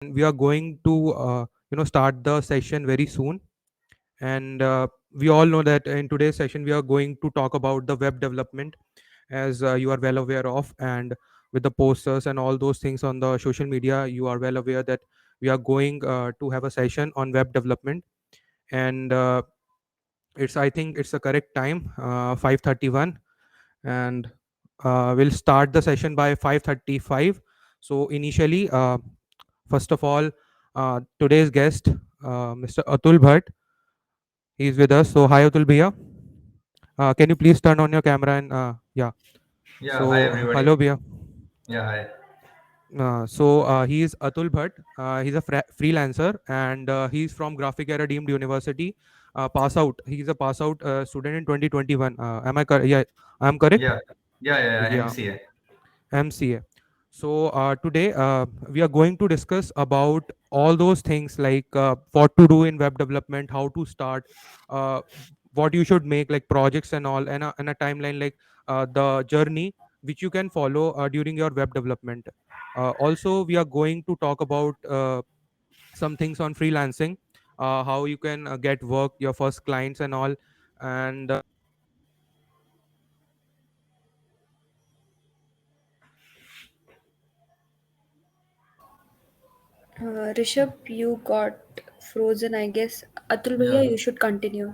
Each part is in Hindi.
we are going to start the session very soon. And we all know that in today's session we are going to talk about the web development, as you are well aware of. And with the posters and all those things on the social media, you are well aware that we are going to have a session on web development. And it's I think it's the correct time, 5:31. And we'll start the session by 5:35. So initially, first of all, today's guest, Mr. Atul Bhatt, he is with us. So hi Atul Bhaiya. Can you please turn on your camera and yeah. Yeah, hi So everybody. hello Bhaiya. Yeah, hi. He is Atul Bhatt. He's a freelancer, and he's from Graphic Era Deemed University. Pass out. He's a pass out student in 2021. Am I correct? Yeah, I'm correct. Yeah, yeah, Yeah. MCA. MCA. So today we are going to discuss about all those things, like what to do in web development, how to start, uh, what you should make, like projects and all, and a timeline, like the journey which you can follow during your web development. Also, we are going to talk about some things on freelancing, how you can get work, your first clients and all. And Rishabh, you got frozen, I guess. Atul Yeah, Bhaiya, you should continue.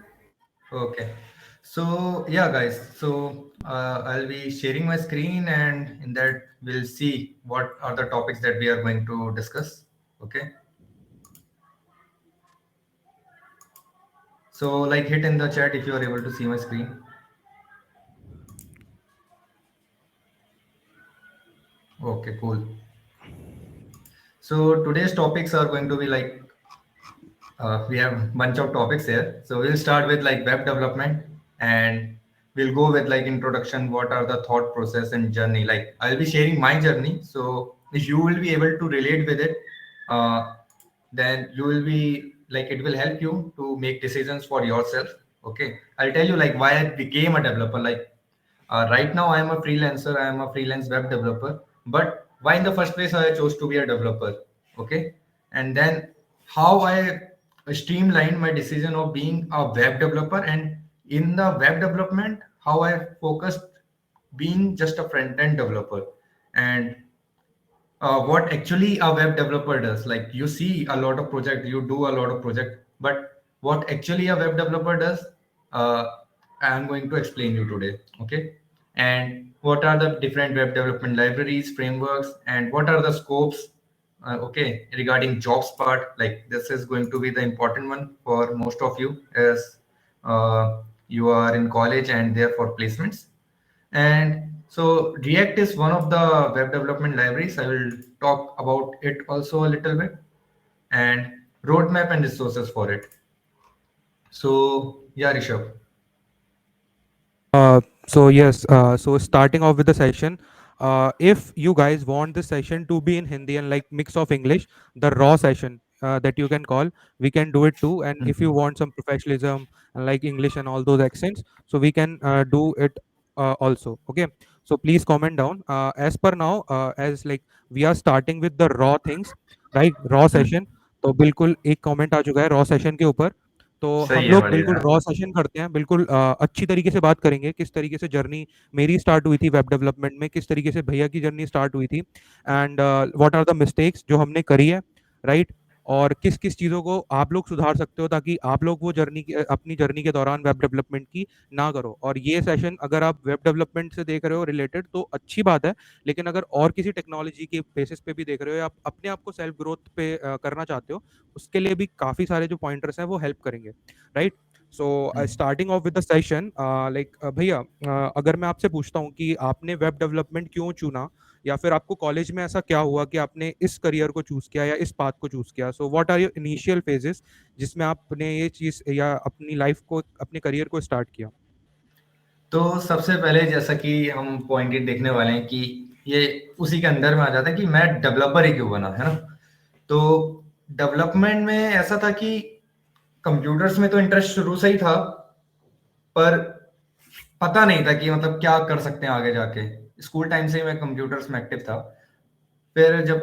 okay. So, yeah, guys. So, I'll be sharing my screen, and in that, we'll see what are the topics that we are going to discuss. Okay. So, like, hit in the chat if you are able to see my screen. Okay, cool. So, today's topics are going to be like we have a bunch of topics here. So we'll start with like web development, and we'll go with like introduction, what are the thought process and journey. Like I'll be sharing my journey. So if you will be able to relate with it, uh, then you will be like it will help you to make decisions for yourself. Okay. I'll tell you like why I became a developer. Like right now I am a freelancer, I am a freelance web developer. But why in the first place I chose to be a developer? Okay. And then how I streamlined my decision of being a web developer, and in the web development, how I focused being just a front end developer. And what actually a web developer does, like you see a lot of project, you do a lot of project, but what actually a web developer does, uh, I'm going to explain you today. Okay. And what are the different web development libraries, frameworks, and what are the scopes, okay, regarding jobs part. Like this is going to be the important one for most of you, as you are in college and there for placements. And so React is one of the web development libraries. I will talk about it also a little bit, and roadmap and resources for it. So yeah, Rishabh. So yes, so starting off with the session, if you guys want the session to be in Hindi and like mix of English, the raw session that you can call, we can do it too. And if you Mhm. want some professionalism and like English and all those accents, so we can do it also. Okay. So please comment down. As per now, as like we are starting with the raw things, right? Raw hmm, session. तो बिल्कुल एक कमेंट आ चुका है रॉ सेशन के ऊपर। तो सही हम है, लोग बिल्कुल बढ़िया। रॉ सेशन करते हैं, बिल्कुल अच्छी तरीके से बात करेंगे किस तरीके से जर्नी मेरी स्टार्ट हुई थी वेब डेवलपमेंट में, किस तरीके से भैया की जर्नी स्टार्ट हुई थी, and what are the mistakes जो हमने करी है, राइट। और किस किस चीज़ों को आप लोग सुधार सकते हो ताकि आप लोग वो जर्नी अपनी जर्नी के दौरान वेब डेवलपमेंट की ना करो। और ये सेशन अगर आप वेब डेवलपमेंट से देख रहे हो रिलेटेड तो अच्छी बात है, लेकिन अगर और किसी टेक्नोलॉजी के बेसिस पे भी देख रहे हो या आप अपने आप को सेल्फ ग्रोथ पे करना चाहते हो, उसके लिए भी काफ़ी सारे जो पॉइंटर्स हैं वो हेल्प करेंगे, right. So hmm. Starting of with the session, like भैया, अगर मैं आपसे पूछता हूँ कि आपने वेब डेवलपमेंट क्यों चुना, या फिर आपको कॉलेज में ऐसा क्या हुआ कि आपने इस करियर को चूज किया या इस पाथ को चूज किया, so what are your initial phases जिसमें आपने ये चीज या अपनी लाइफ को, अपने करियर को स्टार्ट किया। तो सबसे पहले जैसा कि हम पॉइंट देखने वाले हैं कि ये उसी के अंदर में आ जाता है कि मैं डेवलपर ही क्यों बना, है ना। तो डेवलपमेंट में ऐसा था कि कंप्यूटर्स में तो इंटरेस्ट शुरू से ही था, पर पता नहीं था कि मतलब क्या कर सकते हैं आगे जाके। स्कूल टाइम से ही मैं कंप्यूटर्स में एक्टिव था। फिर जब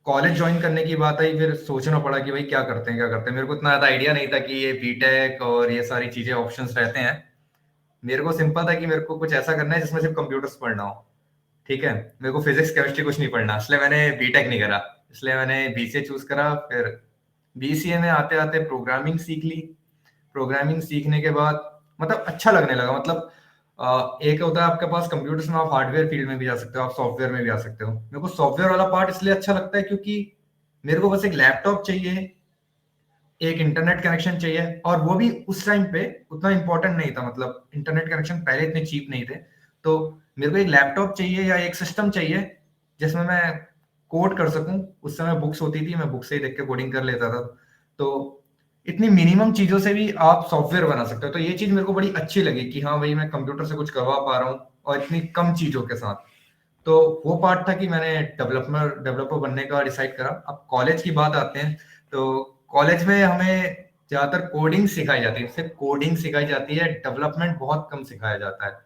कॉलेज ज्वाइन करने की बात आई, फिर सोचना पड़ा कि भाई क्या करते हैं क्या करते हैं। मेरे को इतना ज़्यादा आइडिया नहीं था कि ये बीटेक और ये सारी चीज़ें ऑप्शंस रहते हैं। मेरे को सिंपल था कि मेरे को कुछ ऐसा करना है जिसमें सिर्फ कंप्यूटर्स पढ़ना हो। ठीक है, मेरे को फिजिक्स केमिस्ट्री कुछ नहीं पढ़ना, इसलिए मैंने बीटेक नहीं करा, इसलिए मैंने बीसीए चूज करा। फिर बीसीए में आते आते प्रोग्रामिंग सीख ली। प्रोग्रामिंग सीखने के बाद मतलब अच्छा लगने लगा। मतलब एक होता है आपके पास कंप्यूटर्स में, आप हार्डवेयर फील्ड में भी जा सकते हो, आप सॉफ्टवेयर में भी आ सकते हो। मेरे को सॉफ्टवेयर वाला पार्ट इसलिए अच्छा लगता है क्योंकि मेरे को बस एक लैपटॉप चाहिए, एक इंटरनेट कनेक्शन चाहिए, और वो भी उस टाइम पे उतना इंपॉर्टेंट नहीं था। मतलब इंटरनेट कनेक्शन पहले इतने चीप नहीं थे। तो मेरे को एक लैपटॉप चाहिए या एक सिस्टम चाहिए जिसमें मैं कोड कर सकूं। उस समय बुक्स होती थी, मैं बुक से ही देख के कोडिंग कर लेता था। तो इतनी मिनिमम चीजों से भी आप सॉफ्टवेयर बना सकते हो। तो ये चीज मेरे को बड़ी अच्छी लगी कि हाँ भाई, मैं कंप्यूटर से कुछ करवा पा रहा हूँ और इतनी कम चीजों के साथ। तो वो पार्ट था कि मैंने डेवलपर बनने का डिसाइड करा। अब कॉलेज की बात आते हैं, तो कॉलेज में हमें ज्यादातर कोडिंग सिखाई जाती है, सिर्फ कोडिंग सिखाई जाती है, डेवलपमेंट बहुत कम सिखाया जाता है।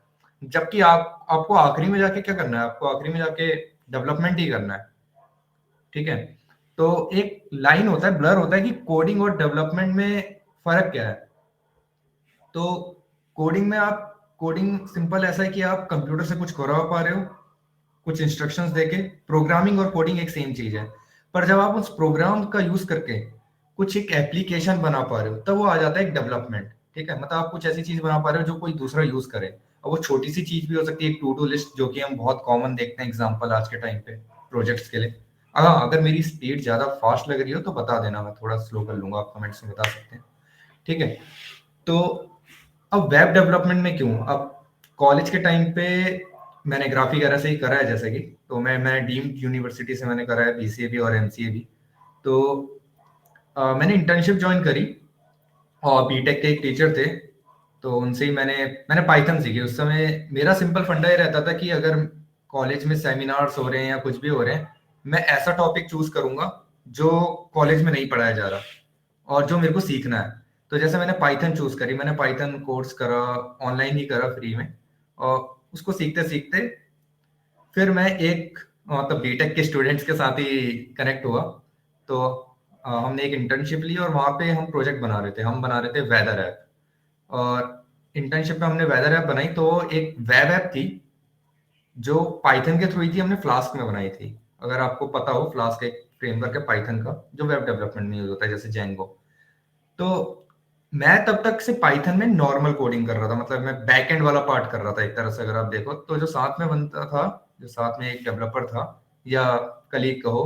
जबकि आपको आखिरी में जाके क्या करना है, आपको आखिरी में जाके डेवलपमेंट ही करना है। ठीक है, तो एक लाइन होता है, ब्लर होता है कि कोडिंग और डेवलपमेंट में फर्क क्या है। तो कोडिंग में आप कोडिंग सिंपल ऐसा है कि आप कंप्यूटर से कुछ करवा पा रहे हो, कुछ इंस्ट्रक्शंस देके। प्रोग्रामिंग और कोडिंग एक सेम चीज है, पर जब आप उस प्रोग्राम का यूज करके कुछ एक एप्लीकेशन बना पा रहे हो, तब वो आ जाता है एक डेवलपमेंट। ठीक है, मतलब आप कुछ ऐसी चीज बना पा रहे हो जो कोई दूसरा यूज करे। और वो छोटी सी चीज भी हो सकती है, एक टू डू लिस्ट, जो कि हम बहुत कॉमन देखते हैं एग्जाम्पल आज के टाइम पे प्रोजेक्ट्स के लिए। हाँ, अगर मेरी स्पीड ज्यादा फास्ट लग रही हो तो बता देना, मैं थोड़ा स्लो कर लूंगा, आप कमेंट्स में बता सकते हैं। ठीक है, तो अब वेब डेवलपमेंट में क्यों, अब कॉलेज के टाइम पे मैंने ग्राफिक वगैरह से ही करा है, जैसे कि तो मैंने डीम्ड यूनिवर्सिटी से मैंने करा है बीसीए भी और एमसीए भी। तो मैंने इंटर्नशिप ज्वाइन करी, और बीटेक के एक टीचर थे, तो उनसे ही मैंने मैंने पाइथन सीखी। उस समय मेरा सिंपल फंडा ये रहता था कि अगर कॉलेज में सेमिनार्स हो रहे हैं या कुछ भी हो रहे हैं, मैं ऐसा टॉपिक चूज करूंगा जो कॉलेज में नहीं पढ़ाया जा रहा और जो मेरे को सीखना है। तो जैसे मैंने पाइथन चूज करी, मैंने पाइथन कोर्स करा, ऑनलाइन ही करा फ्री में, और उसको सीखते सीखते फिर मैं एक मतलब बीटेक के स्टूडेंट्स के साथ ही कनेक्ट हुआ। तो हमने एक इंटर्नशिप ली और वहाँ पे हम प्रोजेक्ट बना रहे थे, हम बना रहे थे वेदर ऐप। और इंटर्नशिप में हमने वेदर ऐप बनाई, तो एक वेब ऐप थी जो पाइथन के थ्रू ही थी, हमने फ्लास्क में बनाई थी। अगर आपको पता हो, फ्लास्क एक फ्रेमवर्क है पाइथन का जो वेब डेवलपमेंट में यूज होता है, जैसे जेंगो। तो मैं तब तक से पाइथन में नॉर्मल कोडिंग कर रहा था, मतलब मैं बैक एंड वाला पार्ट कर रहा था एक तरह से। अगर आप देखो तो जो साथ में बनता था, जो साथ में एक डेवलपर था या कलीग कहो,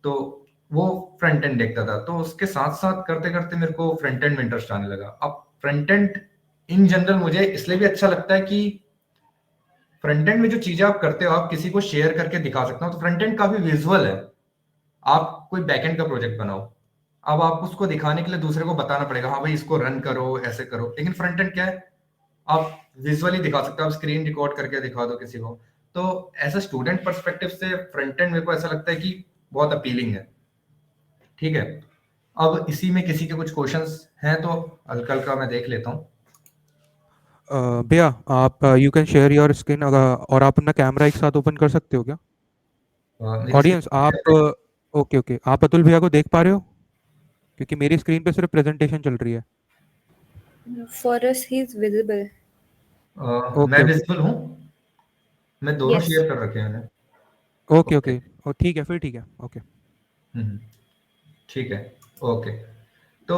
तो वो फ्रंट एंड देखता था। तो उसके साथ साथ करते करते मेरे को फ्रंट एंड में इंटरेस्ट आने लगा। अब फ्रंट एंड इन जनरल मुझे इसलिए भी अच्छा लगता है कि फ्रंट एंड में जो चीजें आप करते हो, आप किसी को शेयर करके दिखा सकते हो। तो फ्रंट एंड काफी विजुअल है। आप कोई बैकएंड का प्रोजेक्ट बनाओ, अब आप उसको दिखाने के लिए दूसरे को बताना पड़ेगा, हाँ भाई इसको रन करो, ऐसे करो। लेकिन फ्रंट एंड क्या है, आप विजुअली दिखा सकते हो, आप स्क्रीन रिकॉर्ड करके दिखा दो किसी को। तो एज अ स्टूडेंट पर्सपेक्टिव से फ्रंट एंड मेरे को ऐसा लगता है कि बहुत अपीलिंग है। ठीक है, अब इसी में किसी के कुछ क्वेश्चंस हैं तो हल्का हल्का मैं देख लेता हूँ। भैया, आप you can share your screen, और आप अपना कैमरा एक साथ ओपन कर सकते हो क्या? मेरी ऑडियंस, आप स्क्रीन ओके ओके, आप अतुल भैया को देख पा रहे हो? क्योंकि मेरी स्क्रीन पे सिर्फ प्रेजेंटेशन चल रही है। For us, he's visible. Okay मैं ओके विजिबल हूँ, मैं दोनों Yes. शेयर कर रखे हैं मैंने। Okay okay. ओके। ओ ठीक है, फिर ठीक है, ओके। हम्म, ठीक है। ओके, तो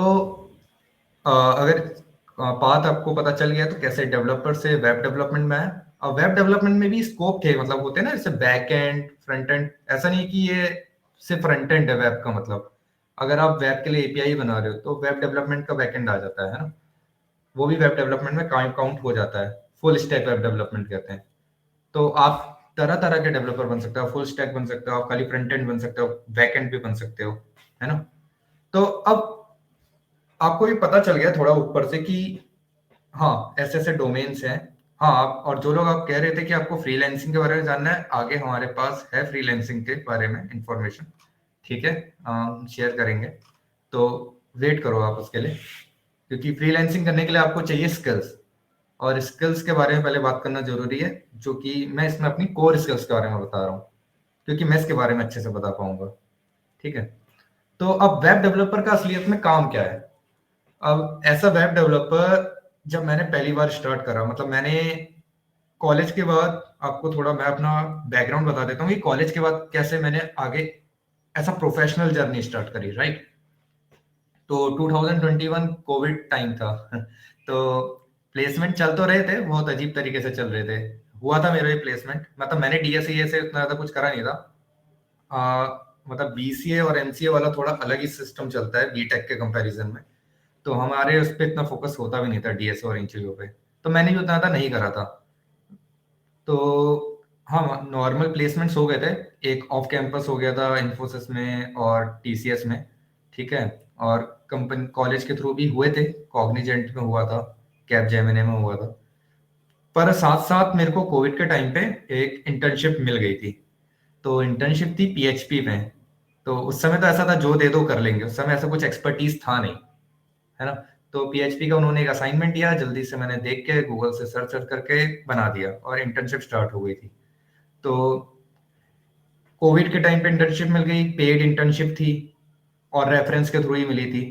अगर बात आपको पता चल गया तो कैसे डेवलपर से वेब डेवलपमेंट में है। अब वेब डेवलपमेंट में भी स्कोप थे, मतलब होते हैं ना जैसे बैक एंड फ्रंट एंड। ऐसा नहीं कि ये सिर्फ फ्रंट एंड है वेब का, मतलब अगर आप वेब के लिए एपीआई बना रहे हो तो वेब डेवलपमेंट का बैक एंड आ जाता है ना। वो भी वेब डेवलपमेंट में काउंट हो जाता है, फुल स्टैक वेब डेवलपमेंट कहते हैं। तो आप तरह तरह के डेवलपर बन सकते हो, फुल स्टैक बन सकते हो, आप खाली फ्रंट एंड बन सकते हो, बैक एंड भी बन सकते हो, है ना। तो अब आपको ये पता चल गया थोड़ा ऊपर से कि हाँ ऐसे ऐसे डोमेन्स हैं। हाँ, आप और जो लोग आप कह रहे थे कि आपको फ्रीलैंसिंग के बारे में जानना है, आगे हमारे पास है फ्रीलैंसिंग के बारे में इंफॉर्मेशन। ठीक है, शेयर करेंगे, तो वेट करो आप उसके लिए। क्योंकि फ्रीलैंसिंग करने के लिए आपको चाहिए स्किल्स, और स्किल्स के बारे में पहले बात करना जरूरी है, जो कि मैं इसमें अपनी कोर स्किल्स के बारे में बता रहा हूँ, क्योंकि मैं इसके बारे में अच्छे से बता पाऊंगा। ठीक है। तो अब वेब डेवलपर का असलियत में काम क्या है? अब ऐसा वेब डेवलपर, जब मैंने पहली बार स्टार्ट करा, मतलब मैंने कॉलेज के बाद, आपको थोड़ा मैं अपना बैकग्राउंड बता देता हूँ कि कॉलेज के बाद कैसे मैंने आगे ऐसा प्रोफेशनल जर्नी स्टार्ट करी, राइट? तो 2021 कोविड टाइम था तो प्लेसमेंट चल तो रहे थे, बहुत अजीब तरीके से चल रहे थे। हुआ था मेरा ही प्लेसमेंट, मतलब मैंने डीएसईए से उतना ज्यादा कुछ करा नहीं था। मतलब बीसीए और एमसीए वाला थोड़ा अलग ही सिस्टम चलता है बीटेक के कंपैरिजन में, तो हमारे उस पर इतना फोकस होता भी नहीं था डीएसए और इन चीजों पे, तो मैंने भी उतना ज्यादा नहीं करा था। तो हाँ, नॉर्मल प्लेसमेंट्स हो गए थे, एक ऑफ कैंपस हो गया था इन्फोसिस में और टीसीएस में, ठीक है। और कंपनी कॉलेज के थ्रू भी हुए थे, कॉग्निजेंट में हुआ था, कैपजेमिनी में हुआ था। पर साथ साथ मेरे को कोविड के टाइम पे एक इंटर्नशिप मिल गई थी। तो इंटर्नशिप थी पीएचपी में। तो उस समय तो ऐसा था जो दे दो कर लेंगे, उस समय ऐसा कुछ एक्सपर्टीज था नहीं, है ना। तो पीएचपी का उन्होंने एक असाइनमेंट दिया, जल्दी से मैंने देख के गूगल से सर्च सर्च करके बना दिया और इंटर्नशिप स्टार्ट हो गई थी। तो कोविड के टाइम पे इंटर्नशिप मिल गई, पेड इंटर्नशिप थी और रेफरेंस के थ्रू ही मिली थी,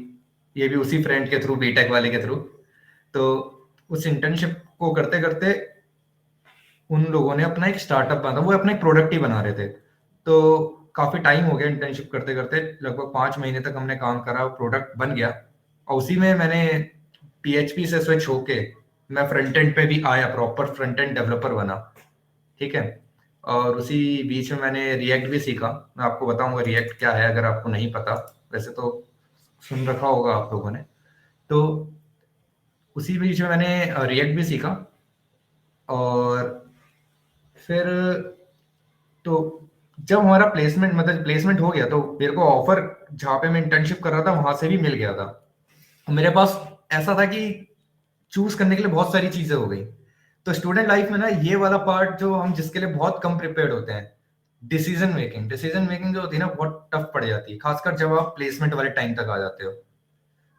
ये भी उसी फ्रेंड के थ्रू, बीटेक वाले के थ्रू। तो उस इंटर्नशिप को करते करते उन लोगों ने अपना एक स्टार्टअप बना, वो अपना एक प्रोडक्ट ही बना रहे थे। तो काफी टाइम हो गया इंटर्नशिप करते करते, लगभग 5 महीने तक हमने काम करा, प्रोडक्ट बन गया। और उसी में मैंने पीएचपी से स्विच होके मैं फ्रंट एंड पे भी आया, प्रॉपर फ्रंट एंड डेवलपर बना, ठीक है। और उसी बीच में मैंने रिएक्ट भी सीखा, मैं आपको बताऊंगा रिएक्ट क्या है अगर आपको नहीं पता, वैसे तो सुन रखा होगा आप लोगों ने। तो उसी बीच में मैंने रिएक्ट भी सीखा। और फिर तो जब हमारा प्लेसमेंट, मतलब प्लेसमेंट हो गया, तो मेरे को ऑफर जहाँ पे मैं इंटर्नशिप कर रहा था वहां से भी मिल गया था। मेरे पास ऐसा था कि चूज करने के लिए बहुत सारी चीजें हो गई। तो स्टूडेंट लाइफ में ना ये वाला पार्ट जो हम जिसके लिए बहुत कम प्रिपेयर्ड होते हैं, डिसीजन मेकिंग जो होती है ना, बहुत टफ पड़ जाती है, खासकर जब आप प्लेसमेंट वाले टाइम तक आ जाते हो।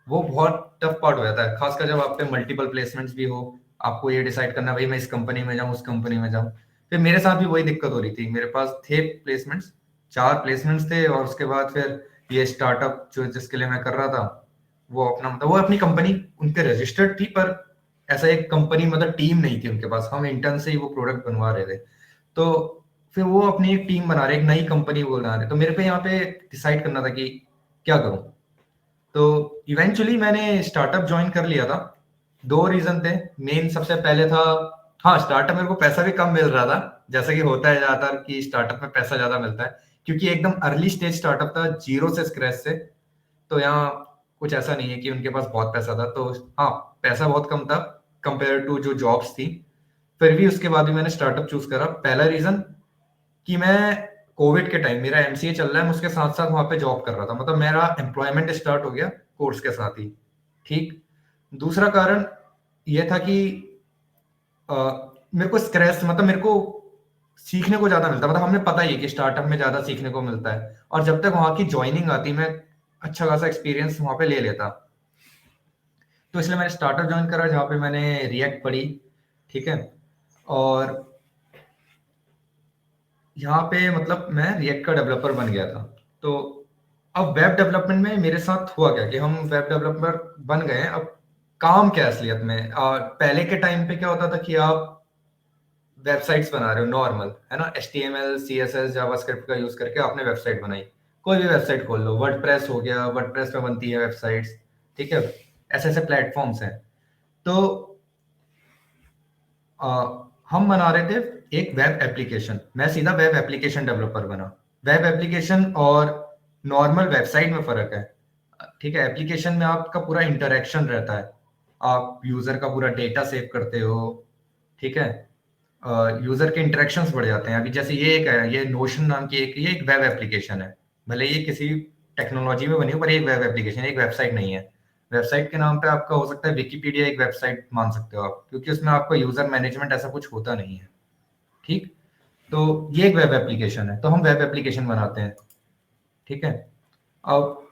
वो बहुत टफ पार्ट हो जाता है, खासकर जब आप पे मल्टीपल प्लेसमेंट्स भी हो, आपको ये डिसाइड करना भाई मैं इस कंपनी में जाऊं उस कंपनी में जाऊं। फिर मेरे साथ भी वही दिक्कत हो रही थी, मेरे पास थे प्लेसमेंट्स, 4 प्लेसमेंट्स थे, और उसके बाद फिर ये स्टार्टअप जो जिसके लिए मैं कर रहा था, वो अपना मतलब वो अपनी कंपनी उनके रजिस्टर्ड थी, पर ऐसा एक कंपनी मतलब टीम नहीं थी उनके पास, हम इंटर्न से ही वो प्रोडक्ट बनवा रहे थे। तो फिर वो अपनी एक टीम बना रहे, एक नई कंपनी बना रहे, तो मेरे पे यहाँ पे डिसाइड करना था कि क्या करूं। तो इवेंचुअली मैंने स्टार्टअप ज्वाइन कर लिया था। 2 रीजन थे मेन। सबसे पहले था, हाँ, स्टार्टअप मेरे को पैसा भी कम मिल रहा था, जैसा कि होता है ज्यादातर कि स्टार्टअप में पैसा ज्यादा मिलता है, क्योंकि एकदम अर्ली स्टेज स्टार्टअप था, जीरो से, स्क्रैच से। तो यहाँ कुछ ऐसा नहीं है कि उनके पास बहुत पैसा था, तो हाँ, पैसा बहुत कम था कंपेयर टू जो जॉब्स थी। फिर भी उसके बाद भी मैंने स्टार्टअप चूज करा। पहला रीजन कि मैं कोविड के टाइम, मेरा एमसीए चल रहा है, मैं उसके साथ साथ वहां पे जॉब कर रहा था, मतलब मेरा एम्प्लॉयमेंट स्टार्ट हो गया कोर्स के साथ ही, ठीक। दूसरा कारण ये था कि अ, मेरे को स्क्रैच, मतलब मेरे को सीखने को ज्यादा मिलता, मतलब हमें पता ही है कि स्टार्टअप में ज्यादा सीखने को मिलता है, और जब तक वहां की ज्वाइनिंग आती मैं अच्छा खासा एक्सपीरियंस वहां पे ले लेता। तो इसलिए मैंने स्टार्टअप ज्वाइन करा जहाँ पे मैंने रिएक्ट पढ़ी, ठीक है। और यहाँ पे मतलब मैं रिएक्ट का डेवलपर बन गया था। तो अब वेब डेवलपमेंट में मेरे साथ हुआ क्या कि हम वेब डेवलपर बन गए हैं। अब काम क्या है असलियत में? पहले के टाइम पे क्या होता था कि आप वेबसाइट्स बना रहे हो नॉर्मल, है ना, HTML CSS जावास्क्रिप्ट का यूज करके आपने वेबसाइट बनाई, कोई भी वेबसाइट खोल लो, वर्डप्रेस हो गया, वर्डप्रेस में बनती है वेबसाइट्स, ठीक है। ऐसे ऐसे प्लेटफॉर्म्स हैं। तो अ, हम बना रहे थे एक वेब एप्लीकेशन, मैं सीधा वेब एप्लीकेशन डेवलपर बना। वेब एप्लीकेशन और नॉर्मल वेबसाइट में फर्क है, ठीक है। एप्लीकेशन में आपका पूरा इंटरेक्शन रहता है, आप यूजर का पूरा डेटा सेव करते हो, ठीक है। यूजर के इंटरेक्शंस बढ़ जाते हैं। अभी जैसे ये एक है, ये नोशन नाम की एक, ये एक वेब एप्लीकेशन है, भले ये किसी टेक्नोलॉजी में बनी हो, पर ये एक वेब एप्लीकेशन, एक वेबसाइट नहीं है। वेबसाइट के नाम पे आपका हो सकता है विकिपीडिया एक वेबसाइट मान सकते हो आप, क्योंकि उसमें आपका यूजर मैनेजमेंट ऐसा कुछ होता नहीं है, ठीक। तो ये एक वेब एप्लीकेशन है, तो हम वेब एप्लीकेशन बनाते हैं, ठीक है। अब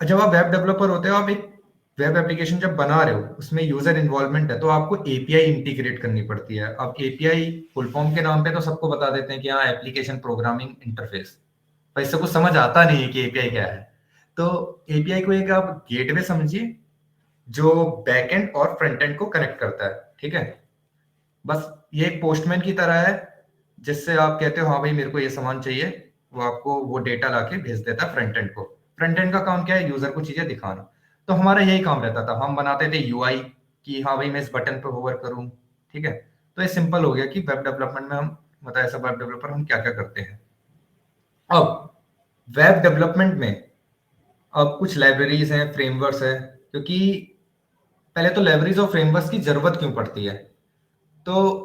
जब आप वेब डेवलपर होते हो, आप एक वेब एप्लीकेशन जब बना रहे हो, उसमें यूजर इन्वॉल्वमेंट है, तो आपको एपीआई इंटीग्रेट करनी पड़ती है। अब एपीआई फुल फॉर्म के नाम पे तो सबको बता देते हैं कि हाँ, एप्लीकेशन प्रोग्रामिंग इंटरफेस, पर इससे कुछ समझ आता नहीं है कि एपीआई क्या है। तो एपीआई को एक आप गेटवे समझिए जो बैकएंड और फ्रंट एंड को कनेक्ट करता है, ठीक है। बस ये एक पोस्टमैन की तरह है, जिससे आप कहते हो हाँ भाई मेरे को ये सामान चाहिए, वो आपको वो डेटा लाके भेज देता है फ्रंट एंड को। फ्रंट एंड का काम क्या है, यूजर को चीजें दिखाना। तो हमारा यही काम रहता था, हम बनाते थे यूआई कि हाँ भाई मैं इस बटन पे होवर करूँ, ठीक है। तो ये सिंपल हो गया कि वेब डेवलपमेंट में हम मतलब ऐसा वेब डेवलपर हम क्या क्या करते हैं। अब वेब डेवलपमेंट में अब कुछ लाइब्रेरीज हैं, फ्रेमवर्क्स है, क्योंकि पहले तो लाइब्रेरीज और फ्रेमवर्क्स की जरूरत क्यों पड़ती है। तो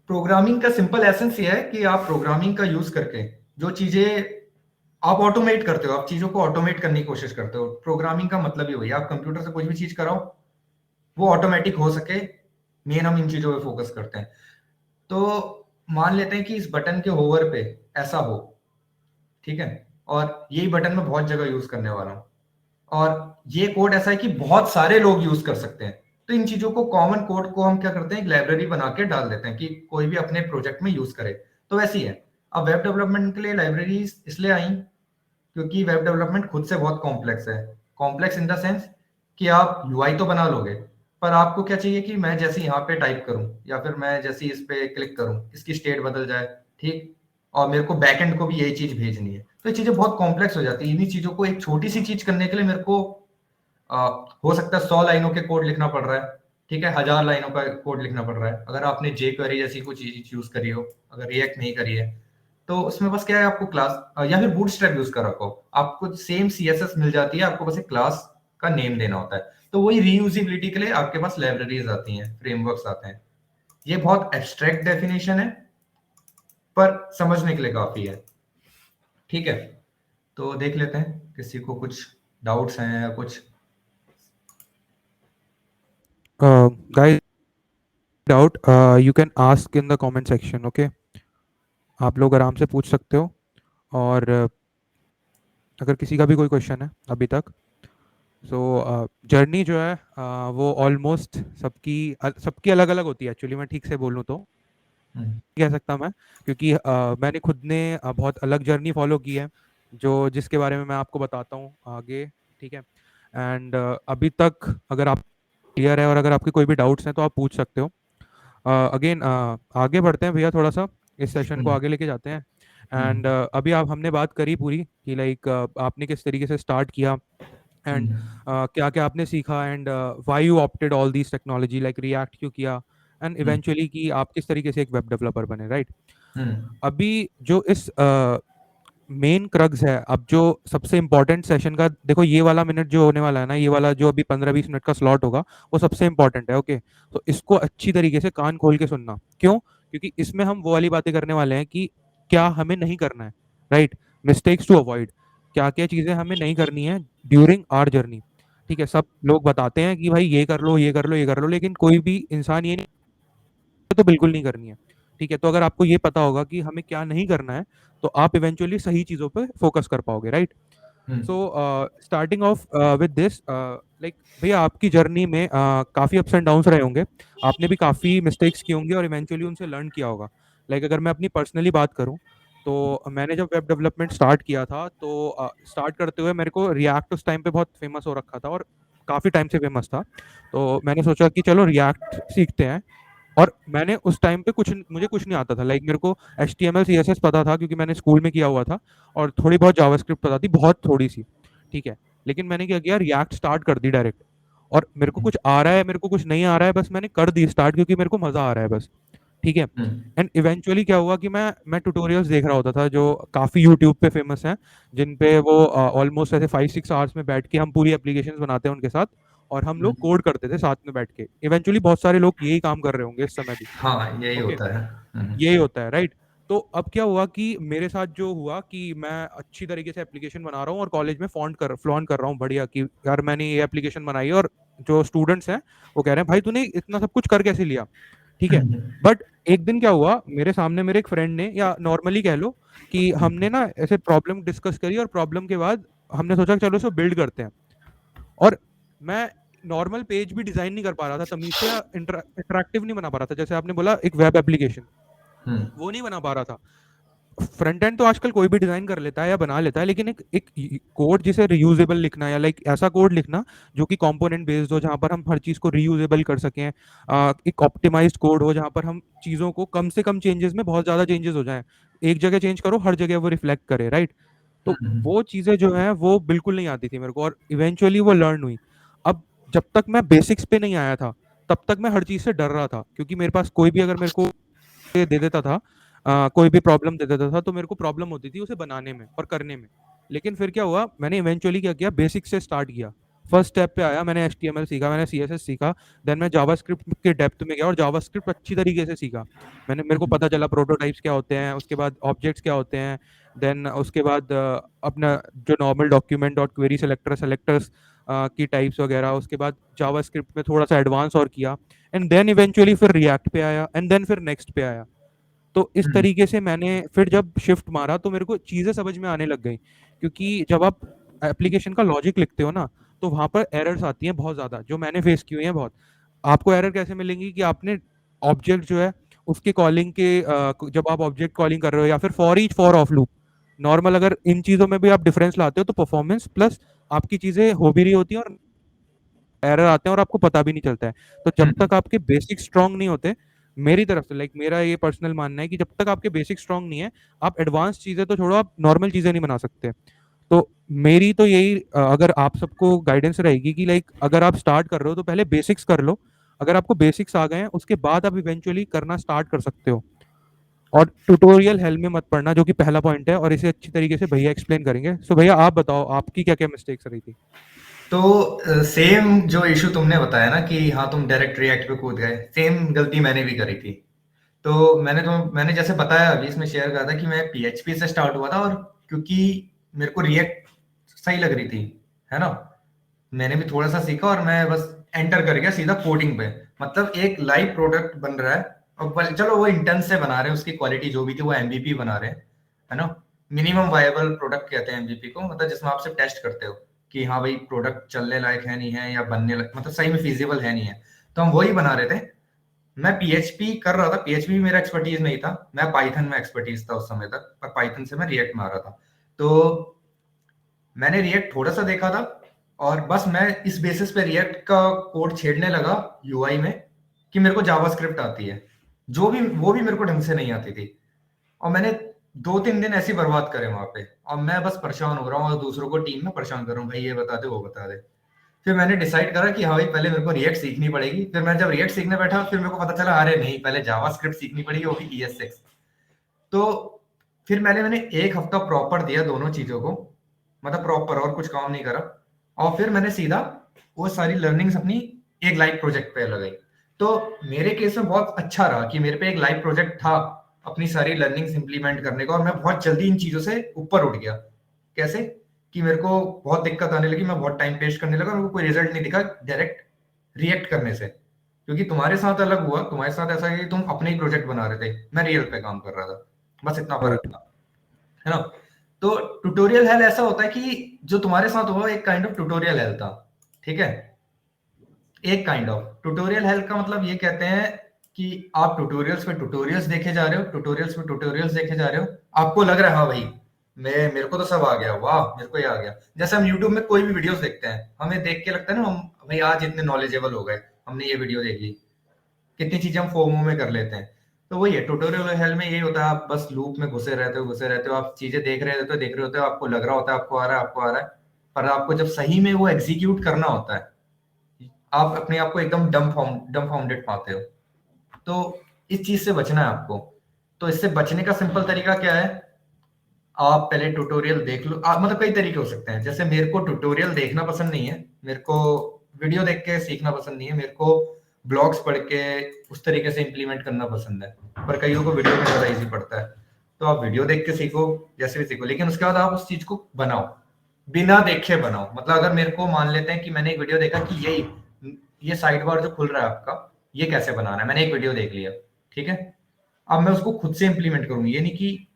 प्रोग्रामिंग का सिंपल एसेंस ये है कि आप प्रोग्रामिंग का यूज करके जो चीजें आप ऑटोमेट करते हो, आप चीजों को ऑटोमेट करने की कोशिश करते हो। प्रोग्रामिंग का मतलब ही वही, आप कंप्यूटर से कोई भी चीज कराओ वो ऑटोमेटिक हो सके। मेन हम इन चीजों पे फोकस करते हैं। तो मान लेते हैं कि इस बटन के होवर पे ऐसा हो, ठीक है, और यही बटन मैं बहुत जगह यूज करने वाला हूँ, और ये कोड ऐसा है कि बहुत सारे लोग यूज कर सकते हैं। तो इन चीजों को, कॉमन कोड को हम क्या करते हैं, एक लाइब्रेरी बना के डाल देते हैं कि कोई भी अपने प्रोजेक्ट में यूज करे। तो वैसी है। अब वेब डेवलपमेंट के लिए लाइब्रेरी इसलिए आई क्योंकि वेब डेवलपमेंट खुद से बहुत कॉम्प्लेक्स है। कॉम्प्लेक्स इन द सेंस कि आप यूआई तो बना लोगे, पर आपको क्या चाहिए कि मैं जैसे यहाँ पे टाइप करूं या फिर मैं जैसे इस पे क्लिक करूं इसकी स्टेट बदल जाए, ठीक, और मेरे को बैकएंड को भी यही चीज भेजनी है। तो ये चीजें बहुत कॉम्प्लेक्स हो जाती है। इन्हीं चीजों को एक छोटी सी चीज करने के लिए मेरे को आ, हो सकता है 100 लाइनों के कोड लिखना पड़ रहा है, ठीक है, 1000 लाइनों का कोड लिखना पड़ रहा है। अगर आपने जे क्वेरी जैसी कोई चीज यूज करी हो, अगर रिएक्ट नहीं करी है, तो उसमें बस क्या है, आपको क्लास या फिर बूटस्ट्रैप यूज कर रखो, आपको सेम सीएसएस मिल जाती है, आपको बस एक क्लास का नेम देना होता है। तो वही रीयूजेबिलिटी के लिए आपके पास लाइब्रेरीज आती हैं, फ्रेमवर्क्स आते हैं। ये बहुत एब्स्ट्रैक्ट डेफिनेशन है, पर समझने के लिए काफी है, ठीक है। तो देख लेते हैं किसी को कुछ डाउट्स हैं या कुछ। Guys, doubt, you can ask in the comment section, okay? आप लोग आराम से पूछ सकते हो। और अगर किसी का भी कोई क्वेश्चन है अभी तक, सो जर्नी जो है वो ऑलमोस्ट सबकी अलग अलग होती है एक्चुअली। मैं ठीक से बोलूँ तो हम्म, कह सकता मैं, क्योंकि मैंने खुद ने बहुत अलग जर्नी फॉलो की है, जो जिसके बारे में मैं आपको बताता हूँ आगे, ठीक है। एंड अभी तक अगर आप क्लियर है और अगर आपके कोई भी डाउट्स हैं तो आप पूछ सकते हो। अगेन आगे बढ़ते हैं भैया, थोड़ा सा इस सेशन को हम्म, आगे लेके जाते हैं। हम्म, एंड अभी आप हमने बात करी पूरी कि लाइक आपने किस तरीके से स्टार्ट किया, एंड हम्म, क्या क्या आपने सीखा, and why you opted all these technology, like react क्यों किया, एंड हम्म, इवेंचुअली कि आप किस तरीके से एक वेब डेवलपर बने, राइट। हम्म, अभी जो इस मेन क्रक्स है, अब जो सबसे इम्पोर्टेंट सेशन का, देखो ये वाला मिनट जो होने वाला है ना, ये वाला जो अभी 15-20 मिनट का स्लॉट होगा, वो सबसे इम्पोर्टेंट है, ओके। तो इसको अच्छी तरीके से कान खोल के सुनना, क्यों? क्योंकि इसमें हम वो वाली बातें करने वाले हैं कि क्या हमें नहीं करना है, राइट, मिस्टेक्स टू अवॉइड, क्या क्या चीजें हमें नहीं करनी है ड्यूरिंग आर जर्नी, ठीक है। सब लोग बताते हैं कि भाई ये कर लो, ये कर लो, ये कर लो, लेकिन कोई भी इंसान ये नहीं, तो बिल्कुल नहीं करनी है, ठीक है। तो अगर आपको ये पता होगा कि हमें क्या नहीं करना है, तो आप इवेंचुअली सही चीजों पे फोकस कर पाओगे, right. Hmm, so starting of with this, like भैया आपकी जर्नी में काफी अप्स एंड डाउन्स रहे होंगे, आपने भी काफी मिस्टेक्स की होंगी और इवेंचुअली उनसे लर्न किया होगा। लाइक अगर मैं अपनी पर्सनली बात करूं, तो मैंने जब वेब डेवलपमेंट स्टार्ट किया था, तो स्टार्ट करते हुए मेरे को रिएक्ट उस टाइम पे बहुत फेमस हो रखा था, और काफी टाइम से फेमस था। तो मैंने सोचा कि चलो रिएक्ट सीखते हैं। और मैंने उस टाइम पे मुझे कुछ नहीं आता था, लाइक मेरे को HTML CSS पता था क्योंकि मैंने स्कूल में किया हुआ था, और थोड़ी बहुत जावास्क्रिप्ट पता थी, बहुत थोड़ी सी, ठीक है। लेकिन मैंने क्या किया, रिएक्ट स्टार्ट कर दी डायरेक्ट। और मेरे को कुछ आ रहा है, मेरे को कुछ नहीं आ रहा है, बस मैंने कर दी स्टार्ट क्योंकि मेरे को मजा आ रहा है बस, ठीक है। हम्म, एंड इवेंचुअली क्या हुआ कि मैं ट्यूटोरियल्स देख रहा होता था जो काफी यूट्यूब पे फेमस हैं, जिन पे वो ऑलमोस्ट ऐसे 5-6 आवर्स में बैठ के हम पूरी एप्लीकेशन बनाते हैं उनके साथ, और हम लोग हम्म। कोड करते थे साथ में बैठ के। इवेंचुअली बहुत सारे लोग यही काम कर रहे होंगे इस समय भी, हाँ, यही ओके। होता है। यही होता है, राइट। तो अब क्या हुआ कि मेरे साथ जो हुआ कि मैं अच्छी तरीके से एप्लीकेशन बना रहा हूँ और कॉलेज में फ्लॉन्ट कर रहा हूँ बढ़िया, कि यार मैंने ये एप्लीकेशन बनाई है, और जो स्टूडेंट्स हैं वो कह रहे हैं भाई तूने इतना सब कुछ कर कैसे लिया, ठीक है। हम्म, बट एक दिन क्या हुआ, मेरे सामने मेरे एक फ्रेंड ने, या नॉर्मली कह लो कि हमने ना ऐसे प्रॉब्लम डिस्कस करी, और प्रॉब्लम के बाद हमने सोचा कि चलो इसको बिल्ड करते हैं। और मैं नॉर्मल पेज भी डिजाइन नहीं कर पा रहा था तमीज से, या इंटरेक्टिव नहीं बना पा रहा था, जैसे आपने बोला एक वेब एप्लीकेशन, हम्म, वो नहीं बना पा रहा था। फ्रंट एंड तो आजकल कोई भी डिजाइन कर लेता है या बना लेता है, लेकिन एक एक कोड जिसे रियूजेबल लिखना, या लाइक ऐसा कोड लिखना जो कि कंपोनेंट बेस्ड हो, जहां पर हम हर चीज को रियूजेबल कर सकें, एक ऑप्टिमाइज्ड कोड हो जहां पर हम चीजों को कम से कम चेंजेस में बहुत ज्यादा चेंजेस हो जाए, एक जगह चेंज करो हर जगह वो रिफ्लेक्ट करे, राइट? तो हम्म, वो चीजें जो है वो बिल्कुल नहीं आती थी मेरे को, और इवेंचुअली वो लर्न हुई। अब जब तक मैं बेसिक्स पे नहीं आया था तब तक मैं हर चीज से डर रहा था, क्योंकि मेरे पास कोई भी अगर मेरे को दे देता था, कोई भी प्रॉब्लम दे देता था, तो मेरे को प्रॉब्लम होती थी उसे बनाने में और करने में। लेकिन फिर क्या हुआ, मैंने इवेंचुअली क्या किया, बेसिक से स्टार्ट किया। फर्स्ट स्टेप पे आया, मैंने HTML सीखा, मैंने CSS सीखा, देन मैं जावास्क्रिप्ट के डेप्थ में गया और जावास्क्रिप्ट अच्छी तरीके से सीखा। मेरे को पता चला प्रोटोटाइप्स क्या होते हैं, उसके बाद ऑब्जेक्ट्स क्या होते हैं, देन उसके बाद अपना जो normal document dot query selectors की टाइप्स वगैरह, उसके बाद जावास्क्रिप्ट में थोड़ा सा एडवांस और किया, एंड देन इवेंचुअली फिर रिएक्ट पे आया, एंड देन फिर नेक्स्ट पे आया। तो इस हम्म, तरीके से मैंने फिर जब शिफ्ट मारा तो मेरे को चीजें समझ में आने लग गई, क्योंकि जब आप एप्लीकेशन का लॉजिक लिखते हो ना, तो वहां पर एरर्स आती हैं बहुत ज्यादा, जो मैंने फेस की हुई हैं बहुत। आपको एरर कैसे मिलेंगी कि आपने ऑब्जेक्ट जो है उसके कॉलिंग के जब आप ऑब्जेक्ट कॉलिंग कर रहे हो, या फिर for each for of loop, normal अगर इन चीजों में भी आप डिफरेंस लाते हो तो परफॉर्मेंस प्लस आपकी चीजें हो भी रही होती हैं और एरर आते हैं और आपको पता भी नहीं चलता है। तो जब हम्म, तक आपके बेसिक स्ट्रांग नहीं होते, मेरी तरफ से लाइक मेरा ये पर्सनल मानना है कि जब तक आपके बेसिक स्ट्रांग नहीं है, आप एडवांस चीजें तो छोड़ो, आप नॉर्मल चीजें नहीं बना सकते। तो मेरी तो यही अगर आप सबको गाइडेंस रहेगी कि लाइक अगर आप स्टार्ट कर रहे हो तो पहले बेसिक्स कर लो। अगर आपको बेसिक्स आ गए हैं उसके बाद आप इवेंचुअली करना स्टार्ट कर सकते हो। और ट्यूटोरियल हेल में मत पड़ना, जो कि पहला पॉइंट है, और इसे अच्छी तरीके से भैया एक्सप्लेन करेंगे। सो भैया आप बताओ आपकी क्या क्या मिस्टेक्स रही थी। तो सेम जो इशू तुमने बताया ना कि हाँ तुम डायरेक्ट रिएक्ट पे कूद गए, सेम गलती मैंने भी करी थी। तो मैंने जैसे बताया अभी इसमें शेयर करा था कि मैं PHP से स्टार्ट हुआ था, और क्योंकि मेरे को रिएक्ट सही लग रही थी, है ना, मैंने भी थोड़ा सा सीखा और मैं बस एंटर कर गया सीधा कोडिंग पे। मतलब एक लाइव प्रोडक्ट बन रहा है, और चलो वो इंटेंट से बना रहे हैं, उसकी क्वालिटी जो भी थी वो MVP बना रहे हैं, है ना। मिनिमम वायबल प्रोडक्ट कहते हैं MVP को, मतलब जिसमें आप सिर्फ टेस्ट करते हो कि हाँ भाई प्रोडक्ट चलने लायक है नहीं है, या बनने लायक मतलब सही में फिजिबल है नहीं है। तो हम वही बना रहे थे। मैं PHP कर रहा था, PHP भी मेरा एक्सपर्टीज नहीं था, मैं पाइथन में एक्सपर्टीज था उस समय तक, पर पाइथन से मैं रिएक्ट में आ रहा था। तो मैंने रिएक्ट थोड़ा सा देखा था, और बस मैं इस बेसिस पे रिएक्ट का कोड छेड़ने लगा UI में, कि मेरे को जावास्क्रिप्ट आती है, जो भी वो भी मेरे को ढंग से नहीं आती थी। और मैंने 2-3 दिन ऐसे ही बर्बाद करे वहां पे, और मैं बस परेशान हो रहा हूँ और दूसरों को टीम में परेशान कर रहा हूँ, भाई ये बता दे वो बता दे। फिर मैंने डिसाइड करा कि हाँ भाई पहले मेरे को रिएक्ट सीखनी पड़ेगी। फिर मैं जब रिएक्ट सीखने बैठा, फिर मेरे को पता चला अरे नहीं, पहले जावास्क्रिप्ट सीखनी पड़ेगी, वो भी ES6। तो फिर मैंने 1 हफ्ता प्रॉपर दिया दोनों चीजों को, मतलब प्रॉपर, और कुछ काम नहीं करा। और फिर मैंने सीधा वो सारी लर्निंग्स अपनी एक लाइव प्रोजेक्ट पे लगाई। तो मेरे केस में बहुत अच्छा रहा कि मेरे पे एक लाइव प्रोजेक्ट था अपनी सारी लर्निंग्स इंप्लीमेंट करने का, और मैं बहुत जल्दी इन चीजों से ऊपर उठ गया। कैसे कि मेरे को बहुत दिक्कत आने लगी, मैं बहुत टाइम वेस्ट करने लगा, मेरे को कोई रिजल्ट नहीं दिखा डायरेक्ट रिएक्ट करने से। क्योंकि तुम्हारे साथ अलग हुआ, तुम्हारे साथ ऐसा है कि तुम अपने ही प्रोजेक्ट बना रहे थे, मैं रियल पे काम कर रहा था, बस इतना फर्क राइट। था, है ना। तो ट्यूटोरियल हेल ऐसा होता है कि जो तुम्हारे साथ हुआ एक काइंड ऑफ ट्यूटोरियल हेल था, ठीक है। एक काइंड ऑफ ट्यूटोरियल हेल्थ का मतलब ये कहते हैं कि आप ट्यूटोरियल्स पे ट्यूटोरियल्स देखे जा रहे हो, ट्यूटोरियल्स पे ट्यूटोरियल्स देखे जा रहे हो, आपको लग रहा है हाँ भाई मैं मेरे को तो सब आ गया, वाह मेरे को ये आ गया। जैसे हम यूट्यूब में कोई भी वीडियोस देखते हैं, हमें देख के लगता है ना हम भाई आज इतने नॉलेजेबल हो गए, हमने ये वीडियो देख ली, कितनी चीजें हम फोमो में कर लेते हैं। तो वही है ट्यूटोरियल हेल्थ में, यही होता है, आप बस लूप में घुसे रहते हो, आप चीजें देख रहे होते हो, आपको लग रहा होता है आपको आ रहा है, आपको आ रहा है, पर आपको जब सही में वो एग्जीक्यूट करना होता है, आप अपने आप को एकदम डम फाउंडेड पाते हो। तो इस चीज से बचना है आपको। तो इससे बचने का सिंपल तरीका क्या है, आप पहले ट्यूटोरियल देख लो। मतलब कई तरीके हो सकते हैं, जैसे मेरे को ट्यूटोरियल देखना पसंद नहीं है, मेरे को वीडियो देख के सीखना पसंद नहीं है, मेरे को ब्लॉग्स पढ़ के उस तरीके से इंप्लीमेंट करना पसंद है। पर कईयों को वीडियो में ज्यादा इजी पड़ता है। तो आप वीडियो देख के सीखो, जैसे भी सीखो, लेकिन उसके बाद आप उस चीज को बनाओ, बिना देखे बनाओ। मतलब अगर मेरे को मान लेते हैं कि मैंने एक वीडियो देखा कि ये साइड बार जो खुल रहा है आपका, ये कैसे बनाना है, मैंने एक वीडियो देख लिया, ठीक है। अब मैं उसको खुद से इंप्लीमेंट करूंगी, ये नहीं कि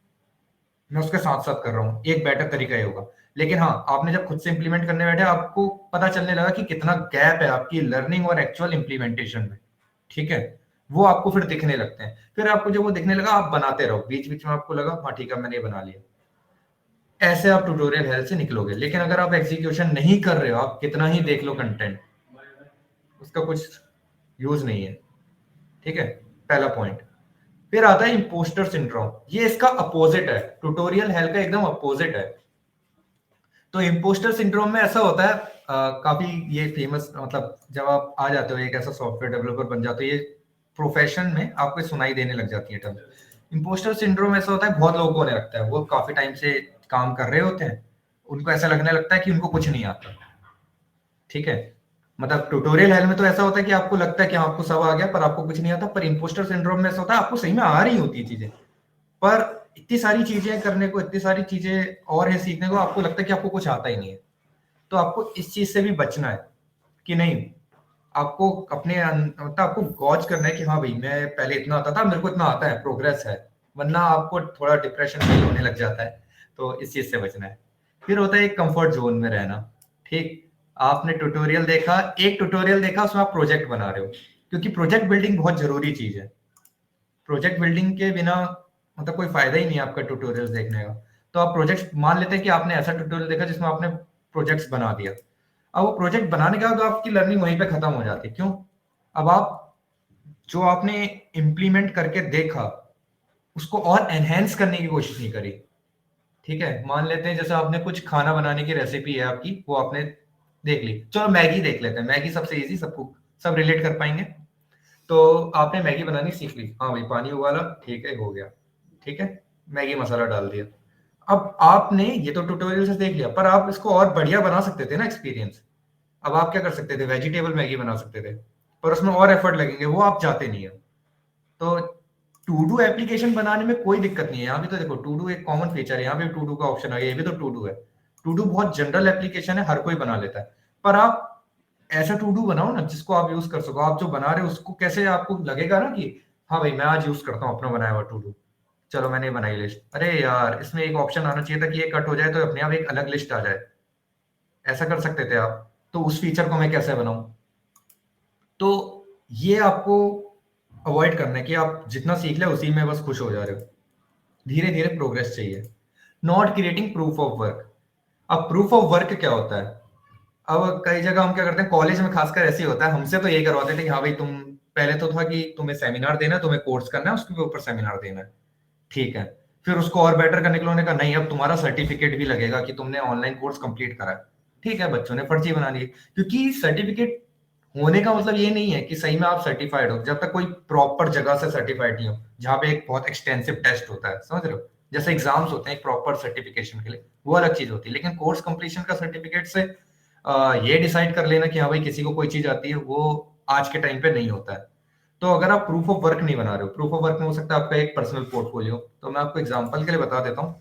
मैं उसके साथ साथ कर रहा हूँ, एक बेटर तरीका ये होगा। लेकिन हाँ, आपने जब खुद से इंप्लीमेंट करने बैठे, आपको पता चलने लगा कि कितना गैप है आपकी लर्निंग और एक्चुअल इंप्लीमेंटेशन में, ठीक है। वो आपको फिर दिखने लगते हैं। फिर आपको जब वो दिखने लगा, आप बनाते रहो, बीच बीच में आपको लगा हाँ ठीक है मैंने ये बना लिया, ऐसे आप ट्यूटोरियल हेल्प से निकलोगे। लेकिन अगर आप एग्जीक्यूशन नहीं कर रहे हो, आप कितना ही देख लो कंटेंट, उसका कुछ यूज नहीं है। ठीक है, पहला पॉइंट। फिर आता है इम्पोस्टर सिंड्रोम, ये इसका अपोजिट है, ट्यूटोरियल हेल्प का एकदम अपोजिट है। तो इम्पोस्टर सिंड्रोम में ऐसा होता है, काफी ये फेमस, मतलब जब आप आ जाते हो एक ऐसा सॉफ्टवेयर डेवलपर बन जाते हो, ये प्रोफेशन में आपको सुनाई देने लग जाती है टर्म। इम्पोस्टर सिंड्रोम ऐसा होता है बहुत लोगों को होने लगता है, वो काफी टाइम से काम कर रहे होते हैं, उनको ऐसा लगने लगता है कि उनको कुछ नहीं आता। ठीक है, मतलब ट्यूटोरियल हेल्प में तो ऐसा होता है कि आपको लगता है कि हाँ, आपको सब आ गया पर आपको कुछ नहीं आता। पर इम्पोस्टर सिंड्रोम में ऐसा होता है आपको सही में आ रही होती है चीजें, पर इतनी सारी चीजें करने को, इतनी सारी चीजें और है सीखने को, आपको लगता है कि आपको कुछ आता ही नहीं है। तो आपको इस चीज से भी बचना है कि नहीं, आपको अपने मतलब आपको गॉज करना है कि हाँ भाई मैं पहले इतना आता था, मेरे को इतना आता है, प्रोग्रेस है, वरना आपको थोड़ा डिप्रेशन फील होने लग जाता है। तो इस चीज से बचना है। फिर होता है एक कंफर्ट जोन में रहना। ठीक, आपने ट्यूटोरियल देखा, एक ट्यूटोरियल देखा, उसमें आप प्रोजेक्ट बना रहे हो, क्योंकि प्रोजेक्ट बिल्डिंग बहुत जरूरी चीज है। प्रोजेक्ट बिल्डिंग के बिना मतलब कोई फायदा ही नहीं है आपका ट्यूटोरियल्स देखने का। तो आप प्रोजेक्ट मान लेते हैं कि आपने ऐसा ट्यूटोरियल देखा जिसमें आपने प्रोजेक्ट्स बना दिया। अब वो प्रोजेक्ट बनाने के बाद आपकी लर्निंग वहीं पे खत्म हो जाती है। क्यों? अब आप जो आपने इम्प्लीमेंट करके देखा उसको और एनहेंस करने की कोशिश नहीं करी। ठीक है, मान लेते हैं जैसे आपने कुछ खाना बनाने की रेसिपी है आपकी, वो आपने देख ली, चलो मैगी देख लेते हैं, मैगी सबसे इजी, सबको सब रिलेट कर पाएंगे। तो आपने मैगी बनानी सीख ली, हाँ भाई पानी उबाला, ठीक है हो गया, ठीक है, मैगी मसाला डाल दिया। अब आपने ये तो ट्यूटोरियल से देख लिया, पर आप इसको और बढ़िया बना सकते थे ना एक्सपीरियंस। अब आप क्या कर सकते थे, वेजिटेबल मैगी बना सकते थे, पर उसमें और एफर्ट लगेंगे, वो आप चाहते नहीं है। तो टू डू एप्लीकेशन बनाने में कोई दिक्कत नहीं है। यहाँ भी तो देखो टू डू एक कॉमन फीचर है, यहाँ पे टू डू का ऑप्शन है, ये भी तो टू डू है। टू डू बहुत जनरल एप्लीकेशन है, हर कोई बना लेता है। पर आप ऐसा टू डू बनाओ ना जिसको आप यूज कर सको। आप जो बना रहे हो उसको कैसे आपको लगेगा ना कि हाँ भाई मैं आज यूज करता हूँ अपना बनाया हुआ टू डू। चलो मैंने बनाई लिस्ट, अरे यार इसमें एक ऑप्शन आना चाहिए था कि ये कट हो जाए तो अपने आप एक अलग लिस्ट आ जाए, ऐसा कर सकते थे आप। तो उस फीचर को मैं कैसे बनाऊं? तो ये आपको अवॉइड करना है कि आप जितना सीख ले उसी में बस खुश हो जा रहे हो। धीरे धीरे प्रोग्रेस चाहिए। Not creating proof of work. अब प्रूफ ऑफ वर्क क्या होता है? अब कई जगह हम क्या करते हैं, कॉलेज में खासकर ऐसे ही होता है, हमसे तो यही करवाते थे कि हाँ भाई तुम, पहले तो था कि तुम्हें सेमिनार देना है, तुम्हें कोर्स करना है, उसके ऊपर सेमिनार देना है। ठीक है, फिर उसको और बेटर करने के लिए उन्होंने कहा नहीं अब तुम्हारा सर्टिफिकेट भी लगेगा कि तुमने ऑनलाइन कोर्स कंप्लीट करा है। ठीक है, बच्चों ने फर्जी बना ली, क्योंकि सर्टिफिकेट होने का मतलब ये नहीं है कि सही में आप सर्टिफाइड हो, जब तक कोई प्रॉपर जगह से सर्टिफाइड नहीं हो, जहाँ पे एक बहुत एक्सटेंसिव टेस्ट होता है, समझ रहे हो, जैसे एग्जाम्स होते हैं एक प्रॉपर सर्टिफिकेशन के लिए, वो अलग चीज होती है। लेकिन कोर्स कंप्लीशन का सर्टिफिकेट से ये डिसाइड कर लेना कि हाँ भाई किसी को कोई चीज आती है, वो आज के टाइम पे नहीं होता है। तो अगर आप प्रूफ ऑफ वर्क नहीं बना रहे हो, प्रूफ ऑफ वर्क में हो सकता है आपका एक पर्सनल पोर्टफोलियो। तो मैं आपको एग्जांपल के लिए बता देता हूँ,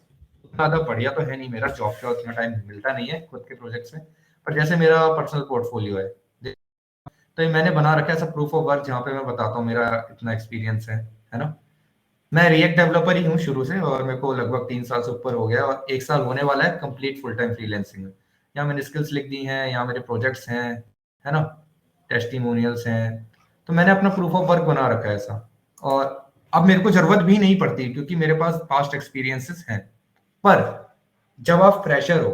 उतना ज्यादा बढ़िया तो है नहीं, मेरा जॉब का उतना टाइम मिलता नहीं है खुद के प्रोजेक्ट्स में, पर जैसे मेरा पर्सनल पोर्टफोलियो है, तो ये मैंने बना रखा है सब प्रूफ ऑफ वर्क, जहाँ पे मैं बताता हूँ मेरा इतना एक्सपीरियंस है ना। मैं रिएक्ट डेवलपर ही हूँ शुरू से, और मेरे को लगभग 3 साल से ऊपर हो गया, और 1 साल होने वाला है कंप्लीट फुल टाइम फ्रीलैंसिंग में। यहाँ मैंने स्किल्स लिख दी हैं, यहाँ मेरे प्रोजेक्ट्स हैं, है ना, टेस्टिमोनियल्स हैं। तो मैंने अपना प्रूफ ऑफ वर्क बना रखा है ऐसा, और अब मेरे को जरूरत भी नहीं पड़ती क्योंकि मेरे पास पास्ट एक्सपीरियंसेस हैं। पर जब आप फ्रेशर हो,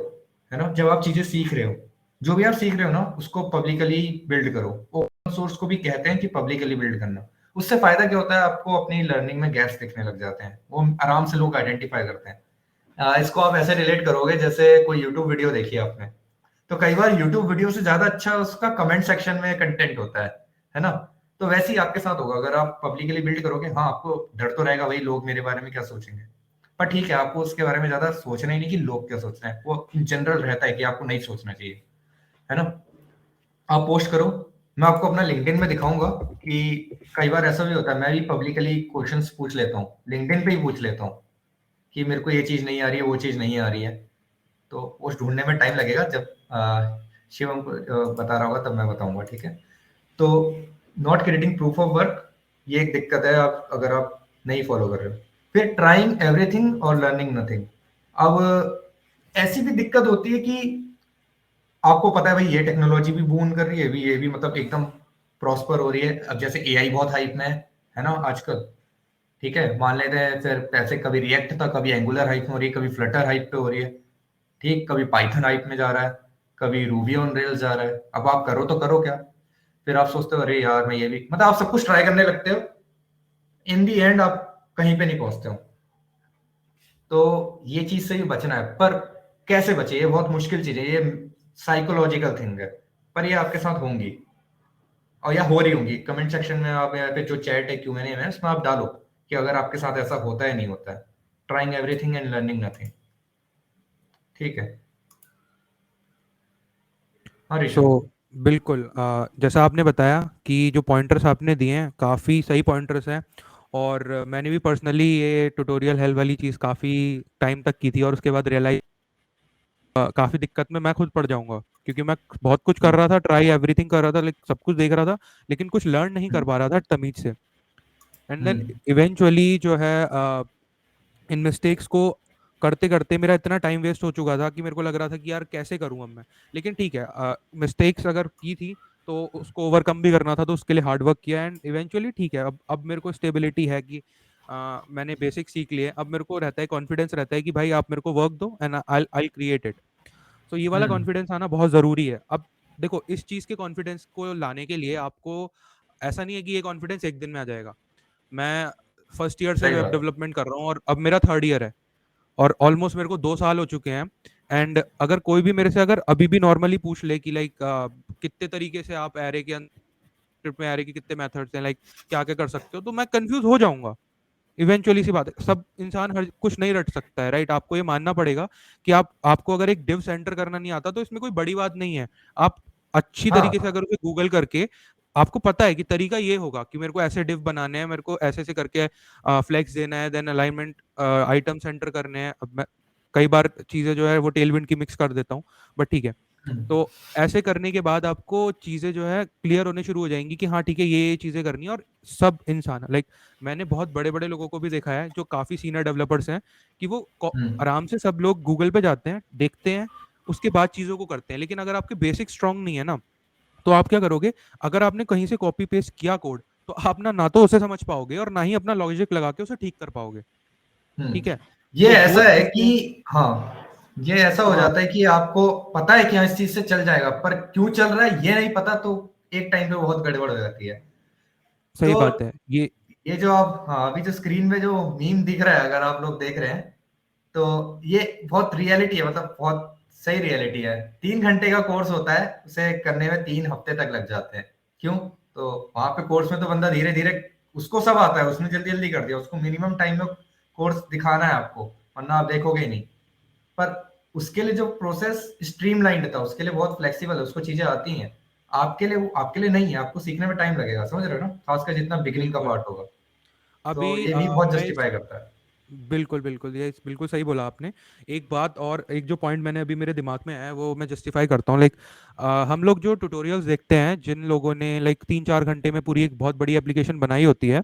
है ना, जब आप चीजें सीख रहे हो, जो भी आप सीख रहे हो ना उसको पब्लिकली बिल्ड करो। ओपन सोर्स को भी कहते हैं कि पब्लिकली बिल्ड करना। उससे फायदा क्या होता है, आपको अपनी लर्निंग में गैप्स दिखने लग जाते हैं, वो आराम से लोग आइडेंटिफाई करते हैं। इसको आप ऐसे रिलेट करोगे जैसे कोई यूट्यूब वीडियो देखी है आपने, तो कई बार यूट्यूब वीडियो से ज्यादा अच्छा उसका कमेंट सेक्शन में कंटेंट होता है ना। तो वैसे ही आपके साथ होगा, अगर आप पब्लिकली बिल्ड करोगे, हाँ आपको डर तो रहेगा भाई लोग मेरे बारे में क्या सोचेंगे, पर ठीक है आपको उसके बारे में ज्यादा सोचना ही नहीं कि लोग क्या सोच रहे हैं, वो इन जनरल रहता है कि आपको नहीं सोचना चाहिए, है ना। आप पोस्ट करो, मैं आपको अपना लिंक्डइन में दिखाऊंगा कि कई बार ऐसा भी होता है, मैं भी पब्लिकली क्वेश्चंस पूछ लेता हूँ, लिंक्डइन पे ही पूछ लेता हूँ कि मेरे को ये चीज नहीं आ रही है, वो चीज नहीं आ रही है। तो पोस्ट ढूंढने में टाइम लगेगा, जब शिवम को बता रहा होगा तब मैं बताऊंगा, ठीक है। तो not creating proof of work, ये एक दिक्कत है आप अगर आप नहीं फॉलो कर रहे हो। फिर ट्राइंग एवरीथिंग और लर्निंग नथिंग। अब ऐसी भी दिक्कत होती है कि आपको पता है भाई ये टेक्नोलॉजी भी बूम कर रही है, भी ये भी मतलब एकदम प्रॉस्पर हो रही है। अब जैसे एआई बहुत हाइप में है ना आजकल। ठीक है, मान लेते हैं फिर ऐसे कभी रिएक्ट था, कभी एंगुलर हाइप में हो रही है, कभी फ्लटर हाइप पे हो रही है, ठीक, कभी पाइथन हाइप में जा रहा है, कभी रूबी ऑन रेल्स जा रहा है। अब आप करो तो करो क्या, फिर आप सोचते हो अरे यार मैं ये भी, मतलब आप सब कुछ ट्राई करने लगते हो, इन दी एंड आप कहीं पे नहीं पहुंचते हो। तो ये चीज से भी बचना है, पर कैसे बचे, ये बहुत मुश्किल चीज है, ये साइकोलॉजिकल थिंग है, पर ये आपके साथ होंगी और या हो रही होंगी। कमेंट सेक्शन में आप यहाँ पे जो चैट है, क्यू एंड ए है, उसमें आप डालो कि अगर आपके साथ ऐसा होता है नहीं होता है। Trying everything and learning nothing. ठीक है। हाँ सो ऋषभ। बिल्कुल, जैसा आपने बताया कि जो पॉइंटर्स आपने दिए हैं काफ़ी सही पॉइंटर्स हैं। और मैंने भी पर्सनली ये ट्यूटोरियल हेल्प वाली चीज़ काफ़ी टाइम तक की थी, और उसके बाद रियलाइज काफ़ी दिक्कत में मैं खुद पड़ जाऊंगा, क्योंकि मैं बहुत कुछ कर हम्म, रहा था, ट्राई एवरीथिंग कर रहा था, लाइक सब कुछ देख रहा था, लेकिन कुछ लर्न नहीं कर हम्म, पा रहा था तमीज से। एंड देन हम्म, इवेंचुअली जो है इन मिस्टेक्स को करते करते मेरा इतना टाइम वेस्ट हो चुका था कि मेरे को लग रहा था कि यार कैसे करूं अब मैं। लेकिन ठीक है, मिस्टेक्स अगर की थी तो उसको ओवरकम भी करना था, तो उसके लिए हार्ड वर्क किया, एंड इवेंचुअली ठीक है, अब मेरे को स्टेबिलिटी है कि मैंने बेसिक सीख लिए। अब मेरे को रहता है, कॉन्फिडेंस रहता है कि भाई आप मेरे को वर्क दो and I I create it. तो ये वाला हम्म, कॉन्फिडेंस आना बहुत ज़रूरी है। अब देखो, इस चीज़ के कॉन्फिडेंस को लाने के लिए आपको, ऐसा नहीं है कि ये कॉन्फिडेंस एक दिन में आ जाएगा। मैं फर्स्ट ईयर से सही वेब बात है। डेवलपमेंट कर रहा हूँ और अब मेरा थर्ड ईयर है, और ऑलमोस्ट मेरे को 2 साल हो चुके हैं। एंड अगर कोई भी मेरे से अगर अभी भी नॉर्मली पूछ ले कि लाइक कितने तरीके से आप एरे के अंदर में, एरे के कितने मेथड्स हैं, लाइक क्या क्या कर सकते हो, तो मैं कंफ्यूज हो जाऊंगा। इवेंचुअली सी बात है, सब इंसान हर कुछ नहीं रट सकता है, राइट? आपको ये मानना पड़ेगा कि आपको अगर एक डिव सेंटर करना नहीं आता तो इसमें कोई बड़ी बात नहीं है। आप अच्छी तरीके से हाँ, अगर उसे गूगल करके, आपको पता है कि तरीका ये होगा कि मेरे को ऐसे डिव बनाने हैं, मेरे को ऐसे ऐसे करके फ्लेक्स देना है, देन अलाइनमेंट आइटम सेंटर करने हैं। अब मैं कई बार चीजें जो है वो टेलविंड की मिक्स कर देता हूँ, बट ठीक है। तो ऐसे करने के बाद आपको चीजें जो है क्लियर होने शुरू हो जाएंगी कि हाँ ठीक है, ये चीजें करनी है। और सब इंसान, लाइक मैंने बहुत बड़े बड़े लोगों को भी देखा है जो काफी सीनियर डेवलपर्स हैं, कि वो हम्म, आराम से सब लोग गूगल पे जाते हैं, देखते हैं, उसके बाद चीजों को करते हैं। लेकिन अगर आपके बेसिक स्ट्रांग नहीं है ना, तो आप क्या करोगे? अगर आपने कहीं से कॉपी पेस्ट किया कोड, तो आप ना तो उसे समझ पाओगे और ना ही अपना लॉजिक लगा के उसे ठीक कर पाओगे। ठीक है? ये तो वो ऐसा है कि चीजें, हाँ, ये ऐसा हो हाँ जाता है कि आपको पता है कि हाँ इस चीज से चल जाएगा, पर क्यों चल रहा है ये नहीं पता, तो एक टाइम पे बहुत गड़बड़ हो जाती है। सही तो बात है ये। ये जो आप, हाँ, अभी जो स्क्रीन में जो मीम दिख रहा है, अगर आप लोग देख रहे हैं, तो ये बहुत रियलिटी है, मतलब बहुत सही रियलिटी है। 3 घंटे का कोर्स होता है, उसे करने में 3 हफ्ते तक लग जाते हैं। क्यों? तो वहां पे कोर्स में तो बंदा धीरे धीरे, उसको सब आता है, उसने जल्दी जल्दी कर दिया, उसको मिनिमम टाइम में कोर्स दिखाना है आपको, वरना आप देखोगे ही नहीं। पर उसके लिए जो प्रोसेस स्ट्रीमलाइंड था, उसके लिए बहुत फ्लेक्सिबल है, उसको चीजें आती हैं। आपके लिए, वो आपके लिए नहीं है, आपको सीखने में टाइम लगेगा, समझ रहे हो ना, खासकर जितना बिगिनिंग का बिल्कुल। पार्ट होगा। अभी तो ये भी बहुत मैं जस्टिफाई करता है। बिल्कुल बिल्कुल, ये बिल्कुल सही बोला आपने। एक बात और, एक जो पॉइंट मैंने अभी मेरे दिमाग में है वो मैं जस्टिफाई करता हूँ, लाइक हम लोग जो ट्यूटोरियल्स देखते हैं, जिन लोगों ने लाइक 3-4 घंटे में पूरी एक बहुत बड़ी एप्लीकेशन बनाई होती है,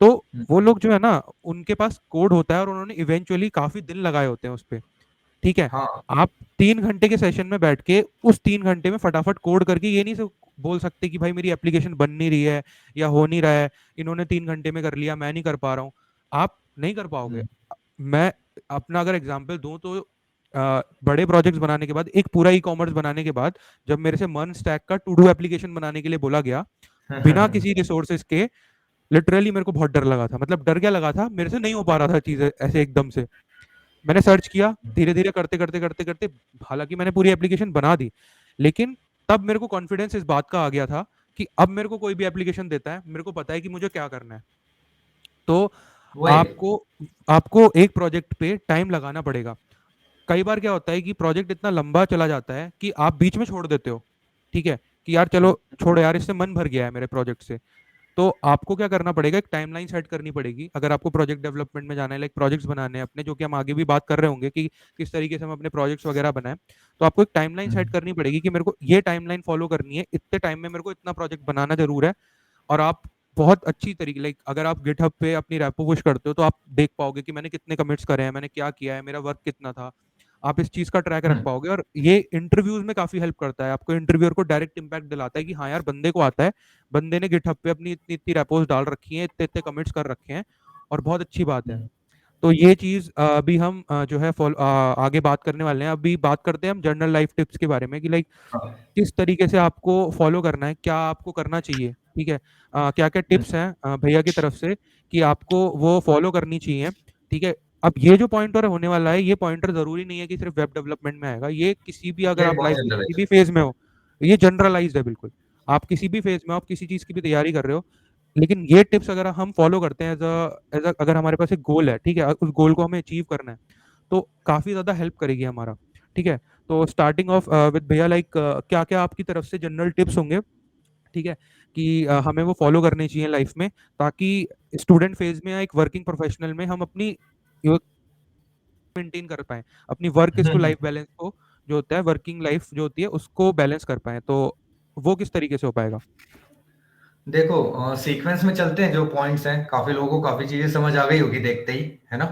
तो हम्म, वो लोग जो है ना, उनके पास कोड होता है और उन्होंने इवेंचुअली काफी दिन लगाए होते हैं उस पे। ठीक है? हाँ, आप 3 घंटे के सेशन में बैठ के उस 3 घंटे में फटाफट कोड करके ये नहीं बोल सकते कि भाई मेरी एप्लीकेशन बन नहीं रही है या हो नहीं रहा है, इन्होंने 3 घंटे में कर लिया, मैं नहीं कर पा रहा हूँ। आप नहीं कर पाओगे। हम्म, मैं अपना अगर एग्जांपल दूं तो बड़े प्रोजेक्ट्स बनाने के बाद, एक पूरा ई कॉमर्स बनाने के बाद, जब मेरे से मर्न स्टैक का टू डू एप्लीकेशन बनाने के लिए बोला गया, बिना किसी रिसोर्सेज के, लिटरली मेरे को बहुत डर लगा था। मतलब डर क्या लगा था, मेरे से नहीं हो पा रहा था चीजें ऐसे एकदम से। मैंने सर्च किया, धीरे धीरे करते करते करते करते, हालांकि मैंने पूरी एप्लीकेशन बना दी, लेकिन तब मेरे को कॉन्फिडेंस इस बात का आ गया था कि अब मेरे को कोई भी एप्लीकेशन देता है, मेरे को पता है कि मुझे क्या करना है। तो वही। आपको आपको एक प्रोजेक्ट पे टाइम लगाना पड़ेगा। कई बार क्या होता है कि प्रोजेक्ट इतना लंबा चला जाता है कि आप बीच में छोड़ देते हो। ठीक है, कि यार चलो छोड़ो यार, इससे मन भर गया है मेरे प्रोजेक्ट से। तो आपको क्या करना पड़ेगा, एक टाइमलाइन सेट करनी पड़ेगी अगर आपको प्रोजेक्ट डेवलपमेंट में जाना है, लाइक प्रोजेक्ट्स बनाने हैं अपने, जो कि हम आगे भी बात कर रहे होंगे कि किस तरीके से हम अपने प्रोजेक्ट्स वगैरह बनाएं। तो आपको एक टाइमलाइन सेट करनी पड़ेगी कि मेरे को ये टाइमलाइन फॉलो करनी है, इतने टाइम में मेरे को इतना प्रोजेक्ट बनाना जरूर है। और आप बहुत अच्छी तरीके, लाइक अगर आप गिटहब पे अपनी रैपो पुश करते हो, तो आप देख पाओगे कि मैंने कितने कमिट्स करे हैं, मैंने क्या किया है, मेरा वर्क कितना था। आप इस चीज का ट्रैक रख पाओगे। और ये इंटरव्यूज में काफी हेल्प करता है, आपको इंटरव्यूअर को डायरेक्ट इम्पैक्ट दिलाता है कि हाँ यार बंदे को आता है, बंदे ने गिटहब पे अपनी इतनी इतनी रेपोज डाल रखी हैं, इतने इतने कमिट्स कर रखे हैं, और बहुत अच्छी बात है। तो ये चीज अभी हम जो है आगे बात करने वाले हैं। अभी बात करते हैं हम जनरल लाइफ टिप्स के बारे में कि लाइक किस तरीके से आपको फॉलो करना है, क्या आपको करना चाहिए, ठीक है। क्या क्या टिप्स हैं भैया की तरफ से कि आपको वो फॉलो करनी चाहिए, ठीक है। अब ये जो पॉइंटर होने वाला है, ये पॉइंटर जरूरी नहीं है कि सिर्फ वेब डेवलपमेंट में आएगा, ये किसी भी, अगर ये आप बहुत लाइफ के जनरल किसी है। भी फेज में हो, ये जनरलाइज्ड है बिल्कुल। आप किसी भी फेज में हो, आप किसी चीज की भी तैयारी कर रहे हो, लेकिन ये टिप्स अगर हम फॉलो करते हैं एज अगर हमारे पास एक गोल है, ठीक है, उस गोल को हमें अचीव करना है, तो काफी ज्यादा हेल्प करेगी हमारा, ठीक है। तो स्टार्टिंग ऑफ विद भैया, लाइक क्या क्या आपकी तरफ से जनरल टिप्स होंगे, ठीक है, कि हमें वो फॉलो करने चाहिए लाइफ में, ताकि स्टूडेंट फेज में या एक वर्किंग प्रोफेशनल में हम अपनी मेंटेन कर पाए, अपनी वर्क इसको लाइफ बैलेंस को, जो होता है वर्किंग लाइफ जो होती है उसको बैलेंस कर पाए। तो वो किस तरीके से हो पाएगा? देखो सीक्वेंस में चलते हैं, जो पॉइंट्स हैं काफी लोगों को काफी चीजें समझ आ गई होगी देखते ही, है ना।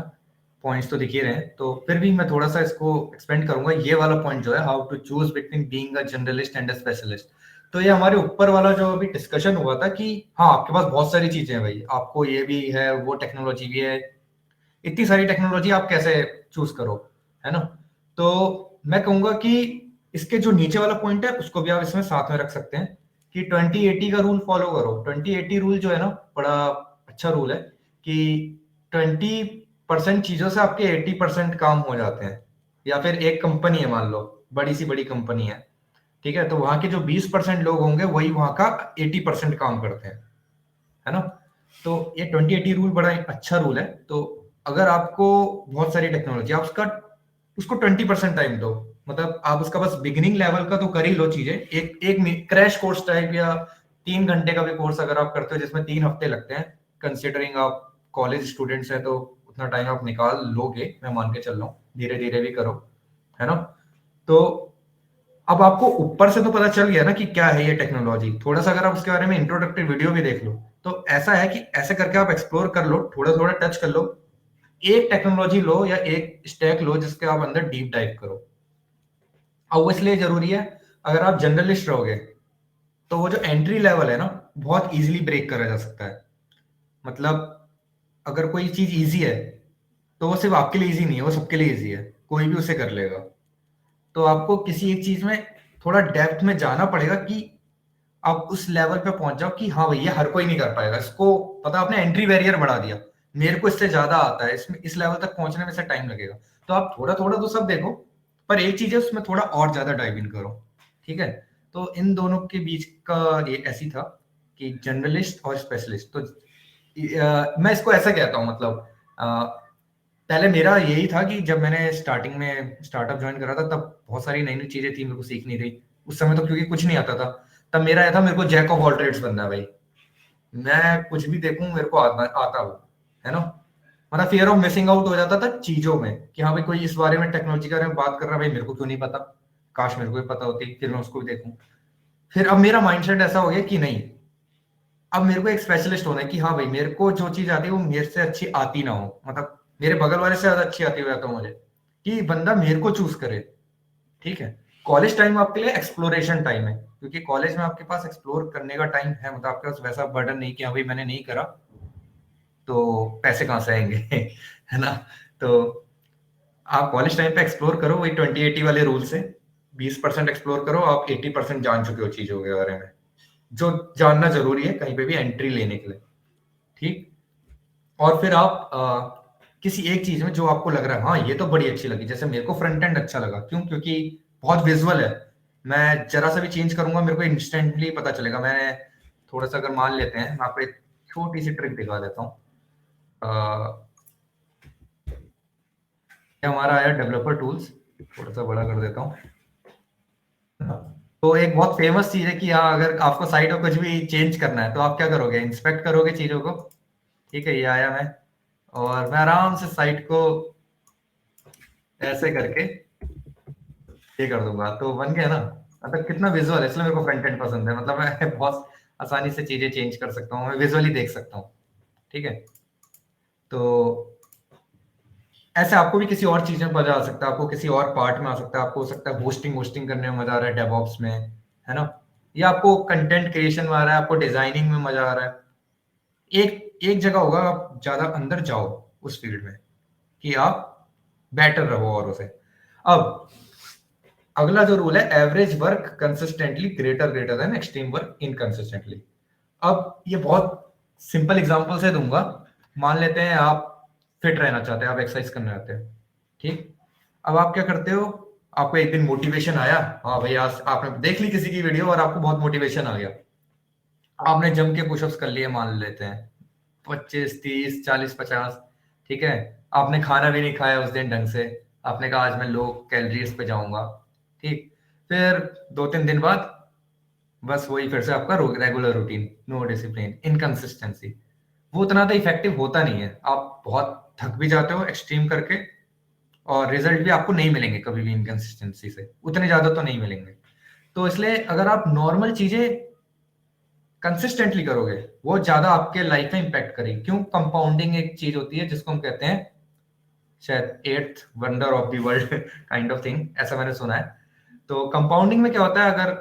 पॉइंट्स तो दिख ही रहे हैं, तो फिर भी मैं थोड़ा सा इसको एक्सपेंड करूंगा। ये वाला पॉइंट जो है, how to choose between being a generalist and a specialist, तो ये हमारे ऊपर वाला जो अभी डिस्कशन हुआ था कि हाँ आपके पास बहुत सारी चीजें हैं भाई, आपको ये भी है, वो टेक्नोलॉजी भी है, इतनी सारी टेक्नोलॉजी, आप कैसे चूज करो, है ना। तो मैं कहूंगा कि इसके जो नीचे वाला पॉइंट है उसको भी आप इसमें साथ में रख सकते हैं कि 2080 का रूल फॉलो करो। 2080 रूल जो है ना, बड़ा अच्छा रूल है कि 20% चीजों से आपके 80% काम हो जाते हैं। या फिर एक कंपनी है, मान लो बड़ी सी बड़ी कंपनी है, ठीक है, तो वहां के जो 20% लोग होंगे वही वहां का 80% काम करते हैं, है ना। तो ये 2080 रूल बड़ा एक अच्छा रूल है। तो अगर आपको बहुत सारी टेक्नोलॉजी, आप उसका उसको 20% टाइम दो, मतलब आप उसका बस बिगिनिंग लेवल का तो कर ही लो चीजें। एक एक क्रैश कोर्स टाइप या 3 घंटे का भी कोर्स अगर आप करते हो जिसमें 3 हफ्ते लगते हैं, कंसिडरिंग आप कॉलेज स्टूडेंट्स हैं, तो उतना टाइम आप निकाल लोगे, मैं मान के चल रहा हूँ, धीरे धीरे भी करो, है ना। तो अब आपको ऊपर से तो पता चल गया ना कि क्या है ये टेक्नोलॉजी, थोड़ा सा अगर आप उसके बारे में इंट्रोडक्टरी वीडियो भी देख लो, तो ऐसा है कि ऐसे करके आप एक्सप्लोर कर लो, थोड़ा थोड़ा टच कर लो, एक टेक्नोलॉजी लो या एक स्टैक लो जिसके आप अंदर डीप डाइव करो। अब वो इसलिए जरूरी है, अगर आप जर्नलिस्ट रहोगे तो वो जो एंट्री लेवल है ना, बहुत इजीली ब्रेक करा जा सकता है। मतलब अगर कोई चीज इजी है तो वो सिर्फ आपके लिए इजी नहीं है, वो सबके लिए इजी है, कोई भी उसे कर लेगा। तो आपको किसी एक चीज में थोड़ा डेप्थ में जाना पड़ेगा कि आप उस लेवल पे पहुंच जाओ कि हाँ भाई ये हर कोई नहीं कर पाएगा इसको, पता आपने एंट्री बैरियर बढ़ा दिया, मेरे को इससे ज्यादा आता है, इसमें इस लेवल तक पहुंचने में से टाइम लगेगा। तो आप थोड़ा थोड़ा तो सब देखो, पर एक चीज है उसमें थोड़ा और ज्यादा डाइव इन करो, ठीक है। तो इन दोनों के बीच का ये ऐसी था कि जनरलिस्ट और स्पेशलिस्ट। तो मैं इसको ऐसा कहता हूँ, मतलब पहले मेरा यही था कि जब मैंने स्टार्टिंग में स्टार्टअप ज्वाइन करा था, तब बहुत सारी नई नई चीजें थी मेरे को सीखनी थी। उस समय तो क्योंकि कुछ नहीं आता था, तब मेरा यह था मेरे को जैक ऑफ ऑल ट्रेड्स बनना है भाई, मैं कुछ भी देखूं मेरे को आता हो, है ना। मतलब फियर ऑफ मिसिंग आउट हो जाता था चीजों में कि हाँ भाई कोई इस बारे में टेक्नोलॉजी के बारे में बात कर रहा है, भाई मेरे को क्यों नहीं पता, काश मेरे को भी पता होती, फिर मैं उसको भी देखूं। फिर अब मेरा माइंडसेट ऐसा हो गया कि नहीं, अब मेरे को एक स्पेशलिस्ट होना है कि हाँ भाई मेरे को जो चीज आती है वो मेरे से अच्छी आती ना हो, मतलब मेरे बगल वाले से ज्यादा अच्छी आती हुई तो मुझे, कि बंदा मेरे को चूज करे, ठीक है। कॉलेज टाइम आपके लिए एक्सप्लोरेशन टाइम है, क्योंकि कॉलेज में आपके पास एक्सप्लोर करने का टाइम है, मतलब आपके पास वैसा बर्डन नहीं कि हाँ भाई मैंने नहीं करा तो पैसे कहाँ से आएंगे है ना। तो आप कॉलेज टाइम पे एक्सप्लोर करो वही 2080 वाले रूल से, 20% एक्सप्लोर करो, आप 80% जान चुके हो चीजों के बारे में, जो जानना जरूरी है कहीं पे भी एंट्री लेने के लिए, ठीक। और फिर आप किसी एक चीज में जो आपको लग रहा है हाँ ये तो बड़ी अच्छी लगी, जैसे मेरे को फ्रंट एंड अच्छा लगा, क्यों, क्योंकि बहुत विजुअल है, मैं जरा सा भी चेंज करूंगा मेरे को इंस्टेंटली पता चलेगा। मैंने थोड़ा सा अगर मान लेते हैं, मैं आपको एक छोटी सी ट्रिक दिखा देता हूँ। ये हमारा आया डेवलपर टूल्स, थोड़ा सा बड़ा कर देता हूँ। तो एक बहुत फेमस चीज है कि हाँ अगर आपको साइट में कुछ भी चेंज करना है तो आप क्या करोगे, इंस्पेक्ट करोगे चीजों को, ठीक है। ये आया मैं, और मैं आराम से साइट को ऐसे करके ये कर दूंगा तो बन गया ना। मतलब कितना विजुअल है, इसलिए मेरे को फ्रंट एंड पसंद है, मतलब मैं बहुत आसानी से चीजें चेंज कर सकता हूँ, मैं विजुअली देख सकता हूँ, ठीक है। तो ऐसे आपको भी किसी और चीज में मजा आ सकता है, आपको किसी और पार्ट में आ सकता है, आपको हो सकता है होस्टिंग होस्टिंग करने में मजा आ रहा है डेवऑप्स में, है ना, या आपको कंटेंट क्रिएशन में आ रहा है, आपको डिजाइनिंग में मजा आ रहा है। एक एक जगह होगा आप ज्यादा अंदर जाओ उस फील्ड में कि आप बेटर रहो औरों से। अब अगला जो रूल है, average work consistently greater greater than extreme work inconsistently. अब ये बहुत सिंपल एग्जांपल से दूंगा। मान लेते हैं आप फिट रहना चाहते हैं, आप एक्सरसाइज करना चाहते हैं, ठीक। अब आप क्या करते हो, आपको एक दिन मोटिवेशन आया, हाँ भाई आज आपने देख ली किसी की वीडियो और आपको बहुत मोटिवेशन आ गया, आपने जम के पुशअप्स कर लिए, मान लेते हैं 25 30 40 50, ठीक है। आपने खाना भी नहीं खाया उस दिन ढंग से, आपने कहा आज मैं लो कैलोरीज पे जाऊंगा, ठीक। फिर 2 3 दिन बाद बस वही फिर से आपका regular routine, no discipline, inconsistency, वो उतना तो इफेक्टिव होता नहीं है, आप बहुत थक भी जाते हो एक्सट्रीम करके, और रिजल्ट भी आपको नहीं मिलेंगे कभी भी इनकंसिस्टेंसी से, उतने ज्यादा तो नहीं मिलेंगे। तो इसलिए अगर आप नॉर्मल चीजें कंसिस्टेंटली करोगे वो ज्यादा आपके लाइफ में इंपैक्ट करेगी। क्यों? कंपाउंडिंग एक चीज होती है जिसको हम कहते हैं शायद eighth wonder of the world kind of thing, ऐसा मैंने सुना है। तो कंपाउंडिंग में क्या होता है, अगर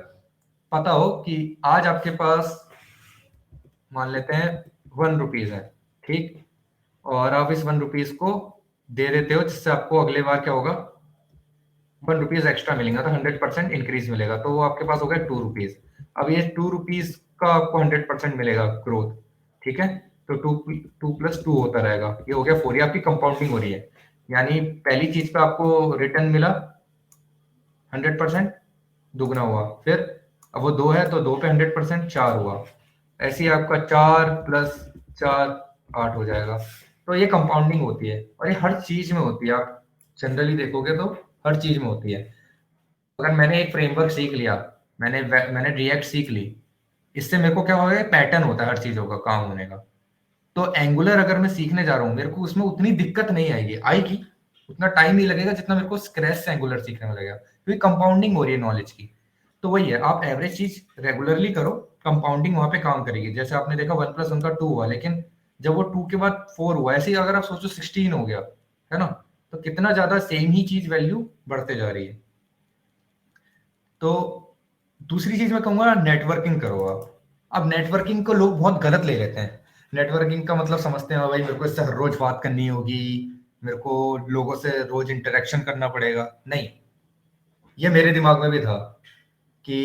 पता हो कि आज आपके पास मान लेते हैं 1 रुपीज है, ठीक, और आप इस 1 रुपीज को दे देते हो जिससे आपको अगले बार क्या होगा, 1 रुपीज एक्स्ट्रा मिलेगा, तो 100% इंक्रीज मिलेगा, तो वो आपके पास हो गया 2 रुपीज। अब ये 2 रुपीज का आपको 100% मिलेगा ग्रोथ, ठीक है। तो 2 2 + 2 होता रहेगा, ये हो गया 4, ये आपकी कंपाउंडिंग हो रही है। यानी पहली चीज पे आपको रिटर्न मिला 100%, दुगना हुआ, फिर अब वो 2 है तो 2 पे 100% 4 हुआ, ऐसे ही आपका 4 + 4 8 हो जाएगा। तो ये कंपाउंडिंग होती है और ये हर चीज में होती है, आप जनरली देखोगे तो हर चीज में होती है। अगर मैंने एक फ्रेमवर्क सीख लिया, मैंने रिएक्ट सीख ली, इससे मेरे को क्या होगा, पैटर्न होता है हर चीजों का काम होने का। तो एंगुलर अगर मैं सीखने जा रहा हूँ, मेरे को उसमें उतनी दिक्कत नहीं आएगी, आएगी उतना टाइम नहीं लगेगा जितना मेरे को स्क्रैच से एंगुलर सीखने में लगेगा, क्योंकि कंपाउंडिंग हो रही है नॉलेज की। तो वही है, आप एवरेज चीज रेगुलरली करो, कंपाउंडिंग वहां पे काम करेगी। जैसे आपने देखा 1 + 1 का 2 हुआ, लेकिन जब वो 2 के बाद 4 हुआ, ऐसे ही अगर आप सोचो 16 हो गया, है ना, तो कितना ज्यादा सेम ही चीज वैल्यू बढ़ते जा रही है। तो दूसरी चीज मैं कहूंगा, नेटवर्किंग करो आप। अब नेटवर्किंग को लोग बहुत गलत ले लेते हैं। नेटवर्किंग का मतलब समझते हैं, "हाँ भाई मेरे को इससे हर रोज बात करनी होगी, मेरे को लोगों से रोज इंटरेक्शन करना पड़ेगा"। नहीं, ये मेरे दिमाग में भी था कि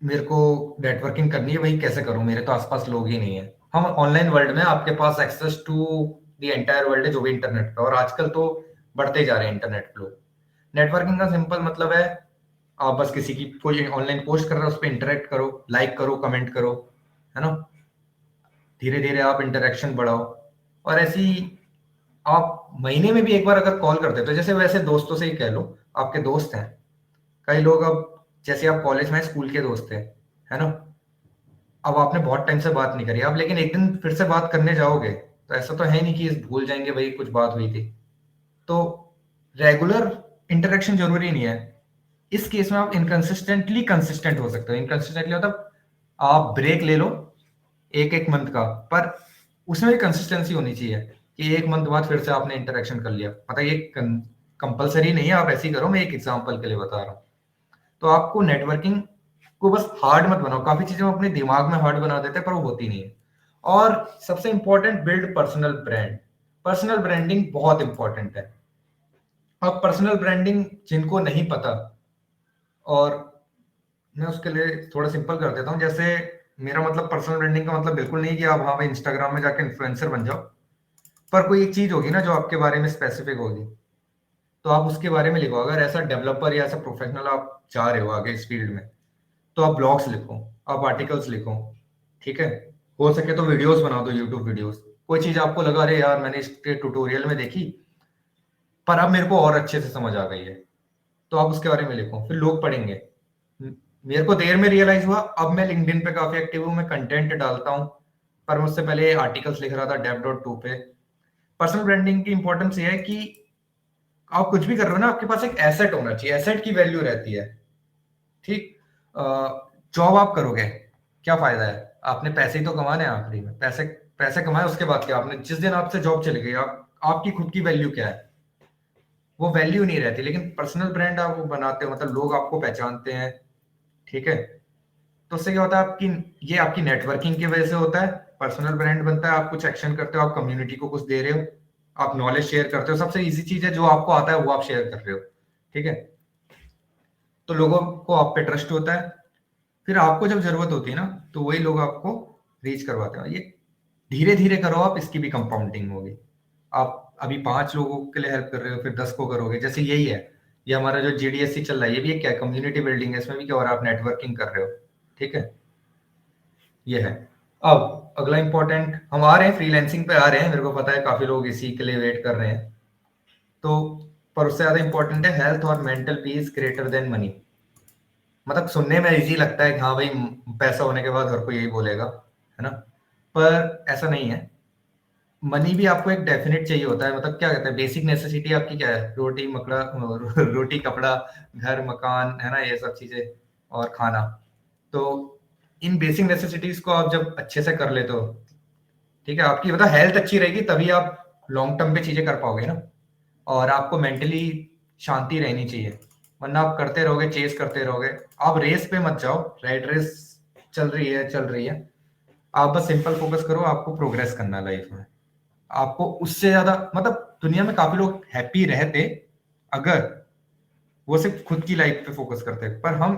मेरे को नेटवर्किंग करनी है, भाई कैसे करूं, मेरे तो आसपास लोग ही नहीं है। हम ऑनलाइन वर्ल्ड में आपके पास access to the entire world है, जो भी इंटरनेट पे, और आजकल तो बढ़ते जा रहे हैं इंटरनेट फ्लो। नेटवर्किंग का सिंपल मतलब है, आप बस किसी की कोई ऑनलाइन पोस्ट कर रहे हो, उस पर इंटरेक्ट करो, लाइक करो, कमेंट करो, है ना, धीरे धीरे आप इंटरेक्शन बढ़ाओ। और ऐसी आप महीने में भी एक बार अगर कॉल करते हो, तो जैसे वैसे दोस्तों से ही कह लो, आपके दोस्त हैं कई लोग, अब जैसे आप कॉलेज में स्कूल के दोस्त थे, है ना, अब आपने बहुत टाइम से बात नहीं करी, अब लेकिन एक दिन फिर से बात करने जाओगे, तो ऐसा तो है नहीं कि भूल जाएंगे भाई कुछ बात हुई थी। तो रेगुलर इंटरेक्शन जरूरी नहीं है। इस केस में आप इनकंसिस्टेंटली कंसिस्टेंट हो सकते हो। इनकंसिस्टेंटली मतलब आप ब्रेक ले लो एक एक मंथ का, पर उसमें भी कंसिस्टेंसी होनी चाहिए कि एक मंथ बाद फिर से आपने इंटरेक्शन कर लिया, मतलब ये कंपलसरी नहीं है, आप ऐसे ही करो, मैं एक एग्जांपल के लिए बता रहा हूँ। तो आपको नेटवर्किंग को बस हार्ड मत बनाओ, काफी चीजें हम अपने दिमाग में हार्ड बना देते हैं पर वो होती नहीं है। और सबसे important, build personal brand. Personal branding बहुत इंपॉर्टेंट है। अब पर्सनल ब्रांडिंग जिनको नहीं पता, और मैं उसके लिए थोड़ा सिंपल कर देता हूँ। जैसे मेरा मतलब पर्सनल ब्रांडिंग का मतलब बिल्कुल नहीं कि आप हाँ भाई इंस्टाग्राम में जाके इन्फ्लुएंसर बन जाओ, पर कोई एक चीज होगी ना जो आपके बारे में स्पेसिफिक होगी, तो आप उसके बारे में लिखो। अगर ऐसा डेवलपर या ऐसा प्रोफेशनल आप चाह रहे हो आगे इस फील्ड में, तो आप ब्लॉग्स लिखो, आप आर्टिकल्स लिखो, ठीक है। हो सके तो वीडियोस बना दो, यूट्यूब वीडियोस। कोई चीज आपको लगा अरे यार मैंने इसके ट्यूटोरियल में देखी, पर अब मेरे को और अच्छे से समझ आ गई है, तो आप उसके बारे में लिखो, फिर लोग पढ़ेंगे। मेरे को देर में रियलाइज हुआ, अब मैं लिंक्डइन पे काफी एक्टिव हूँ, मैं कंटेंट डालता हूँ, पर मुझसे पहले आर्टिकल्स लिख रहा था dev.to पे। पर्सनल ब्रांडिंग की इंपॉर्टेंस ये है कि आप कुछ भी कर रहे हो ना, आपके पास एक एसेट होना चाहिए, एसेट की वैल्यू रहती है, ठीक। जॉब आप करोगे, क्या फायदा है, आपने पैसे ही तो कमाने हैं, आखिरी में पैसे पैसे कमाए, उसके बाद क्या, आपने जिस दिन आपसे जॉब चली गई, आप आपकी खुद की वैल्यू क्या है, वो वैल्यू नहीं रहती। लेकिन पर्सनल ब्रांड आप वो बनाते हो, मतलब लोग आपको पहचानते हैं, ठीक है। तो उससे क्या होता है, आपकी ये आपकी नेटवर्किंग की वजह से होता है। पर्सनल ब्रांड बनता है, आप कुछ एक्शन करते हो, आप कम्युनिटी को कुछ दे रहे हो, आप नॉलेज शेयर करते हो। सबसे इजी चीज है, जो आपको आता है वो आप शेयर कर रहे हो, ठीक है। तो लोगों को आप पे ट्रस्ट होता है, फिर आपको जब जरूरत होती है ना, तो वही लोग आपको रीच करवाते हैं। ये धीरे धीरे करो आप, इसकी भी कंपाउंडिंग होगी। आप अभी 5 लोगों के लिए हेल्प कर रहे हो, फिर 10 को करोगे। जैसे यही है, ये हमारा जो जीडीएससी चल रहा है, ये भी एक क्या कम्युनिटी बिल्डिंग है। इसमें भी क्या हो रहा है, आप नेटवर्किंग कर रहे हो, ठीक है। ये है। अब अगला इंपॉर्टेंट, हम आ रहे हैं फ्रीलैंसिंग पे, आ रहे हैं। मेरे को पता है काफी लोग इसी के लिए वेट कर रहे हैं। तो पर उससे ज्यादा इंपॉर्टेंट है हेल्थ और mental peace greater than money. मतलब सुनने में इजी लगता है कि हाँ भाई, पैसा होने के बाद हर कोई यही बोलेगा, है ना। पर ऐसा नहीं है। मनी भी आपको एक डेफिनेट चाहिए होता है। मतलब क्या कहते हैं, बेसिक नेसेसिटी आपकी क्या है, रोटी मकड़ा रोटी कपड़ा घर मकान, है ना, ये सब चीजें, और खाना। तो इन बेसिक नेसेसिटीज को आप जब अच्छे से कर लेते हो, ठीक है, आपकी मतलब हेल्थ अच्छी रहेगी, तभी आप लॉन्ग टर्म पे चीजें कर पाओगे ना। और आपको मेंटली शांति रहनी चाहिए, वरना आप करते रहोगे, चेस करते रहोगे। आप रेस पे मत जाओ, राइट रेस चल रही है, चल रही है। आप बस सिंपल फोकस करो, आपको प्रोग्रेस करना है लाइफ में। आपको उससे ज्यादा, मतलब दुनिया में काफी लोग हैप्पी रहते अगर वो सिर्फ खुद की लाइफ पे फोकस करते हैं। पर हम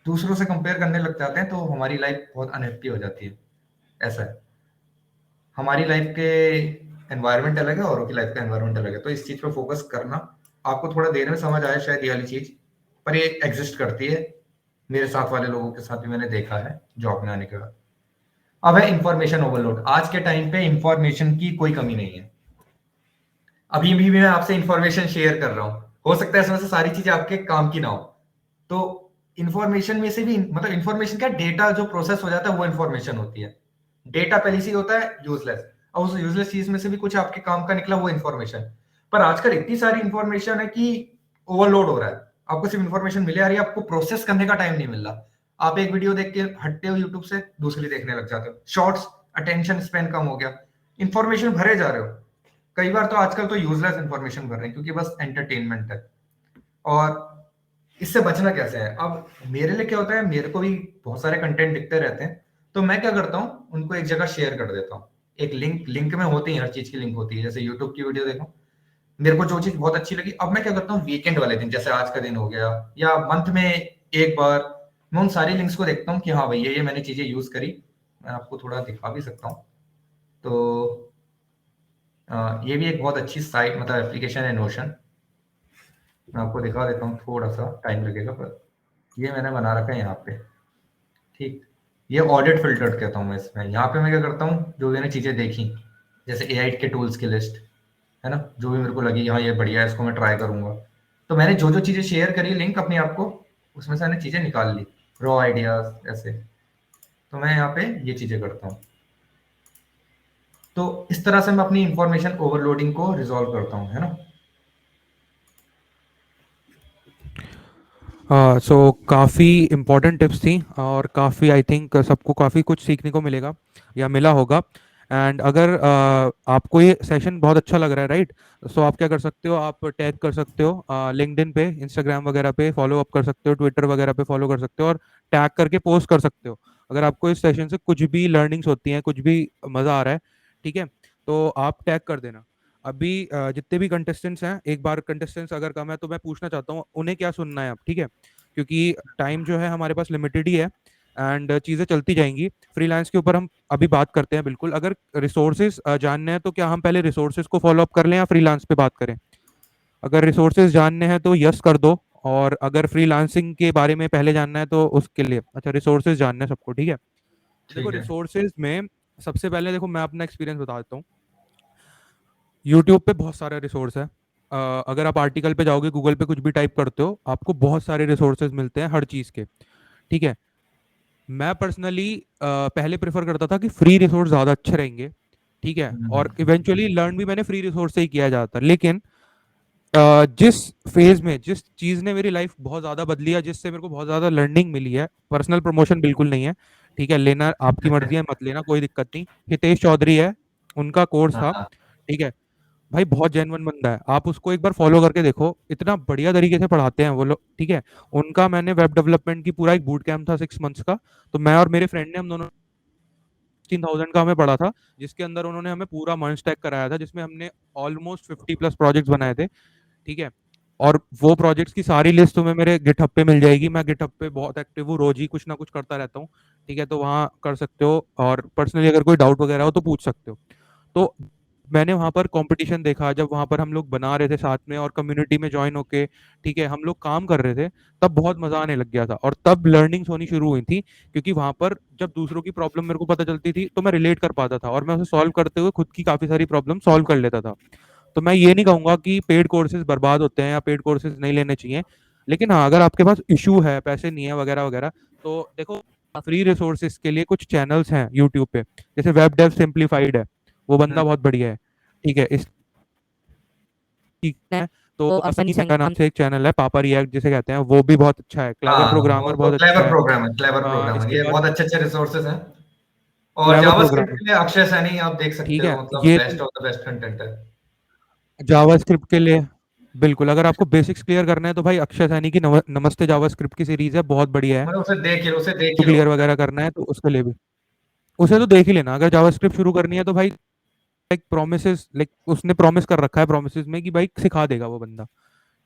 दूसरों से कंपेयर करने लग जाते हैं, तो हमारी लाइफ बहुत अनहैप्पी हो जाती है। ऐसा है, हमारी लाइफ के एनवायरनमेंट अलग है, औरों की लाइफ का एनवायरनमेंट अलग है। तो इस चीज पे फोकस करना, आपको थोड़ा देर में समझ आया शायद ये वाली चीज, पर ये एग्जिस्ट करती है। मेरे साथ वाले लोगों के साथ भी मैंने देखा है जॉब में आने के बाद। अब है इंफॉर्मेशन ओवरलोड। आज के टाइम पे इंफॉर्मेशन की कोई कमी नहीं है। अभी भी मैं आपसे इंफॉर्मेशन शेयर कर रहा हूँ, हो सकता है इसमें से सारी चीजें आपके काम की ना हो। तो इंफॉर्मेशन में से भी, मतलब इंफॉर्मेशन का डेटा जो प्रोसेस हो जाता है वो इंफॉर्मेशन होती है। डेटा पहले से ही होता है यूजलेस, और उस यूजलेस चीज में से भी कुछ आपके काम का निकला, वो इंफॉर्मेशन। पर आजकल इतनी सारी इंफॉर्मेशन है कि ओवरलोड हो रहा है। आपको सिर्फ इंफॉर्मेशन मिले आ रही है, आपको प्रोसेस करने का टाइम नहीं मिल रहा। आप एक वीडियो देख के हटते हो यूट्यूब से, दूसरी देखने लग जाते हो, शॉर्ट्स, अटेंशन स्पेन कम हो गया, इंफॉर्मेशन भरे जा रहे हो। कई बार तो आजकल तो यूजलेस इंफॉर्मेशन भर रहे हैं, क्योंकि बस एंटरटेनमेंट है। और इससे बचना कैसे है, अब मेरे लिए क्या होता है, मेरे को भी बहुत सारे कंटेंट दिखते रहते हैं। तो मैं क्या करता हूँ, उनको एक जगह शेयर कर देता हूँ। एक लिंक, लिंक में होती है, हर चीज की लिंक होती है। जैसे यूट्यूब की वीडियो देखो, मेरे को जो चीज बहुत अच्छी लगी, अब मैं क्या करता हूँ, वीकेंड वाले दिन, जैसे आज का दिन हो गया, या मंथ में एक बार, मैं उन सारी लिंक्स को देखता हूँ कि हाँ भाई ये मैंने चीजें यूज करी। मैं आपको थोड़ा दिखा भी सकता हूँ। तो ये भी एक बहुत अच्छी साइट, मतलब एप्लीकेशन है, नोशन। मैं आपको दिखा देता हूँ, थोड़ा सा टाइम लगेगा, पर ये मैंने बना रखा है यहाँ पे, ठीक। ये ऑडिट फिल्टर्ड कहता हूँ मैं इसमें। यहाँ पे मैं क्या करता हूँ, जो भी मैंने चीजें देखी, जैसे एआई के टूल्स की लिस्ट, है ना, जो भी मेरे को लगी हाँ ये बढ़िया है, इसको मैं ट्राई करूंगा। तो मैंने जो जो चीजें शेयर करी लिंक अपने आप को, उसमें से मैंने चीजें निकाल ली, रॉ आइडियाज ऐसे। तो मैं यहाँ पे ये चीजें करता हूँ। तो इस तरह से मैं अपनी इंफॉर्मेशन ओवरलोडिंग को रिजॉल्व करता हूँ, है ना। सो काफ़ी इम्पोर्टेंट टिप्स थी, और काफ़ी आई थिंक सबको काफ़ी कुछ सीखने को मिलेगा या मिला होगा। एंड अगर आपको ये सेशन बहुत अच्छा लग रहा है, राइट, सो आप क्या कर सकते हो, आप टैग कर सकते हो लिंक्डइन पे, इंस्टाग्राम वगैरह पे फॉलो अप कर सकते हो, ट्विटर वगैरह पे फॉलो कर सकते हो, और टैग करके पोस्ट कर सकते हो। अगर आपको इस सेशन से कुछ भी लर्निंग्स होती हैं, कुछ भी मज़ा आ रहा है, ठीक है, तो आप टैग कर देना। अभी जितने भी कंटेस्टेंट्स हैं, एक बार कंटेस्टेंट्स अगर कम है तो मैं पूछना चाहता हूँ उन्हें क्या सुनना है अब, ठीक है, क्योंकि टाइम जो है हमारे पास लिमिटेड ही है, एंड चीज़ें चलती जाएंगी। फ्रीलांस के ऊपर हम अभी बात करते हैं, बिल्कुल। अगर रिसोर्सेज जानने हैं तो क्या हम पहले रिसोर्सेज को फॉलो अप कर लें या फ्रीलांस पे बात करें? अगर रिसोर्सेज जानने हैं तो यस कर दो, और अगर फ्रीलांसिंग के बारे में पहले जानना है तो उसके लिए अच्छा रिसोर्सेज जानना है सबको, ठीक है। देखो ठीक है। रिसोर्सेज में सबसे पहले देखो, मैं अपना एक्सपीरियंस बता देता हूँ। यूट्यूब पे बहुत सारे रिसोर्स है। अगर आप आर्टिकल पे जाओगे, गूगल पे कुछ भी टाइप करते हो, आपको बहुत सारे रिसोर्सेज मिलते हैं हर चीज़ के, ठीक है। मैं पर्सनली पहले प्रेफर करता था कि फ्री रिसोर्स ज़्यादा अच्छे रहेंगे, ठीक है, हम्म, और इवेंचुअली लर्न भी मैंने फ्री रिसोर्स से ही किया ज़्यादातर। लेकिन जिस फेज में जिस चीज़ ने मेरी लाइफ बहुत ज़्यादा बदली है, जिससे मेरे को बहुत ज़्यादा लर्निंग मिली है, पर्सनल प्रमोशन बिल्कुल नहीं है, ठीक है, लेना आपकी मर्जी है, मत लेना, कोई दिक्कत नहीं। हितेश चौधरी है, उनका कोर्स था, हाँ, ठीक है। भाई बहुत जेन्युइन बंदा है, आप उसको एक बार फॉलो करके देखो, इतना बढ़िया तरीके से पढ़ाते हैं वो लोग, ठीक है। उनका मैंने वेब डेवलपमेंट की पूरा एक बूट कैंप था 6 मंथ्स का, तो मैं और मेरे फ्रेंड ने, हम दोनों 16,000 का हमें पड़ा था, जिसके अंदर उन्होंने हमें पूरा मंच टैग कराया था, जिसमें हमने ऑलमोस्ट 50+ प्रोजेक्ट्स बनाए थे, ठीक है। और वो प्रोजेक्ट्स की सारी लिस्ट तुम्हें मेरे गिटहब पे मिल जाएगी, मैं गिटहब पे बहुत एक्टिव हूँ, रोज ही कुछ ना कुछ करता रहता हूँ, ठीक है। तो वहाँ कर सकते हो, और पर्सनली अगर कोई डाउट वगैरह हो तो पूछ सकते हो। तो मैंने वहाँ पर कंपटीशन देखा, जब वहाँ पर हम लोग बना रहे थे साथ में और कम्युनिटी में ज्वाइन होके, ठीक है, हम लोग काम कर रहे थे, तब बहुत मजा आने लग गया था, और तब लर्निंग्स होनी शुरू हुई थी, क्योंकि वहाँ पर जब दूसरों की प्रॉब्लम मेरे को पता चलती थी तो मैं रिलेट कर पाता था, और मैं उसे सॉल्व करते हुए खुद की काफी सारी प्रॉब्लम सॉल्व कर लेता था। तो मैं ये नहीं कहूंगा कि पेड कोर्सेज बर्बाद होते हैं या पेड कोर्सेज नहीं लेने चाहिए, लेकिन हाँ, अगर आपके पास इशू है, पैसे नहीं है वगैरह वगैरह, तो देखो, फ्री रिसोर्सेज के लिए कुछ चैनल्स हैं यूट्यूब पे, जैसे वेब डेव सिंप्लीफाइड है, वो बंदा हम्म। बहुत बढ़िया है, ठीक है। इस ठीक है, तो असनी संगा नाम से एक चैनल है, पापा रिएक्ट जिसे कहते हैं, वो भी बहुत अच्छा है, क्लेवर हाँ, वो प्रोग्रामर तो बहुत अच्छा क्लेवर है। प्रोग्रामर, क्लेवर प्रोग्रामर, इसके ये बाद बहुत अच्छे अच्छे रिसोर्सेज हैं। और क्लेवर जावास्क्रिप्ट प्रोग्रामर, के लिए अक्षय सैनी आप देख सकते ठीक हो, है, मतलब ये best of the best content है। जावास्क्रिप्ट के लिए बिल्कुल, अगर आपको बेसिक्स क्लियर करना है तो भाई अक्षय सैनी की नमस्ते जावास्क्रिप्ट की सीरीज है, बहुत बढ़िया है। मतलब उसे देख तो ही लो। क्लियर वगैरह करना है तो उसके लिए भी उसे तो देख ही लेना, अगर जावास्क्रिप्ट शुरू करनी है तो भाई, लाइक प्रोमिसेस, लाइक उसने प्रॉमिस कर रखा है प्रोमिसेस में कि भाई सिखा देगा वो बंदा,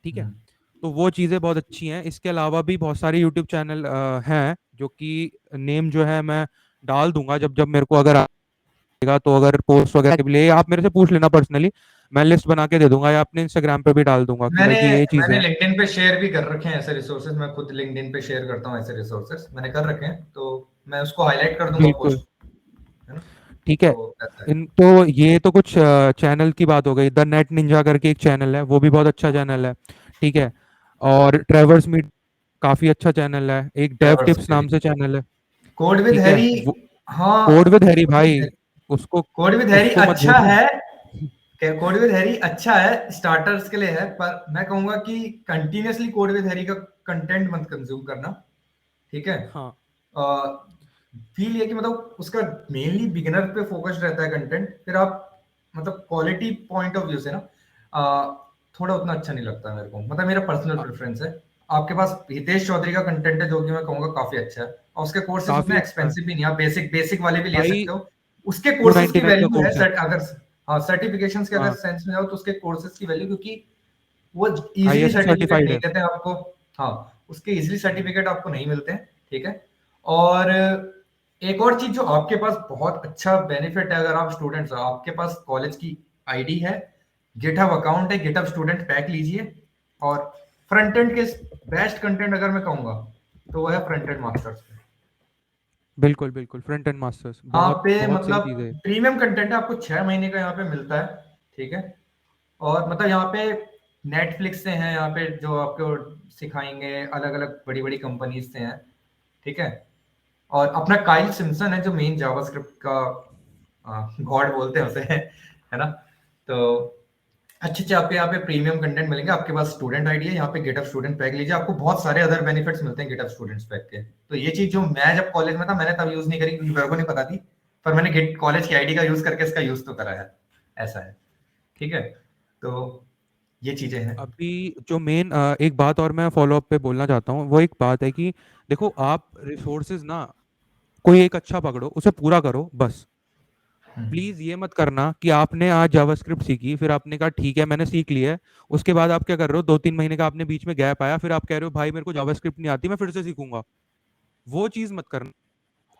ठीक है। हम्म। तो वो चीज़ें बहुत अच्छी हैं। इसके अलावा भी बहुत सारे यूट्यूब चैनल हैं, जो कि नेम जो है मैं डाल दूंगा जब जब मेरे को अगर आएगा, तो अगर पोस्ट वगैरह के लिए आप मेरे से पूछ लेना पर्सनली, मैं लिस्ट बना के दे दूंगा, या अपने इंस्टाग्राम पे भी डाल दूंगा कि मैंने भाई कि ये चीज़ें मैंने हैं। लिंक्डइन पे शेयर भी कर रखे हैं ऐसे रिसोर्सेज, मैं खुद लिंक्डइन पे शेयर करता हूँ ऐसे रिसोर्सेज, मैंने कर रखे हैं, तो मैं उसको हाईलाइट कर दूंगा बिल्कुल, पोस्ट, है ना। ठीक है। तो ऐसा है। इन तो ये तो कुछ चैनल की बात हो गई, द नेट निंजा करके एक चैनल है, वो भी बहुत अच्छा चैनल है, ठीक है। और ट्रेवर्स मीट काफी अच्छा चैनल है, एक डेव ट्रैवर्स टिप्स मेरी नाम से चैनल है, कोड विद ठीक है। हैरी। वो कोड हाँ, विद हैरी भाई, उसको कोड विद हैरी उसको मत अच्छा भूलना। है। कोड विद हैरी अच्छा है, स्टार्टर्स के लिए है, पर मैं कहूंगा कि कंटिन्यूअसली कोड विद हैरी का कंटेंट मत कंज्यूम करना, ठीक है। हाँ, फील ये कि मतलब उसका मेनली बिगिनर पे फोकस रहता है कंटेंट, फिर आप मतलब क्वालिटी पॉइंट ऑफ व्यू से ना, थोड़ा उतना अच्छा नहीं लगता मेरे को, मतलब मेरा पर्सनल अ, प्रेफरेंस है। आपके पास हितेश चौधरी का कंटेंट है जो कि मैं कहूंगा काफी अच्छा है, और उसके कोर्सेज उतने काफी अच्छा है एक्सपेंसिव भी नहीं है, आप बेसिक बेसिक वाले भी ले भाई, सकते हो। उसके टू कोर्सेज नाइनटी की नाइन का वैल्यू है कोर्स है। सर, अगर हाँ सर्टिफिकेशंस के अगर हाँ, सेंस में जाओ तो उसके कोर्सेज की वैल्यू, क्योंकि वो इजीली ISO सर्टिफिकेट सर्टिफाइड नहीं है। देते हैं आपको। हाँ, उसके इजीली हम्म, सर्टिफिकेट आपको नहीं मिलते हैं, ठीक है। और एक और चीज जो आपके पास बहुत अच्छा बेनिफिट है, अगर आप स्टूडेंट्स हो, आपके पास कॉलेज की आईडी है, गिटहब अकाउंट है, गिटहब स्टूडेंट पैक लीजिए, और फ्रंट एंड के बेस्ट कंटेंट अगर मैं कहूंगा तो वो है फ्रंट एंड मास्टर्स। बिल्कुल बिल्कुल, फ्रंट एंड मास्टर्स यहाँ बहुत पे बहुत सही मतलब चीज़ है। प्रीमियम कंटेंट है, आपको 6 महीने का यहाँ पे मिलता है, ठीक है। और मतलब यहाँ पे नेटफ्लिक्स से हैं, यहाँ पे जो आपको सिखाएंगे, अलग अलग बड़ी बड़ी कंपनीज से हैं, ठीक है। और अपना काइल सिम्पसन है जो मेन जावास्क्रिप्ट का गॉड बोलते हैं उसे, है ना। तो अच्छे अच्छे आपके यहाँ पे प्रीमियम कंटेंट मिलेंगे, आपके पास स्टूडेंट आईडी है, यहाँ पे गेटअप स्टूडेंट पैक लीजिए, आपको बहुत सारे अदर बेनिफिट्स मिलते हैं गेटअप स्टूडेंट्स पैक के। तो ये चीज जो मैं जब कॉलेज में था मैंने तब यूज नहीं करी, क्योंकि मेरे को नहीं पता थी, पर मैंने गेट कॉलेज की आईडी का यूज करके इसका यूज तो करा है, ऐसा है, ठीक है। तो ये चीजें हैं। अभी जो मेन एक बात और मैं फॉलो अप पे बोलना चाहता हूँ, वो एक बात है कि देखो, आप रिसोर्सेज ना कोई एक अच्छा पकड़ो, उसे पूरा करो बस। हम्म। प्लीज ये मत करना कि आपने आज जावास्क्रिप्ट सीखी, फिर आपने कहा ठीक है मैंने सीख लिया है, उसके बाद आप क्या कर रहे हो, 2-3 महीने का आपने बीच में गैप आया, फिर आप कह रहे हो भाई मेरे को जावास्क्रिप्ट नहीं आती, मैं फिर से सीखूंगा। वो चीज मत करना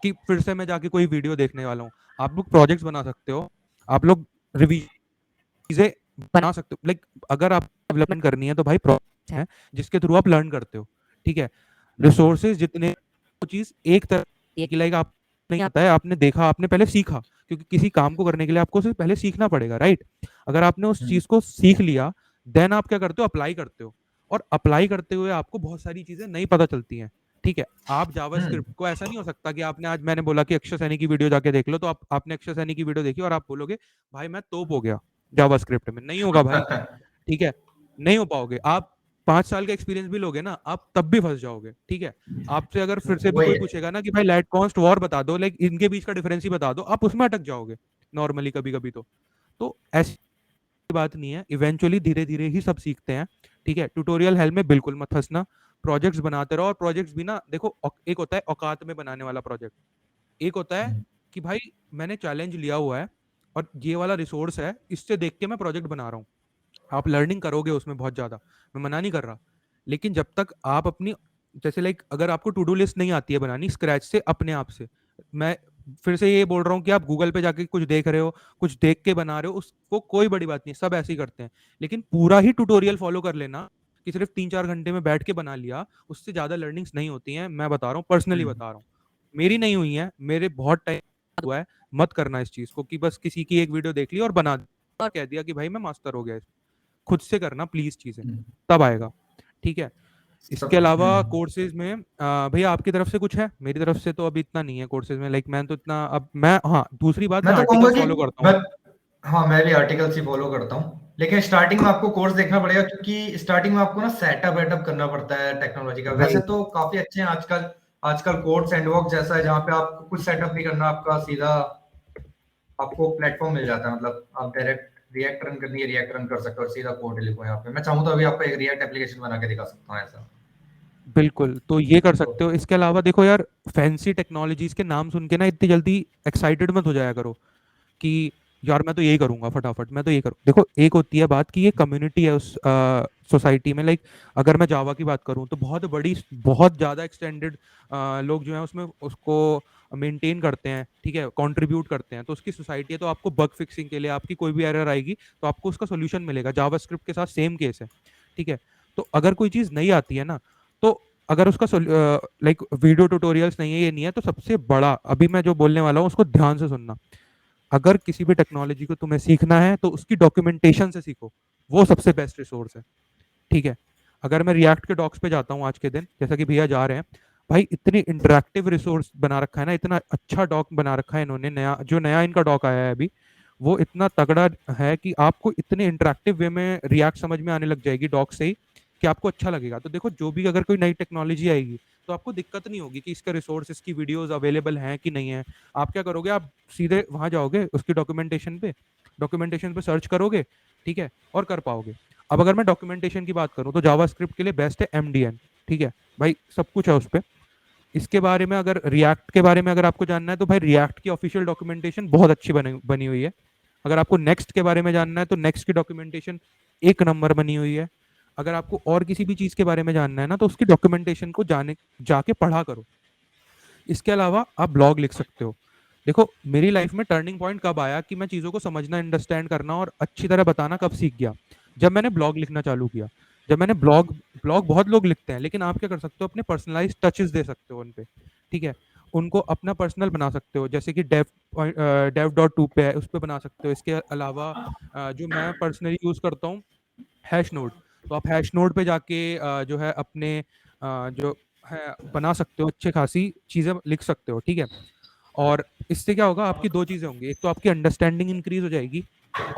कि फिर से मैं जाके कोई वीडियो देखने वाला हूँ। आप लोग प्रोजेक्ट्स बना सकते हो, आप लोग चीजें बना सकते हो, लाइक अगर आप डेवलपमेंट करनी है तो भाई प्रोजेक्ट है जिसके थ्रू आप लर्न करते हो, ठीक है। हम्म। रिसोर्सेज जितने, वो चीज एक तरह की, लाइक आप नहीं आता है, आपने देखा, आपने पहले सीखा, क्योंकि किसी काम को करने के लिए आपको उसे पहले सीखना पड़ेगा, राइट। अगर आपने उस हम्म। चीज को सीख लिया, देन आप क्या करते हो, अप्लाई करते हो, और अप्लाई करते हुए आपको बहुत सारी चीजें नहीं पता चलती हैं, ठीक है। आप हम्म। जावास्क्रिप्ट को, ऐसा नहीं हो सकता कि आपने आज, मैंने बोला कि अक्षय सैनी की वीडियो जाके देख लो, तो आपने अक्षय सैनी की वीडियो देखी और आप बोलोगे भाई मैं तोप हो गया जावास्क्रिप्ट में, नहीं होगा भाई, ठीक है। नहीं हो पाओगे आप, 5 साल का एक्सपीरियंस भी लोगे ना आप, तब भी फंस जाओगे, ठीक है। आपसे अगर फिर से भी वही कोई है। पूछेगा ना कि भाई लाइट कॉन्स्ट वॉर बता दो, लाइक इनके बीच का डिफरेंस ही बता दो, आप उसमें अटक जाओगे नॉर्मली कभी कभी। तो ऐसी बात नहीं है, इवेंचुअली धीरे धीरे ही सब सीखते हैं। ठीक है, ट्यूटोरियल हेल में बिल्कुल मत फंसना, प्रोजेक्ट्स बनाते रहो। और प्रोजेक्ट्स भी ना देखो, एक होता है औकात में बनाने वाला प्रोजेक्ट, एक होता है कि भाई मैंने चैलेंज लिया हुआ है और ये वाला रिसोर्स है, इससे देख के मैं प्रोजेक्ट बना रहा हूँ। आप लर्निंग करोगे उसमें बहुत ज़्यादा, मैं मना नहीं कर रहा, लेकिन जब तक आप अपनी, जैसे लाइक अगर आपको टू डू लिस्ट नहीं आती है बनानी स्क्रैच से अपने आप से, मैं फिर से ये बोल रहा हूँ कि आप गूगल पे जाके कुछ देख रहे हो, कुछ देख के बना रहे हो, उसको कोई बड़ी बात नहीं, सब ऐसे ही करते हैं। लेकिन पूरा ही ट्यूटोरियल फॉलो कर लेना कि सिर्फ 3-4 घंटे में बैठ के बना लिया, उससे ज़्यादा लर्निंग्स नहीं होती हैं। मैं बता रहा हूँ, पर्सनली बता रहा हूँ, मेरी नहीं हुई है, मेरे बहुत टाइम हुआ है। मत करना इस चीज़ को कि बस किसी की एक वीडियो देख ली और बना दिया, कह दिया कि भाई मैं मास्टर हो गया। खुद से करना प्लीज चीजें, तब आएगा। ठीक है, इसके सब अलावा कोर्सेज में भैया आपकी तरफ से कुछ है? मेरी तरफ से तो अभी इतना नहीं है कोर्सेज में, लाइक मैं तो इतना अब मैं, हाँ दूसरी बात, मैं मैं तो कहूंगा आर्टिकल्स कि फॉलो करता मैं, हूँ। हाँ मैं भी आर्टिकल्स ही फॉलो करता हूँ, लेकिन स्टार्टिंग में आपको कोर्स देखना पड़ेगा, क्योंकि स्टार्टिंग में आपको ना सेटअप वेटअप करना पड़ता है टेक्नोलॉजी का। वैसे राइट, तो काफी अच्छे हैं आजकल, आजकल कोड सैंडबॉक्स जैसा है, जहाँ पे आपको कुछ सेटअप नहीं करना, आपका सीधा आपको प्लेटफॉर्म मिल जाता है, मतलब आप डायरेक्ट रिएक्ट रन करनी है, रिएक्ट रन कर सकते हो और सीधा कोड लिखो। यहाँ पे मैं चाहूँ तो अभी आपको एक रिएक्ट एप्लीकेशन बना के दिखा सकता हूँ ऐसा। बिल्कुल, तो ये कर तो सकते हो। इसके अलावा देखो यार, फैंसी टेक्नोलॉजीज के नाम सुन के ना इतनी जल्दी एक्साइटेड मत हो जाया करो कि यार मैं तो यही करूंगा फटाफट, मैं तो ये करूँ। देखो, एक होती है बात कि ये कम्युनिटी है उस सोसाइटी में, लाइक अगर मैं जावा की बात करूँ तो बहुत बड़ी, बहुत ज़्यादा एक्सटेंडेड लोग जो हैं उसमें उसको मेंटेन करते हैं। ठीक है, कंट्रीब्यूट करते हैं, तो उसकी सोसाइटी है। तो आपको बग फिक्सिंग के लिए आपकी कोई भी एरर आएगी तो आपको उसका सोल्यूशन मिलेगा। जावास्क्रिप्ट के साथ सेम केस है। ठीक है, तो अगर कोई चीज़ नहीं आती है ना, तो अगर उसका लाइक वीडियो ट्यूटोरियल्स नहीं है, ये नहीं है, तो सबसे बड़ा अभी मैं जो बोलने वाला हूँ उसको ध्यान से सुनना। अगर किसी भी टेक्नोलॉजी को तुम्हें सीखना है तो उसकी डॉक्यूमेंटेशन से सीखो, वो सबसे बेस्ट रिसोर्स है। ठीक है, अगर मैं रिएक्ट के डॉक्स पे जाता हूँ आज के दिन, जैसा कि भैया जा रहे हैं, भाई इतनी इंटरेक्टिव रिसोर्स बना रखा है ना, इतना अच्छा डॉक बना रखा है इन्होंने, नया जो नया इनका डॉक आया है अभी, वो इतना तगड़ा है कि आपको इतने इंटरेक्टिव वे में रिएक्ट समझ में आने लग जाएगी डॉक से ही, कि आपको अच्छा लगेगा। तो देखो, जो भी अगर कोई नई टेक्नोलॉजी आएगी तो आपको दिक्कत नहीं होगी कि इसका रिसोर्स, इसकी वीडियोस अवेलेबल हैं कि नहीं है। आप क्या करोगे, आप सीधे वहां जाओगे उसकी डॉक्यूमेंटेशन पे सर्च करोगे, ठीक है, और कर पाओगे। अब अगर मैं डॉक्यूमेंटेशन की बात करूं तो जावास्क्रिप्ट के लिए बेस्ट है एमडीएन। ठीक है भाई, सब कुछ है उस पर। इसके बारे में, अगर रिएक्ट के बारे में अगर आपको जानना है तो भाई रिएक्ट की ऑफिशियल डॉक्यूमेंटेशन बहुत अच्छी बनी बनी हुई है। अगर आपको नेक्स्ट के बारे में जानना है तो नेक्स्ट की डॉक्यूमेंटेशन एक नंबर बनी हुई है। अगर आपको और किसी भी चीज़ के बारे में जानना है ना, तो उसकी डॉक्यूमेंटेशन को जाके पढ़ा करो। इसके अलावा आप ब्लॉग लिख सकते हो। देखो, मेरी लाइफ में टर्निंग पॉइंट कब आया कि मैं चीज़ों को समझना, अंडरस्टैंड करना और अच्छी तरह बताना कब सीख गया, जब मैंने ब्लॉग लिखना चालू किया। जब मैंने ब्लॉग बहुत लोग लिखते हैं, लेकिन आप क्या कर सकते हो, अपने पर्सनलाइज टचेस दे सकते हो उन पे। ठीक है, उनको अपना पर्सनल बना सकते हो, जैसे कि dev.to पे है, उस पर बना सकते हो। इसके अलावा जो मैं पर्सनली यूज़ करता हूँ, हैश नोड। तो आप हैश नोड पे जाके जो है अपने जो है बना सकते हो, अच्छे खासी चीज़ें लिख सकते हो। ठीक है, और इससे क्या होगा, आपकी दो चीज़ें होंगी, एक तो आपकी अंडरस्टैंडिंग इंक्रीज हो जाएगी,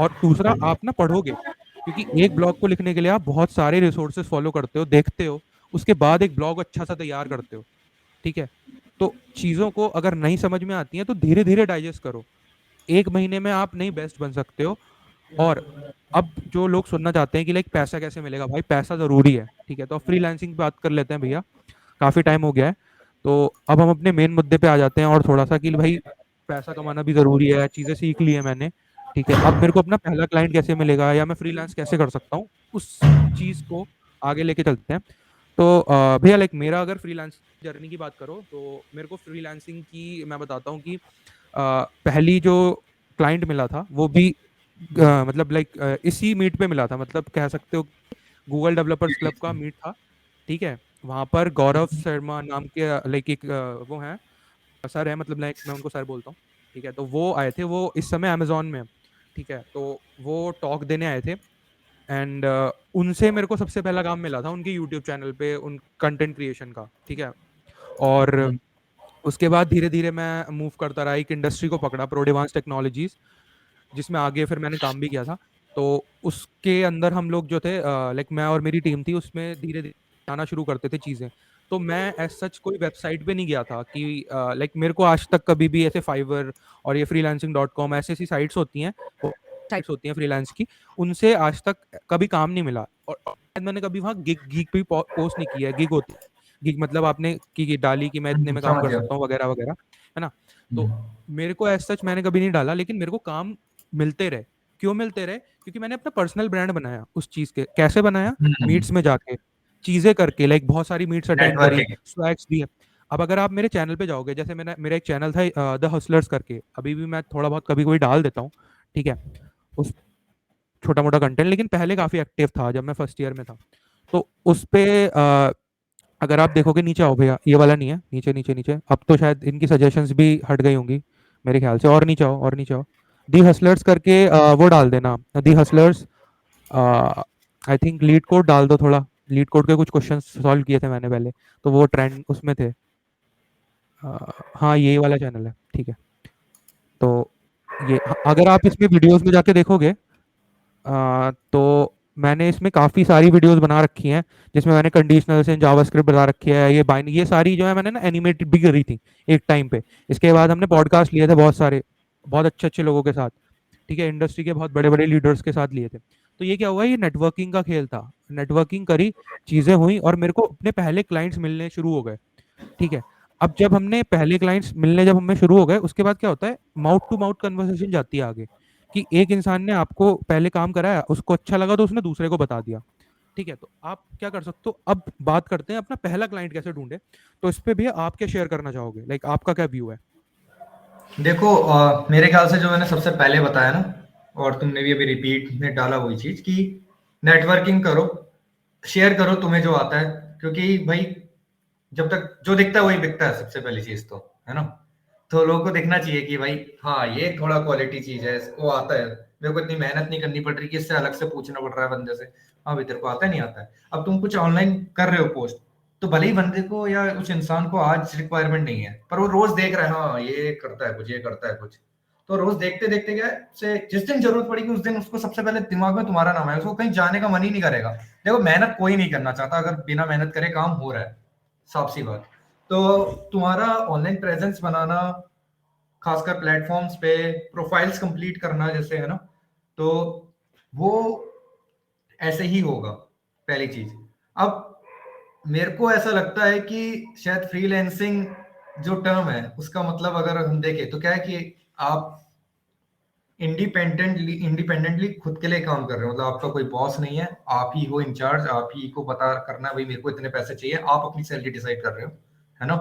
और दूसरा आप ना पढ़ोगे, क्योंकि एक ब्लॉग को लिखने के लिए आप बहुत सारे रिसोर्सेज फॉलो करते हो, देखते हो, उसके बाद एक ब्लॉग अच्छा सा तैयार करते हो। ठीक है, तो चीज़ों को अगर नहीं समझ में आती हैं तो धीरे धीरे डाइजेस्ट करो। एक महीने में आप नहीं बेस्ट बन सकते हो। और अब जो लोग सुनना चाहते हैं कि लाइक पैसा कैसे मिलेगा, भाई पैसा ज़रूरी है। ठीक है, तो फ्रीलांसिंग की बात कर लेते हैं भैया, काफ़ी टाइम हो गया है। तो अब हम अपने मेन मुद्दे पे आ जाते हैं, और थोड़ा सा कि भाई पैसा कमाना भी ज़रूरी है, चीज़ें सीख ली है मैंने। ठीक है, अब मेरे को अपना पहला क्लाइंट कैसे मिलेगा या मैं फ्रीलांस कैसे कर सकता हूँ, उस चीज़ को आगे लेके चलते हैं। तो भैया लाइक मेरा अगर फ्रीलांस जर्नी की बात करो तो मेरे को फ्रीलांसिंग की मैं बताता हूँ कि पहली जो क्लाइंट मिला था वो भी मतलब लाइक इसी मीट पे मिला था, मतलब कह सकते हो गूगल डेवलपर्स क्लब का मीट था। ठीक है, वहाँ पर गौरव शर्मा नाम के लाइक एक वो हैं, सर है, मतलब लाइक मैं उनको सर बोलता हूँ। ठीक है, तो वो आए थे, वो इस समय अमेजोन में हैं। ठीक है, तो वो टॉक देने आए थे, एंड उनसे मेरे को सबसे पहला काम मिला था उनके यूट्यूब चैनल पे, उन कंटेंट क्रिएशन का। ठीक है, और उसके बाद धीरे धीरे मैं मूव करता रहा, एक इंडस्ट्री को पकड़ा, प्रोडिवांस टेक्नोलॉजीज, जिसमें आगे फिर मैंने काम भी किया था। तो उसके अंदर हम लोग जो थे, लाइक मैं और मेरी टीम थी, उसमें धीरे धीरे आना शुरू करते थे चीज़ें। तो मैं एज सच कोई वेबसाइट पे नहीं गया था कि लाइक मेरे को आज तक कभी भी ऐसे फाइवर और ये freelancing.com ऐसी ऐसी साइट्स होती हैं, टाइप्स होती हैं फ्रीलांस की, उनसे आज तक कभी काम नहीं मिला। और मैंने कभी वहाँ गिग गिग भी पोस्ट नहीं किया है। गिग होती है, गिग मतलब आपने की डाली कि मैं इतने में काम समझ कर गया। सकता हूँ वगैरह वगैरह, है ना। तो हम्म, मेरे को एज सच मैंने कभी नहीं डाला, लेकिन मेरे को काम मिलते रहे। क्यों मिलते रहे? क्योंकि मैंने अपना पर्सनल ब्रांड बनाया उस चीज के। कैसे बनाया? मीट्स में जाके, चीजें करके, लाइक बहुत सारी मीट्स अटेंड करी, नेटवर्किंग। स्वैग्स दिए। अब अगर आप मेरे चैनल पे जाओगे, जैसे मेरा एक चैनल था द हसलर्स करके, अभी भी मैं थोड़ा बहुत कभी कोई डाल देता हूँ, ठीक है, उस छोटा मोटा कंटेंट, लेकिन पहले काफी एक्टिव था जब मैं फर्स्ट ईयर में था। तो उस पे अगर आप देखोगे, नीचे आओ भैया, ये वाला नहीं है, नीचे नीचे नीचे, अब तो शायद इनकी सजेशंस भी हट गई होंगी मेरे ख्याल से। और नीचे आओ, और नीचे आओ, दी हसलर्स करके वो डाल देना, the hustlers. I think lead code डाल दो थोड़ा, लीड कोड के कुछ क्वेश्चन सॉल्व किए थे मैंने पहले, तो वो ट्रेंड उसमें थे। हाँ, यही वाला चैनल है, ठीक है। तो ये अगर आप इसमें वीडियोस में जाके देखोगे, तो मैंने इसमें काफ़ी सारी वीडियोस बना रखी हैं, जिसमें मैंने कंडीशनल्स इन जावास्क्रिप्ट बता रखी है, ये बाइन, ये सारी जो है मैंने ना एनिमेटेड भी करी थी एक टाइम पे। इसके बाद हमने पॉडकास्ट लिए थे बहुत सारे, बहुत अच्छे अच्छे लोगों के साथ, ठीक है, इंडस्ट्री के बहुत बड़े बड़े लीडर्स के साथ लिए थे। तो ये क्या हुआ, ये नेटवर्किंग का खेल था। नेटवर्किंग करी, चीज़ें हुई, और मेरे को अपने पहले क्लाइंट्स मिलने शुरू हो गए, ठीक है। अब जब हमने पहले क्लाइंट्स मिलने जब हमें शुरू हो गए, उसके बाद क्या होता है, माउथ टू माउथ कन्वर्सेशन जाती है आगे, कि एक इंसान ने आपको पहले काम कराया, उसको अच्छा लगा तो उसने दूसरे को बता दिया, ठीक है। तो आप क्या कर सकते हो, अब बात करते हैं अपना पहला क्लाइंट कैसे ढूंढे। तो इस पे भी आप क्या शेयर करना चाहोगे, लाइक आपका क्या व्यू है? देखो मेरे ख्याल से जो मैंने सबसे पहले बताया ना, और तुमने भी अभी रिपीट में डाला वही चीज कि नेटवर्किंग करो, शेयर करो तुम्हें जो आता है, क्योंकि भाई जब तक जो दिखता है वही बिकता है, सबसे पहली चीज तो, है ना। तो लोगों को देखना चाहिए कि भाई हाँ ये थोड़ा क्वालिटी चीज है, इसको आता है, मेरे को इतनी मेहनत नहीं करनी पड़ रही कि इससे अलग से पूछना पड़ रहा है बंदे से। हाँ भाई तेरे को आता है, नहीं आता है। अब तुम कुछ ऑनलाइन कर रहे हो पोस्ट, तो भले ही बंदे को या उस इंसान को आज रिक्वायरमेंट नहीं है, पर वो रोज देख रहा है, हाँ ये करता है कुछ, ये करता है कुछ। तो रोज देखते देखते क्या है, से जिस दिन जरूरत पड़ेगी उस दिन उसको सबसे पहले दिमाग में तुम्हारा नाम है, उसको कहीं जाने का मन ही नहीं करेगा। देखो मेहनत कोई नहीं करना चाहता, अगर बिना मेहनत करे काम हो रहा है, साफ सी बात। तो तुम्हारा ऑनलाइन प्रेजेंस बनाना, खासकर प्लेटफॉर्म्स पे प्रोफाइल्स कंप्लीट करना जैसे, है ना, तो वो ऐसे ही होगा, पहली चीज। अब मेरे को ऐसा लगता है कि शायद फ्रीलैंसिंग जो टर्म है उसका मतलब अगर हम देखें तो क्या है कि आप इंडिपेंडेंटली खुद के लिए काम कर रहे हो, मतलब आपका कोई बॉस नहीं है, आप ही हो इंचार्ज, आप ही को पता करना है भाई मेरे को इतने पैसे चाहिए, आप अपनी सैलरी डिसाइड कर रहे हो, है ना,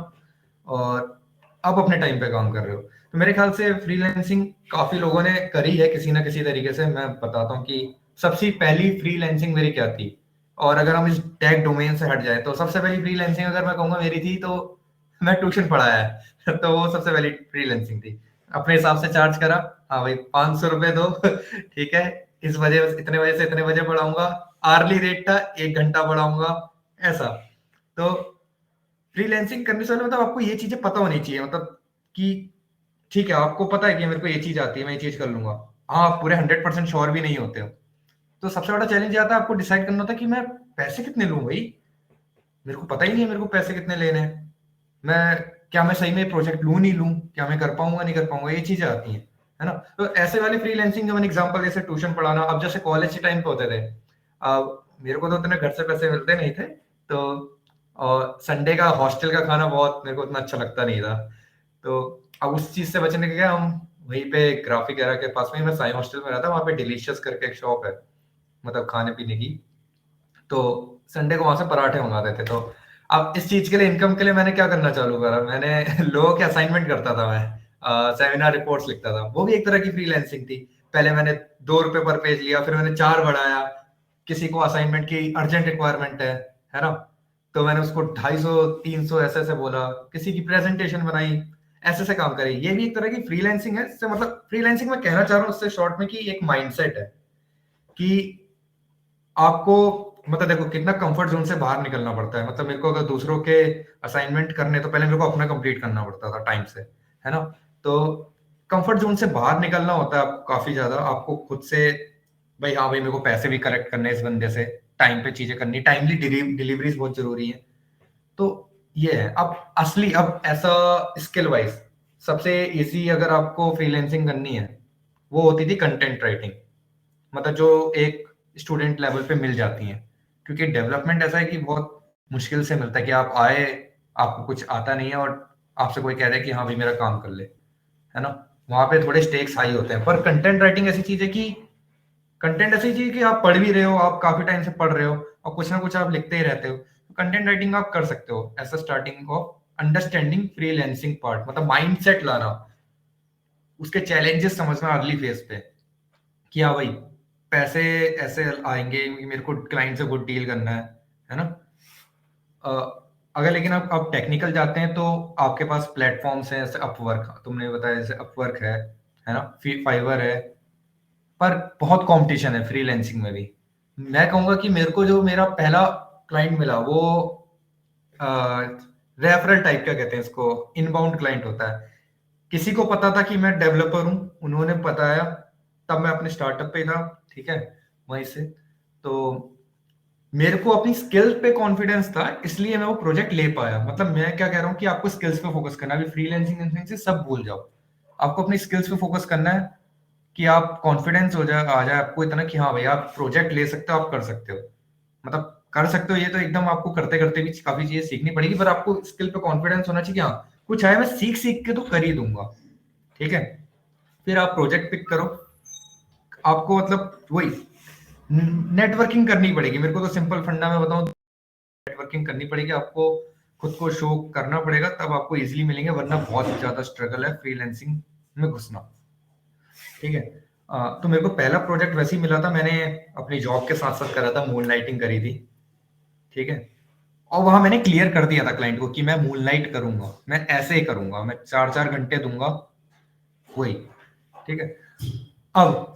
और आप अपने टाइम पे काम कर रहे हो। तो मेरे ख्याल से फ्रीलैंसिंग काफी लोगों ने करी है किसी ना किसी तरीके से। मैं बताता हूँ कि सबसे पहली फ्रीलैंसिंग मेरी क्या थी, और अगर हम इस टैग डोमेन से हट जाए तो सबसे पहली फ्रीलैंसिंग अगर मैं कहूंगा मेरी थी, तो मैं ट्यूशन पढ़ाया है तो वो सबसे पहली फ्रीलैंसिंग थी। अपने हिसाब से चार्ज करा, हाँ भाई 500 रुपए दो ठीक है, इस बजे इतने बजे से इतने बजे पढ़ाऊंगा, आर्ली रेट था, 1 घंटा पढ़ाऊंगा, ऐसा। तो फ्रीलैंसिंग करने से पहले मतलब आपको ये चीजें पता होनी चाहिए, मतलब कि ठीक है आपको पता है कि मेरे को ये चीज आती है, मैं ये चीज कर लूंगा। हाँ, आप पूरे 100% श्योर भी नहीं होते हो। तो सबसे बड़ा चैलेंज आता है आपको डिसाइड करना होता है कि मैं पैसे कितने लूं भाई, मेरे को पता ही नहीं है मेरे को पैसे कितने लेने हैं। मैं क्या मैं सही में प्रोजेक्ट लूं नहीं लूं, क्या मैं कर पाऊंगा नहीं कर पाऊंगा, ये चीजें आती हैं, है ना। तो ऐसे वाले फ्रीलैंसिंग जो मैंने एग्जांपल जैसे ट्यूशन पढ़ाना, अब जैसे कॉलेज के टाइम पे होते थे, अब मेरे को तो उतने घर से पैसे मिलते नहीं थे, तो और संडे का हॉस्टल का खाना बहुत मेरे को उतना अच्छा लगता नहीं था। तो अब उस चीज से बचने के लिए हम वहीं पे ग्राफिक एरा के पास में, मैं साई हॉस्टल में रहता, वहां पे डिलीशियस करके एक शॉप है, मतलब खाने पीने की। तो संडे को वहां से पराठे मंगाते थे। तो अब इस चीज के लिए, इनकम के लिए मैंने क्या करना चालू करा, मैंने लोगों के असाइनमेंट करता था, मैं सेमिनार रिपोर्ट्स लिखता था, वो भी एक तरह की फ्रीलैंसिंग थी। पहले मैंने 2 रुपए पर पेज लिया, फिर मैंने 4 बढ़ाया, किसी को असाइनमेंट की अर्जेंट रिक्वायरमेंट है ना, तो मैंने उसको 250 300 ऐसे ऐसे बोला, किसी की प्रेजेंटेशन बनाई, ऐसे ऐसे काम करे। ये भी एक तरह की फ्रीलैंसिंग है। इससे मतलब फ्रीलैंसिंग में कहना चाह रहा हूँ उससे शॉर्ट में कि एक माइंडसेट है कि आपको, मतलब देखो कितना कंफर्ट जोन से बाहर निकलना पड़ता है। मतलब मेरे को अगर दूसरों के असाइनमेंट करने, तो पहले मेरे को अपना कंप्लीट करना पड़ता था टाइम से, है ना। तो कंफर्ट जोन से बाहर निकलना होता है आपको काफी ज्यादा, आपको खुद से भाई हाँ भाई मेरे को पैसे भी कलेक्ट करने हैं इस बंदे से, टाइम पे चीजें करनी, टाइमली डिलीवरीज बहुत जरूरी है। तो ये है। अब असली, अब ऐसा स्किल वाइज सबसे इजी अगर आपको फ्रीलैंसिंग करनी है, वो होती थी कंटेंट राइटिंग। मतलब जो एक स्टूडेंट लेवल पे मिल जाती हैं, क्योंकि डेवलपमेंट ऐसा है कि बहुत मुश्किल से मिलता है कि आप आए, आपको कुछ आता नहीं है और आपसे कोई कह दे कि हाँ भाई मेरा काम कर ले, है ना? वहां पे थोड़े स्टेक्स हाई होते हैं। पर कंटेंट राइटिंग ऐसी चीज है कि कंटेंट ऐसी चीज है कि आप पढ़ भी रहे हो, आप काफी टाइम से पढ़ रहे हो और कुछ ना कुछ आप लिखते ही रहते हो, कंटेंट राइटिंग आप कर सकते हो ऐसा starting of understanding freelancing part, मतलब माइंडसेट लाना, उसके चैलेंजेस समझना अर्ली फेज पे कि हाँ भाई पैसे ऐसे आएंगे, मेरे को क्लाइंट से गुड डील करना है ना? अ, अगर लेकिन आप टेक्निकल जाते हैं तो आपके पास प्लेटफॉर्म्स हैं, जैसे अपवर्क तुमने बताया, जैसे अपवर्क है ना, फाइवर है, पर बहुत कंपटीशन है फ्रीलांसिंग में भी। मैं कहूंगा कि मेरे को जो मेरा पहला क्लाइंट मिला वो रेफरल टाइप का कहते हैं इसको, इनबाउंड क्लाइंट होता है। किसी को पता था कि मैं डेवलपर हूँ, उन्होंने बताया, तब मैं अपने स्टार्टअप पे था, ठीक है, वहीं से। तो मेरे को अपनी स्किल्स पे कॉन्फिडेंस था, इसलिए मैं वो प्रोजेक्ट ले पाया। मतलब मैं क्या कह रहा हूँ कि आपको स्किल्स पे फोकस करना है, अभी फ्रीलांसिंग से सब भूल जाओ, आपको अपनी स्किल्स पे फोकस करना है कि आप कॉन्फिडेंस हो जाए, आ जाए आपको इतना कि हाँ भाई आप प्रोजेक्ट ले सकते हो, आप कर सकते हो, मतलब कर सकते हो। ये तो एकदम आपको करते करते भी काफी चीजें सीखनी पड़ेगी, पर आपको स्किल पे कॉन्फिडेंस होना चाहिए कि हाँ कुछ आए मैं सीख सीख के तो कर ही दूंगा, ठीक है। फिर आप प्रोजेक्ट पिक करो, आपको मतलब वही नेटवर्किंग करनी पड़ेगी। मेरे को तो सिंपल फंडा में बताऊं, नेटवर्किंग करनी पड़ेगी आपको, खुद को शो करना पड़ेगा, तब आपको इजीली मिलेंगे, वरना बहुत ज्यादा स्ट्रगल है फ्रीलांसिंग में घुसना, ठीक है। तो मेरे को पहला प्रोजेक्ट वैसे ही मिला था, मैंने अपनी जॉब के साथ साथ करा था, मून लाइटिंग करी थी, ठीक है। और वहां मैंने क्लियर कर दिया था क्लाइंट को कि मैं मून लाइट करूंगा, मैं ऐसे ही करूंगा, मैं 4-4 घंटे दूंगा, वही, ठीक है। अब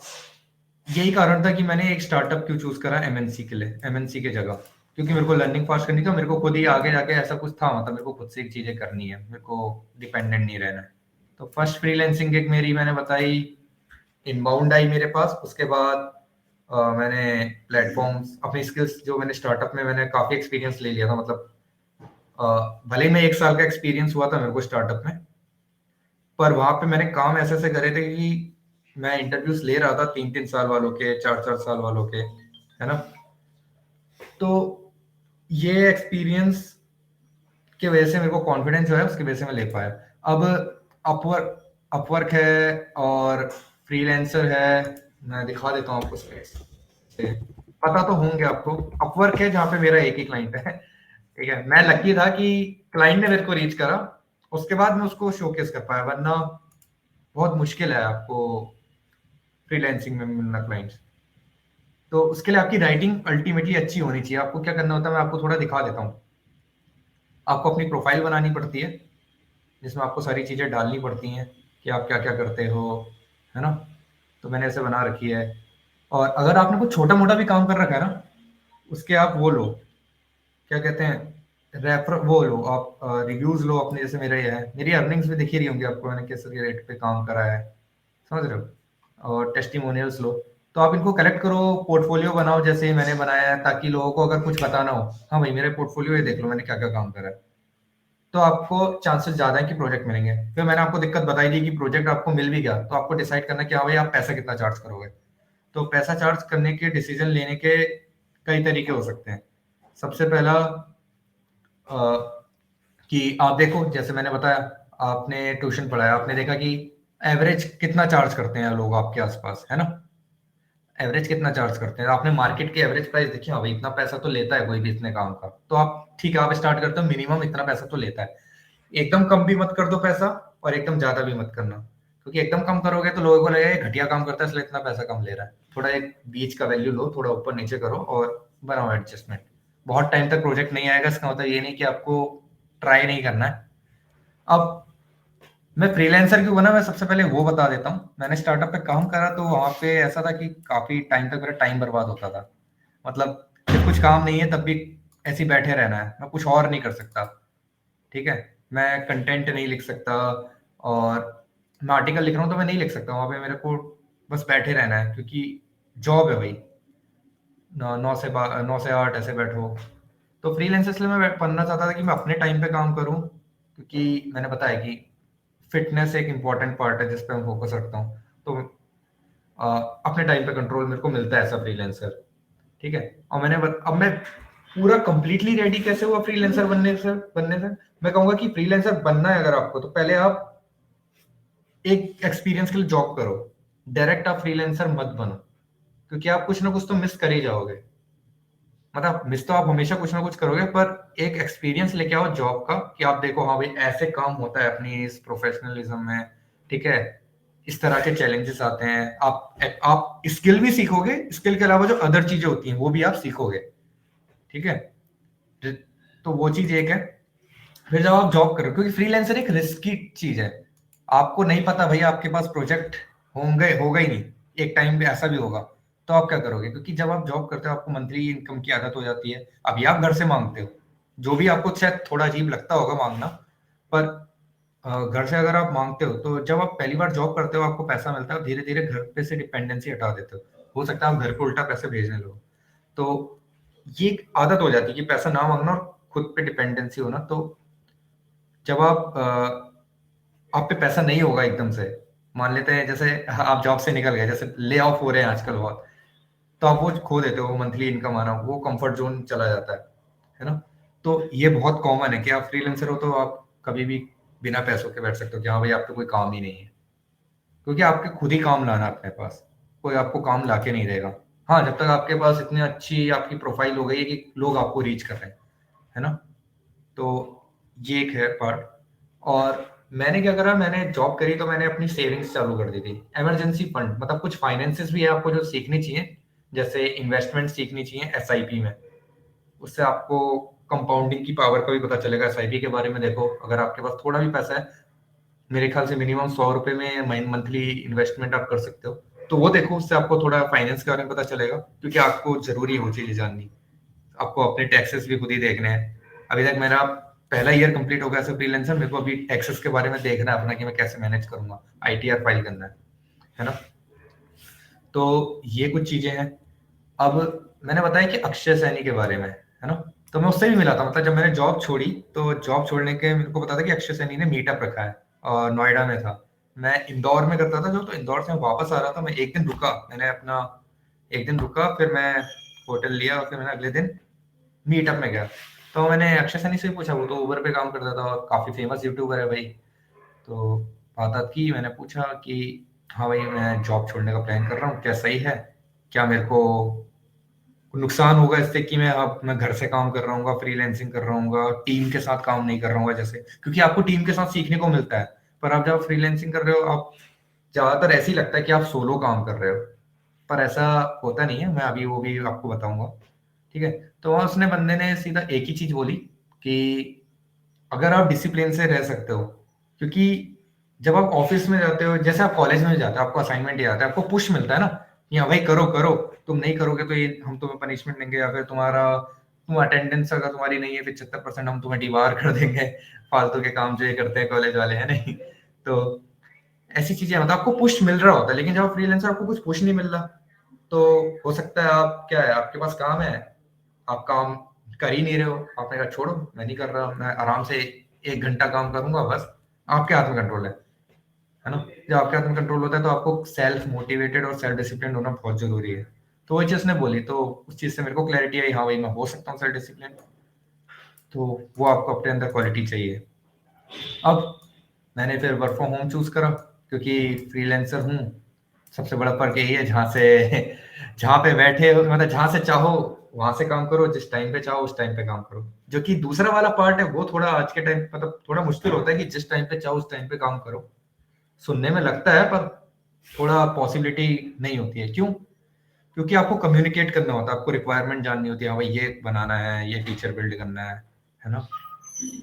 यही कारण था कि मैंने एक स्टार्टअप क्यों चूज करा एमएनसी के लिए, एमएनसी के जगह, क्योंकि मेरे को लर्निंग फास्ट करनी थी, मेरे को खुद ही आगे जाके ऐसा कुछ था, मतलब मेरे को खुद से एक चीजें करनी है, मेरे को डिपेंडेंट नहीं रहना है। तो फर्स्ट फ्रीलैंसिंग एक मेरी मैंने बताई, इनबाउंड आई मेरे पास। उसके बाद मैंने प्लेटफॉर्म्स, अपनी स्किल्स जो मैंने स्टार्टअप में मैंने काफी एक्सपीरियंस ले लिया था, मतलब भले ही मैं 1 साल का एक्सपीरियंस हुआ था मेरे को स्टार्टअप में, पर वहां पे मैंने काम ऐसे ऐसे करे थे कि मैं इंटरव्यूज ले रहा था 3-3 साल वालों के, 4-4 साल वालों के, है ना? तो ये एक्सपीरियंस की वजह से मेरे को कॉन्फिडेंस जो है उसकी वजह से मैं ले पाया। अब अपवर्क अपवर्क है और फ्रीलांसर है, मैं दिखा देता हूँ आपको स्पेस, पता तो होंगे आपको। अपवर्क है जहाँ पे मेरा एक ही क्लाइंट है, ठीक है। मैं लकी था कि क्लाइंट ने मेरे को रीच करा, उसके बाद मैं उसको शोकेस कर पाया, वरना बहुत मुश्किल है आपको फ्रीलांसिंग में मिलना क्लाइंट्स। तो उसके लिए आपकी राइटिंग अल्टीमेटली अच्छी होनी चाहिए। आपको क्या करना होता है, मैं आपको थोड़ा दिखा देता हूँ। आपको अपनी प्रोफाइल बनानी पड़ती है, जिसमें आपको सारी चीज़ें डालनी पड़ती हैं कि आप क्या क्या करते हो, है ना? तो मैंने ऐसे बना रखी है। और अगर आपने कुछ छोटा मोटा भी काम कर रखा है ना, उसके आप वो लो, क्या कहते हैं, रेफर वो लो आप, रिव्यूज लो अपने, जैसे मेरा ये है, मेरी अर्निंग्स भी दिख ही रही होंगी आपको, मैंने किस रेट पे काम करा है, समझ रहे हो? और टेस्टिमोनियल्स लो, तो आप इनको कलेक्ट करो, पोर्टफोलियो बनाओ जैसे मैंने बनाया है, ताकि लोगों को अगर कुछ बताना हो, हाँ भाई मेरे पोर्टफोलियो ये देख लो मैंने क्या क्या काम करा है, तो आपको चांसेस ज्यादा है कि प्रोजेक्ट मिलेंगे। फिर मैंने आपको दिक्कत बताई दी कि प्रोजेक्ट आपको मिल भी गया, तो आपको डिसाइड करना कि हाँ भाई आप पैसा कितना चार्ज करोगे। तो पैसा चार्ज करने के डिसीजन लेने के कई तरीके हो सकते हैं। सबसे पहला अ, कि आप देखो, जैसे मैंने बताया, आपने ट्यूशन पढ़ाया, आपने देखा कि एवरेज कितना चार्ज करते हैं लोग आपके आसपास, है ना? एवरेज कितना चार्ज करते हैं, आपने मार्केट की एवरेज प्राइस देखी, हाँ भाई इतना पैसा तो लेता है कोई भी इतने काम का, तो आप ठीक है, आप स्टार्ट करते हो मिनिमम इतना पैसा तो लेता है। एकदम कम भी मत कर दो पैसा, और एकदम ज्यादा भी मत करना, क्योंकि एकदम कम करोगे तो लोगों को लगेगा ये घटिया काम करता है इसलिए इतना पैसा कम ले रहा है। थोड़ा एक बीच का वैल्यू लो, थोड़ा ऊपर नीचे करो और बनाओ एडजस्टमेंट। बहुत टाइम तक प्रोजेक्ट नहीं आएगा, इसका मतलब ये नहीं कि आपको ट्राई नहीं करना है। अब मैं फ्रीलांसर क्यों बना, मैं सबसे पहले वो बता देता हूँ। मैंने स्टार्टअप पे काम करा तो वहां पे ऐसा था कि काफी टाइम तक मेरा टाइम बर्बाद होता था, मतलब जब कुछ काम नहीं है तब भी ऐसे ही बैठे रहना है, मैं कुछ और नहीं कर सकता, ठीक है। मैं कंटेंट नहीं लिख सकता, और मैं आर्टिकल लिख रहा हूँ तो मैं नहीं लिख सकता वहां पे, मेरे को बस बैठे रहना है, क्योंकि जॉब है भाई, 9 से 8 ऐसे बैठो। तो फ्रीलांसर इसलिए मैं बनना चाहता था कि मैं अपने टाइम पे काम करूँ, क्योंकि मैंने बताया कि फिटनेस एक इम्पॉर्टेंट पार्ट है जिस पे मैं फोकस रखता हूँ। तो अपने टाइम पे कंट्रोल मेरे को मिलता है एज अ फ्रीलांसर, ठीक है। और अब मैं पूरा कंप्लीटली रेडी कैसे हुआ फ्रीलांसर बनने से मैं कहूंगा कि फ्रीलांसर बनना है अगर आपको, तो पहले आप एक एक्सपीरियंस के लिए जॉब करो, डायरेक्ट आप फ्रीलांसर मत बनो, क्योंकि आप कुछ ना कुछ तो मिस कर ही जाओगे। मतलब मिस तो आप हमेशा कुछ ना कुछ करोगे, पर एक एक्सपीरियंस लेके आओ जॉब का कि आप देखो हाँ भाई ऐसे काम होता है अपनी इस प्रोफेशनलिज्म में, ठीक है। इस तरह के चैलेंजेस आते हैं, आप स्किल भी सीखोगे, स्किल के अलावा जो अदर चीजें होती हैं वो भी आप सीखोगे, ठीक है। तो वो चीज एक है। फिर जब आप जॉब करो, क्योंकि फ्रीलांसर एक रिस्की चीज है, आपको नहीं पता भाई आपके पास प्रोजेक्ट होगा ही नहीं, एक टाइम पे ऐसा भी होगा, तो आप क्या करोगे? क्योंकि जब आप जॉब करते हो आपको मंथली इनकम की आदत हो जाती है, अभी आप घर से मांगते हो, जो भी आपको शायद थोड़ा अजीब लगता होगा मांगना, पर घर से अगर आप मांगते हो तो जब आप पहली बार जॉब करते हो आपको पैसा मिलता है, धीरे धीरे घर पे से डिपेंडेंसी हटा देते हो सकता है आप घर पे उल्टा पैसे भेजने लगो। तो ये एक आदत हो जाती है कि पैसा ना मांगना और खुद पे डिपेंडेंसी होना। तो जब आप पे पैसा नहीं होगा एकदम से, मान लेते हैं जैसे आप जॉब से निकल गए, जैसे ले ऑफ हो रहे हैं आजकल बहुत, तो आप वो खो देते हो, मंथली इनकम आना वो कंफर्ट जोन चला जाता है ना। तो ये बहुत कॉमन है कि आप फ्रीलांसर हो तो आप कभी भी बिना पैसों के बैठ सकते हो कि हाँ भाई आप पे कोई काम ही नहीं है, क्योंकि आपके खुद ही काम लाना है अपने पास, कोई आपको काम लाके नहीं देगा। हाँ, जब तक आपके पास इतनी अच्छी आपकी प्रोफाइल हो गई है कि लोग आपको रीच कर रहे हैं, है ना। तो ये एक है पार्ट। और मैंने क्या करा, मैंने जॉब करी तो मैंने अपनी सेविंग्स चालू कर दी थी, इमरजेंसी फंड, मतलब कुछ फाइनेंसेस भी है आपको जो सीखनी चाहिए, जैसे इन्वेस्टमेंट सीखनी चाहिए एसआईपी में, उससे आपको कंपाउंडिंग की पावर का भी पता चलेगा। एसआईपी के बारे में देखो, अगर आपके पास थोड़ा भी पैसा है, मेरे ख्याल से मिनिमम 100 रुपए में मंथली इन्वेस्टमेंट आप कर सकते हो, तो वो देखो, उससे आपको थोड़ा फाइनेंस के बारे में पता चलेगा, क्योंकि आपको जरूरी हो चीजें जाननी, आपको अपने टैक्सेस भी खुद ही देखने हैं। अभी तक मेरा पहला ईयर कंप्लीट हो गया एज फ्रीलांसर, मेरे को अभी टैक्सेस के बारे में देखना है अपना कि मैं कैसे मैनेज करूंगा, आईटीआर फाइल करना है ना। तो ये कुछ चीजें हैं। अब मैंने बताया कि अक्षय सैनी के बारे में, है ना, तो मैं उससे भी मिला था, मतलब जब मैंने जॉब छोड़ी तो जॉब छोड़ने के मेरे को पता था कि अक्षय सैनी ने मीटअप रखा है, और नोएडा में था, मैं इंदौर में करता था जो, तो इंदौर से मैं वापस आ रहा था, मैं एक दिन रुका, मैंने अपना एक दिन रुका, फिर मैं होटल लिया और फिर मैंने अगले दिन मीटअप में गया। तो मैंने अक्षय सैनी से भी पूछा, वो तो उबर पे काम करता था और काफी फेमस यूट्यूबर है भाई। तो बात की, मैंने पूछा कि हाँ भाई मैं जॉब छोड़ने का प्लान कर रहा हूँ, क्या सही है, क्या मेरे को नुकसान होगा इससे कि मैं घर से काम कर रहा हूँ, फ्रीलैंसिंग कर रहा हूँ, टीम के साथ काम नहीं कर रहा हूँ जैसे, क्योंकि आपको टीम के साथ सीखने को मिलता है, पर आप जब फ्रीलैंसिंग कर रहे हो आप ज्यादातर ऐसे ही लगता है कि आप सोलो काम कर रहे हो, पर ऐसा होता नहीं है, मैं अभी वो भी आपको बताऊंगा, ठीक है। तो वहां उसने बंदे ने सीधा एक ही चीज बोली कि अगर आप डिसिप्लिन से रह सकते हो, क्योंकि जब आप ऑफिस में जाते हो, जैसे आप कॉलेज में जाते हो, आपको असाइनमेंट दिया जाता है, आपको पुश मिलता है ना कि हाँ भाई करो करो, तुम नहीं करोगे तो ये हम तुम्हें पनिशमेंट देंगे, या फिर तुम अटेंडेंस अगर तुम्हारी नहीं है 75% हम तुम्हें डिबार कर देंगे, फालतू के काम जो ये करते हैं कॉलेज वाले, है नहीं। तो ऐसी चीजें, मतलब आपको पुश मिल रहा होता है, लेकिन जब आप फ्रीलांसर आपको कुछ पुश नहीं मिल रहा, तो हो सकता है आप क्या है, आपके पास काम है, आप काम कर ही नहीं रहे हो, आपने कहा छोड़ो मैं नहीं कर रहा, मैं आराम से 1 घंटा काम करूंगा बस। आपके हाथ में कंट्रोल है ना। जब आपके हाथ में कंट्रोल होता है तो आपको सेल्फ मोटिवेटेड और सेल्फ डिसिप्लिन होना बहुत जरूरी है। तो वही चीज उसने बोली, तो उस चीज से मेरे को क्लैरिटी आई, हाँ भाई मैं हो सकता हूँ सेल्फ डिसिप्लिन, तो वो आपको अपने अंदर क्वालिटी चाहिए। अब मैंने फिर वर्क फ्रॉम होम चूज करा, क्योंकि फ्रीलांसर हूँ, सबसे बड़ा फर्क यही है, जहाँ पे बैठे हो, मतलब जहाँ से चाहो वहां से काम करो, जिस टाइम पे चाहो उस टाइम पे काम करो। जो कि दूसरा वाला पार्ट है वो थोड़ा आज के टाइम मतलब थोड़ा मुश्किल होता है कि जिस टाइम पे चाहो उस टाइम पे काम करो, सुनने में लगता है पर थोड़ा पॉसिबिलिटी नहीं होती है। क्यों? क्योंकि आपको कम्युनिकेट करना होता है, आपको रिक्वायरमेंट जाननी होती है, हाँ भाई ये बनाना है, ये फीचर बिल्ड करना है ना,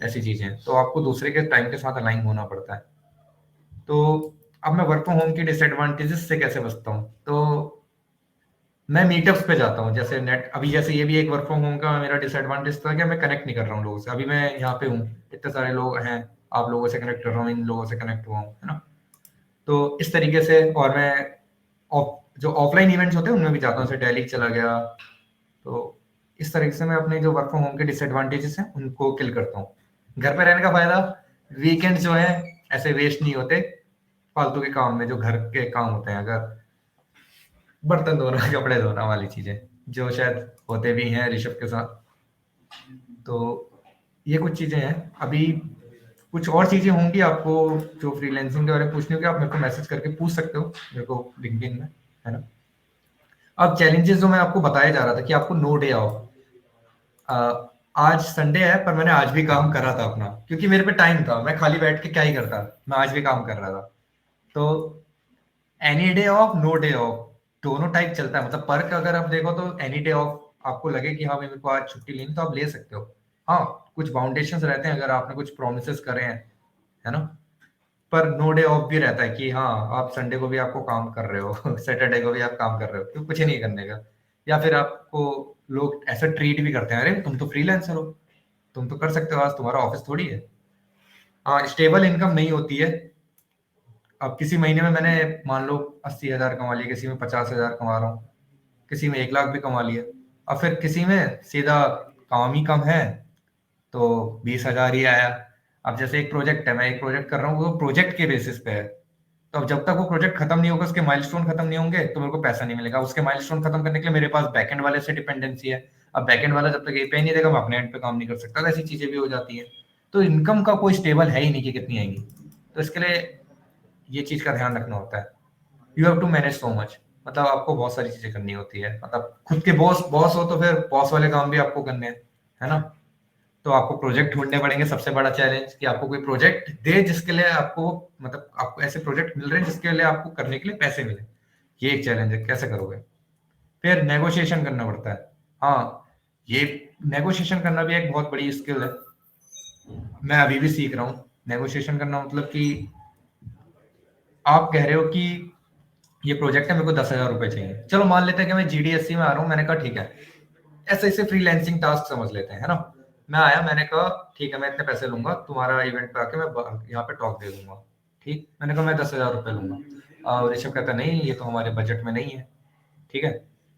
ऐसी चीजें, तो आपको दूसरे के टाइम के साथ अलाइन होना पड़ता है। तो अब मैं वर्क फ्रॉम होम की डिसएडवांटेजेस से कैसे बचता हूँ, तो मैं मीटअप्स पे जाता हूँ, जैसे नेट, अभी जैसे ये भी एक वर्क फ्रॉम होम का मेरा डिसएडवांटेज था कि मैं कनेक्ट नहीं कर रहा हूँ लोगों से, अभी मैं यहाँ पे हूँ, इतने सारे लोग हैं, आप लोगों से कनेक्ट कर रहा हूँ, इन लोगों से कनेक्ट हुआ हूँ, है ना। तो इस तरीके से, और मैं जो ऑफलाइन इवेंट्स होते हैं उनमें भी जाता हूँ, जैसे दिल्ली चला गया, तो इस तरीके से मैं अपने जो वर्क फ्रॉम होम के डिसएडवांटेजेस हैं उनको किल करता हूँ। घर पे रहने का फायदा, वीकेंड जो है ऐसे वेस्ट नहीं होते फालतू के काम में, जो घर के काम होते हैं, अगर बर्तन धोना, कपड़े धोना वाली चीजें जो शायद होते भी हैं ऋषभ के साथ। तो ये कुछ चीजें हैं। अभी कुछ और चीजें होंगी आपको जो फ्रीलैंसिंग के बारे में पूछनी होगी, आप मेरे को मैसेज करके पूछ सकते हो मेरे को लिंक्डइन में, है ना। अब चैलेंजेस जो मैं आपको बताया जा रहा था कि आपको नो डे ऑफ, आज संडे है पर मैंने आज भी काम करा था अपना, क्योंकि मेरे पे टाइम था, मैं खाली बैठ के क्या ही करता, मैं आज भी काम कर रहा था। तो any day off, no day off, दोनों टाइप चलता है। मतलब पर्क अगर आप देखो तो एनी डे ऑफ आपको लगे कि हाँ भाई मेरे को आज छुट्टी लेनी, तो आप ले सकते हो। हाँ, कुछ बाउंडेशंस रहते हैं अगर आपने कुछ प्रोमिस करे हैं, है ना। पर नो डे ऑफ भी रहता है कि हाँ आप संडे को भी आपको काम कर रहे हो सैटरडे को भी आप काम कर रहे हो, तो कुछ नहीं करने का। या फिर आपको लोग ऐसा ट्रीट भी करते हैं, अरे तुम तो फ्रीलांसर हो, तुम तो कर सकते हो, आज तुम्हारा ऑफिस थोड़ी है। हाँ, स्टेबल इनकम नहीं होती है। अब किसी महीने में मैंने मान लो 80,000 कमा लिया, किसी में 50,000 कमा रहा हूँ, किसी में 1 लाख भी कमा लिया। और फिर किसी में सीधा काम ही कम है तो 20,000 ही आया। अब जैसे एक प्रोजेक्ट है, मैं एक प्रोजेक्ट कर रहा हूँ, वो प्रोजेक्ट के बेसिस पे है। तो अब जब तक वो प्रोजेक्ट खत्म नहीं होगा, उसके माइलस्टोन खत्म नहीं होंगे, तो मेरे को पैसा नहीं मिलेगा। उसके माइलस्टोन खत्म करने के लिए मेरे पास बैकएंड वाले से डिपेंडेंसी है। अब बैकएंड वाला जब तक एपीआई नहीं देगा, मैं अपने एंड पे काम नहीं कर सकता। तो ऐसी चीजें भी हो जाती हैं। तो इनकम का कोई स्टेबल है ही नहीं कि कितनी आएंगी। तो इसके लिए ये चीज का ध्यान रखना होता है। You have to manage so much, मतलब आपको बहुत सारी चीजें करनी होती है। मतलब खुद के बॉस बॉस हो तो फिर बॉस वाले काम भी आपको करने हैं, है ना। तो आपको प्रोजेक्ट ढूंढने पड़ेंगे। सबसे बड़ा चैलेंज कि आपको कोई प्रोजेक्ट दे जिसके लिए आपको, मतलब आपको ऐसे प्रोजेक्ट मिल रहे हैं जिसके लिए आपको करने के लिए पैसे मिले। ये एक चैलेंज है, कैसे करोगे। फिर नेगोशिएशन करना पड़ता है। हाँ, ये नेगोशिएशन करना भी एक बहुत बड़ी स्किल है। मैं अभी भी सीख रहा हूँ नेगोशिएशन करना। मतलब कि आप कह रहे हो कि ये प्रोजेक्ट है, मेरे को 10,000 रुपए चाहिए। चलो मान लेते हैं कि मैं जीडीएससी में आ रहा हूँ, मैंने कहा ठीक है, ऐसे ऐसे फ्रीलैंसिंग टास्क समझ लेते हैं, है ना। मैं आया, मैंने कहा ठीक है मैं इतने पैसे लूंगा, तुम्हारा इवेंट पे आके मैं यहाँ पे टॉक दे दूंगा। ठीक, मैंने कहा मैं 10,000 रुपये लूंगा। ऋषभ कहता नहीं ये तो हमारे बजट में नहीं है। ठीक है,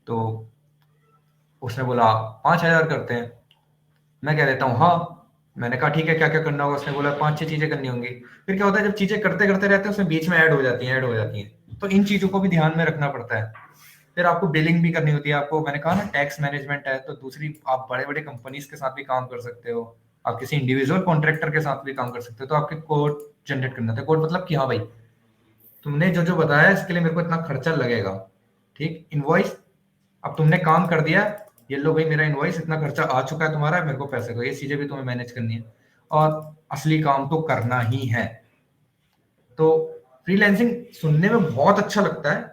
तो उसने बोला 5,000 करते हैं। मैं कह देता हूँ हाँ। मैंने कहा ठीक है क्या क्या करना होगा, उसने बोला 5-6 चीजें करनी होंगी। फिर क्या होता है, जब चीजें करते करते रहते हैं उसमें बीच में ऐड हो जाती हैं। तो इन चीजों को भी ध्यान में रखना पड़ता है। फिर आपको बिलिंग भी करनी होती है। आपको मैंने कहा ना टैक्स मैनेजमेंट है, तो दूसरी आप बड़े बड़े कंपनीज के साथ भी काम कर सकते हो। आप किसी इंडिविजुअल कॉन्ट्रैक्टर के साथ भी काम कर सकते हो। तो आपके कोड जनरेट करना था। कोड मतलब कि हाँ भाई तुमने जो जो बताया इसके लिए मेरे को इतना खर्चा लगेगा। ठीक, इनवॉइस, अब तुमने काम कर दिया, ये लो भाई मेरा इनवॉइस, इतना खर्चा आ चुका है तुम्हारा, मेरे को पैसे दो। ये चीजें भी तुम्हें मैनेज करनी है और असली काम तो करना ही है। तो फ्रीलैंसिंग सुनने में बहुत अच्छा लगता है,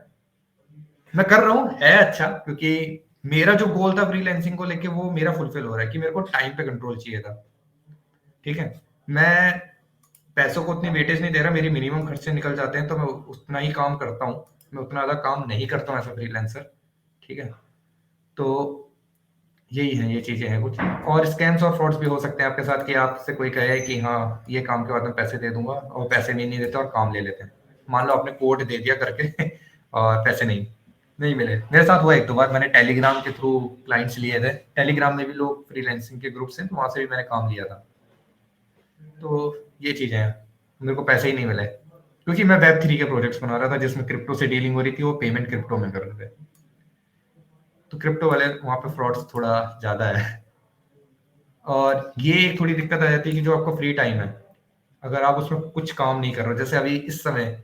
मैं कर रहा हूँ, है अच्छा, क्योंकि मेरा जो गोल था फ्रीलैंसिंग को लेके वो मेरा फुलफिल हो रहा है कि मेरे को टाइम पे कंट्रोल चाहिए था। ठीक है, मैं पैसों को उतनी वेटेज नहीं दे रहा, मेरी मिनिमम खर्चे निकल जाते हैं तो मैं उतना ही काम करता हूँ। मैं उतना ज्यादा काम नहीं करता हूँ एज अ फ्रीलांसर। ठीक है, तो यही है, ये चीजें हैं कुछ। और स्कैम्स और फ्रॉड्स भी हो सकते हैं आपके साथ कि आपसे कोई कहे कि हाँ ये काम के बाद मैं पैसे दे दूंगा, और पैसे नहीं देते और काम ले लेते हैं। मान लो आपने कोड दे दिया करके और पैसे नहीं नहीं मिले। मेरे साथ हुआ 1-2 बार, मैंने टेलीग्राम के थ्रू क्लाइंट्स लिए थे। टेलीग्राम में भी लोग फ्रीलांसिंग के ग्रुप्स हैं, तो वहां से भी मैंने काम लिया था। तो ये चीजें हैं, मेरे को पैसे ही नहीं मिले क्योंकि मैं Web3 के प्रोजेक्ट्स बना रहा था जिसमें क्रिप्टो से डीलिंग हो रही थी, वो पेमेंट क्रिप्टो में कर रहे थे। तो क्रिप्टो वाले वहां पे फ्रॉड्स थोड़ा ज्यादा है। और ये एक थोड़ी दिक्कत आ जाती है कि जो आपका फ्री टाइम है, अगर आप उसमें कुछ काम नहीं कर रहे हो, जैसे अभी इस समय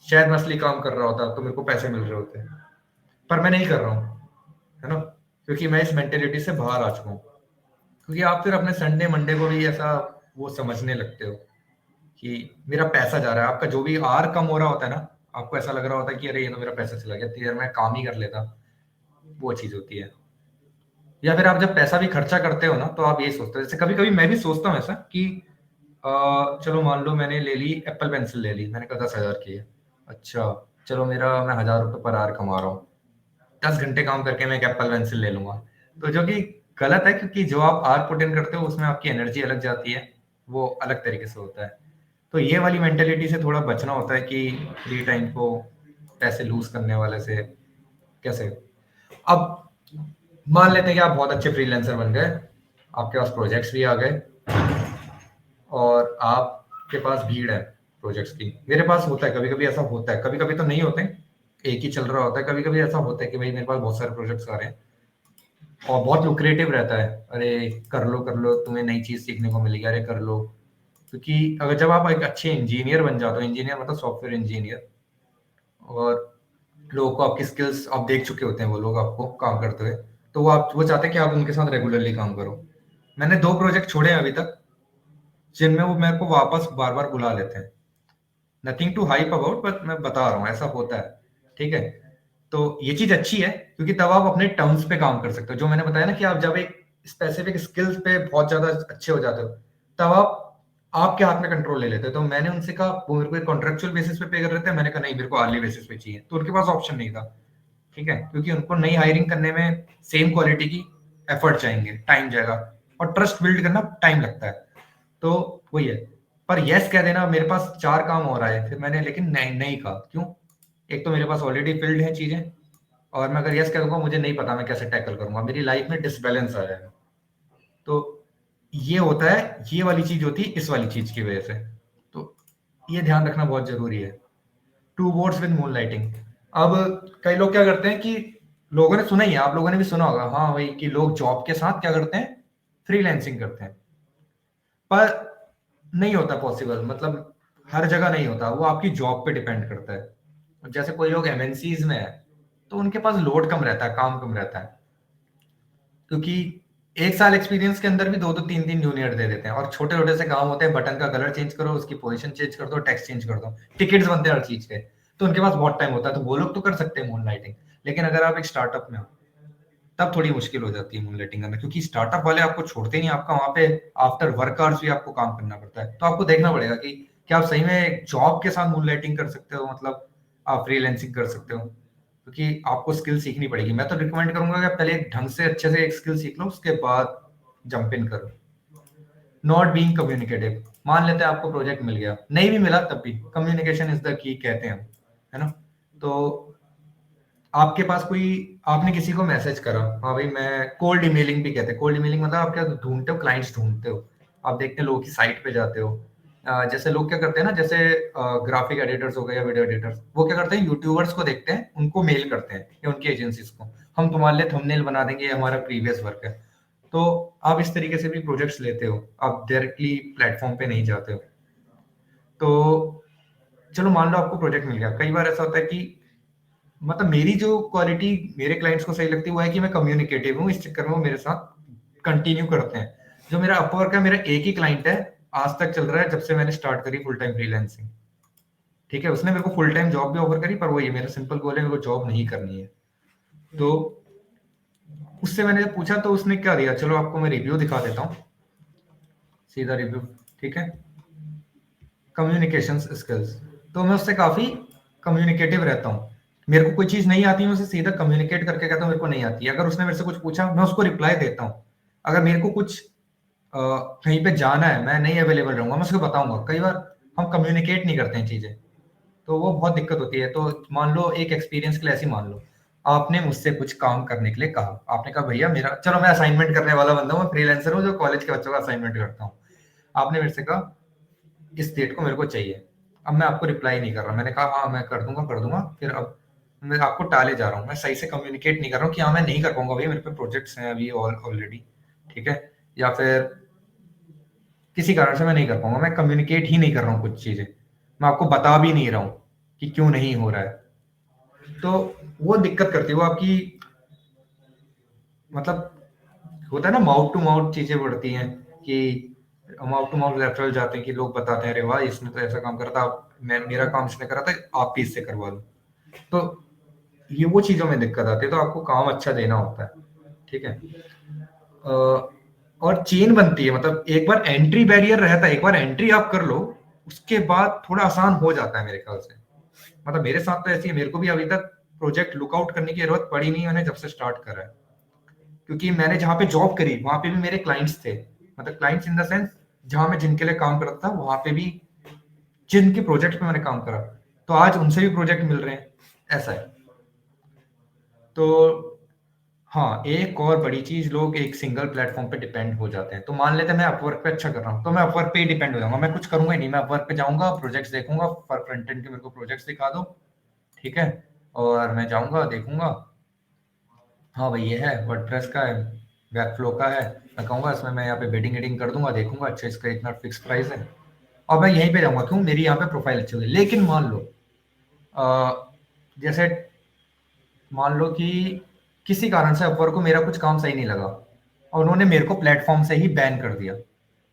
शायद मैं असली काम कर रहा होता तो मेरे को पैसे मिल रहे होते, पर मैं नहीं कर रहा हूँ, है ना। क्योंकि मैं इस मेंटेलिटी से बाहर आ चुका हूँ। क्योंकि आप फिर अपने संडे मंडे को भी ऐसा वो समझने लगते हो कि मेरा पैसा जा रहा है। आपका जो भी आर कम हो रहा होता है ना, आपको ऐसा लग रहा होता है कि अरे ये तो मेरा पैसा चला गया, इतनी देर में काम ही कर लेता। वो चीज होती है। या फिर आप जब पैसा भी खर्चा करते हो ना, तो आप ये सोचते हो, जैसे कभी कभी मैं भी सोचता हूँ ऐसा कि चलो मान लो मैंने ले ली एप्पल पेंसिल, ले ली, मैंने कहा 10,000 की है। अच्छा, चलो मेरा मैं 1,000 रुपये पर आवर कमा रहा हूँ, 10 घंटे काम करके मैं एक एप्पल पेंसिल ले लूंगा। तो जो कि गलत है, क्योंकि जो आप आर पुट इन करते हो उसमें आपकी एनर्जी अलग जाती है, वो अलग तरीके से होता है। तो ये वाली मेंटेलिटी से थोड़ा बचना होता है कि फ्री टाइम को पैसे लूज करने वाले से कैसे। अब मान लेते हैं कि आप बहुत अच्छे फ्रीलांसर बन गए, आपके पास प्रोजेक्ट्स भी आ गए और आपके पास भीड़ है प्रोजेक्ट्स की। मेरे पास होता है, कभी कभी ऐसा होता है, कभी कभी तो नहीं होते, एक ही चल रहा होता है। कभी कभी ऐसा होता है कि भाई मेरे पास बहुत सारे प्रोजेक्ट्स आ रहे हैं और बहुत लुक्रेटिव रहता है, अरे कर लो तुम्हें नई चीज सीखने को मिलेगी, अरे कर लो। क्योंकि अगर जब आप एक अच्छे इंजीनियर बन जाते हो, इंजीनियर मतलब सॉफ्टवेयर इंजीनियर, और लोगों को आपकी स्किल्स आप देख चुके होते हैं, वो लोग आपको काम करते हुए, तो वो चाहते हैं कि आप उनके साथ रेगुलरली काम करो। मैंने 2 प्रोजेक्ट छोड़े हैं अभी तक जिनमें वो मेरे को वापस बार बार बुला लेते हैं। Nothing to hype about, but मैं बता रहा हूँ ऐसा होता है। ठीक है, तो ये चीज अच्छी है क्योंकि तब आप अपने टर्म्स पे काम कर सकते हो। जो मैंने बताया ना कि आप जब एक स्पेसिफिक स्किल्स पे बहुत ज्यादा अच्छे हो जाते हो, तब आप आपके हाथ में कंट्रोल ले लेते हो। तो मैंने उनसे कहा, वो मेरे को कॉन्ट्रेक्चुअल बेसिस पे पे कर रहे थे, मैंने कहा नहीं मेरे को आर्ली बेसिस पे चाहिए, तो उनके पास ऑप्शन नहीं था। ठीक है, क्योंकि उनको नई हायरिंग करने में सेम क्वालिटी की एफर्ट चाहिए, टाइम जाएगा, और ट्रस्ट बिल्ड करना टाइम लगता है। तो वही है। पर यस कह देना मेरे पास 4 काम हो रहा है, फिर मैंने लेकिन नहीं नहीं कहा। क्यों? एक तो मेरे पास ऑलरेडी फील्ड है चीजें, और मैं अगर यस कह दूंगा मुझे नहीं पता मैं कैसे टैकल करूंगा, मेरी लाइफ में डिसबैलेंस आ जाएगा। तो ये होता है, ये वाली चीज होती है इस वाली चीज की वजह से। तो ये ध्यान रखना बहुत जरूरी है। Two boards with moonlighting. अब कई लोग क्या करते हैं कि, लोगों ने सुना ही है, आप लोगों ने भी सुना होगा, हाँ भाई, कि लोग जॉब के साथ क्या करते हैं, फ्रीलैंसिंग करते हैं। पर नहीं होता पॉसिबल, मतलब हर जगह नहीं होता, वो आपकी जॉब पे डिपेंड करता है। जैसे कोई लोग एमएनसीज में है तो उनके पास लोड कम रहता है, काम कम रहता है, क्योंकि 1 साल एक्सपीरियंस के अंदर भी 2-2 3-3 जूनियर दे देते हैं, और छोटे छोटे से काम होते हैं, बटन का कलर चेंज करो, उसकी पोजीशन चेंज कर दो, टेक्स्ट चेंज कर दो, टिकट्स बनते हैं हर चीज के। तो उनके पास बहुत टाइम होता है, तो वो लोग तो कर सकते हैं मून लाइटिंग। लेकिन अगर आप एक स्टार्टअप में हो तब थोड़ी मुश्किल हो जाती है मून लाइटिंग करना, क्योंकि स्टार्टअप वाले आपको छोड़ते नहीं, आपका वहां पे आफ्टर वर्क आवर्स भी आपको काम करना पड़ता है। तो आपको देखना पड़ेगा कि क्या आप सही में जॉब के साथ मून लाइटिंग कर सकते हो, मतलब आप फ्रीलैंसिंग कर सकते हो, क्योंकि आपको स्किल सीखनी पड़ेगी। मैं तो रिकमेंड करूंगा कि आप पहले ढंग से अच्छे से एक स्किल सीख लो, उसके बाद जंप इन करो। Not being communicative. मान लेते हैं आपको प्रोजेक्ट मिल गया, नहीं भी मिला तब भी कम्युनिकेशन इज द की कहते हैं हम, है ना? तो आपके पास कोई, आपने किसी को मैसेज करा, हाँ भाई, मैं कोल्ड ईमेलिंग भी कहते हैं, कोल्ड ईमेलिंग मतलब आप क्या ढूंढते हो, क्लाइंट्स ढूंढते हो, आप देखते हैं लोगों की साइट पे जाते हो। जैसे लोग क्या करते हैं ना, जैसे ग्राफिक एडिटर्स हो गए या वीडियो एडिटर्स, वो क्या करते हैं, यूट्यूबर्स को देखते हैं, उनको मेल करते हैं या उनकी एजेंसीज को, हम तुम्हारे लिए थंबनेल बना देंगे, ये हमारा प्रीवियस वर्क है। तो आप इस तरीके से भी प्रोजेक्ट्स लेते हो, आप डायरेक्टली प्लेटफॉर्म पे नहीं जाते हो। तो चलो मान लो आपको प्रोजेक्ट मिल गया, कई बार ऐसा होता है कि, मतलब मेरी जो क्वालिटी मेरे क्लाइंट्स को सही लगती है वो है कि मैं कम्युनिकेटिव हूँ, इस चक्कर में वो मेरे साथ कंटिन्यू करते हैं। जो मेरा अपवर्क है, मेरा एक ही क्लाइंट है, आज तक चल रहा है, जब से मैंने स्टार्ट करी फुल टाइम फ्रीलांसिंग। ठीक है, उसने मेरे को फुल टाइम जॉब भी ऑफर करी, पर वो ये मेरा सिंपल गोल है, मेरे को जॉब नहीं करनी है। तो उससे मैंने जब पूछा तो उसने क्या दिया, चलो आपको मैं रिव्यू दिखा देता हूँ, सीधा रिव्यू। ठीक है, कम्युनिकेशन स्किल्स। तो मैं उससे काफी कम्युनिकेटिव रहता हूँ। मेरे को कोई चीज नहीं आती, मैं उसे सीधा कम्युनिकेट करके कहता हूँ मेरे को नहीं आती। अगर उसने मेरे से कुछ पूछा, मैं उसको रिप्लाई देता हूँ। अगर मेरे को कुछ कहीं पे जाना है, मैं नहीं अवेलेबल रहूंगा, मैं उसको बताऊंगा। कई बार हम कम्युनिकेट नहीं करते हैं चीजें, तो वो बहुत दिक्कत होती है। तो मान लो एक एक्सपीरियंस के लिए ऐसे ही मान लो, आपने मुझसे कुछ काम करने के लिए कहा, आपने कहा भैया मेरा, चलो मैं असाइनमेंट करने वाला बंदा हूँ, मैं फ्रीलांसर हूँ जो कॉलेज के बच्चों का असाइनमेंट करता हूँ। आपने मेरे से कहा इस डेट को मेरे को चाहिए। अब मैं आपको रिप्लाई नहीं कर रहा, मैंने कहा हाँ मैं कर दूंगा, फिर अब मैं आपको टाले जा रहा हूँ, मैं सही से कम्युनिकेट नहीं कर रहा हूँ कि हाँ मैं नहीं कर पाऊंगा भैया, मेरे पे प्रोजेक्ट्स हैं अभी ऑलरेडी। ठीक है, या फिर किसी कारण से मैं नहीं कर पाऊंगा, मैं कम्युनिकेट ही नहीं कर रहा हूँ कुछ चीजें, मैं आपको बता भी नहीं रहा हूँ कि क्यों नहीं हो रहा है। तो वो दिक्कत करती है, वो आपकी, मतलब होता है ना, माउथ टू माउथ चीजें बढ़ती हैं, कि माउथ टू माउथ रेफरल जाते हैं, कि लोग बताते हैं अरे वाह इसने तो ऐसा काम करा था, मैं मेरा काम इसने करा था, आप भी इससे करवा लो। तो ये वो चीजों में दिक्कत आती है, तो आपको काम अच्छा देना होता है। ठीक है, और चेन बनती है, मतलब एक बार एंट्री बैरियर रहता है, एक बार एंट्री आप कर लो, उसके बाद थोड़ा आसान हो जाता है मेरे ख्याल से। मतलब मेरे साथ तो ऐसी है, मेरे को भी अभी तक प्रोजेक्ट लुकआउट करने की जरूरत पड़ी नहीं, मैंने जब से स्टार्ट करा है। क्योंकि मैंने जहाँ पे जॉब करी वहां पे भी मेरे क्लाइंट्स थे, मतलब क्लाइंट्स इन द सेंस, जहां मैं जिनके लिए काम करता था वहां पे भी जिनके प्रोजेक्ट पे मैंने काम करा, तो आज उनसे भी प्रोजेक्ट मिल रहे हैं, ऐसा है। तो हाँ, एक और बड़ी चीज, लोग एक सिंगल प्लेटफॉर्म पे डिपेंड हो जाते हैं। तो मान लेते हैं मैं अपवर्क पे अच्छा कर रहा हूँ, तो मैं अपवर्क पे ही डिपेंड हो जाऊंगा, मैं कुछ करूंगा ही नहीं, मैं अपवर्क पे जाऊंगा, प्रोजेक्ट्स देखूंगा, फ्रंट एंड के मेरे को प्रोजेक्ट्स दिखा दो। ठीक है, और मैं जाऊंगा देखूंगा, हाँ भाई ये है वर्डप्रेस का है, वेबफ्लो का है, मैं कहूँगा इसमें मैं यहाँ पे बिडिंग एडिंग कर दूंगा, देखूंगा अच्छा इसका इतना फिक्स प्राइस है और मैं यहीं पे जाऊंगा, क्यों मेरी यहाँ पे प्रोफाइल अच्छी होगी। लेकिन मान लो जैसे मान लो कि किसी कारण से अपवर्क को मेरा कुछ काम सही नहीं लगा और उन्होंने मेरे को प्लेटफॉर्म से ही बैन कर दिया,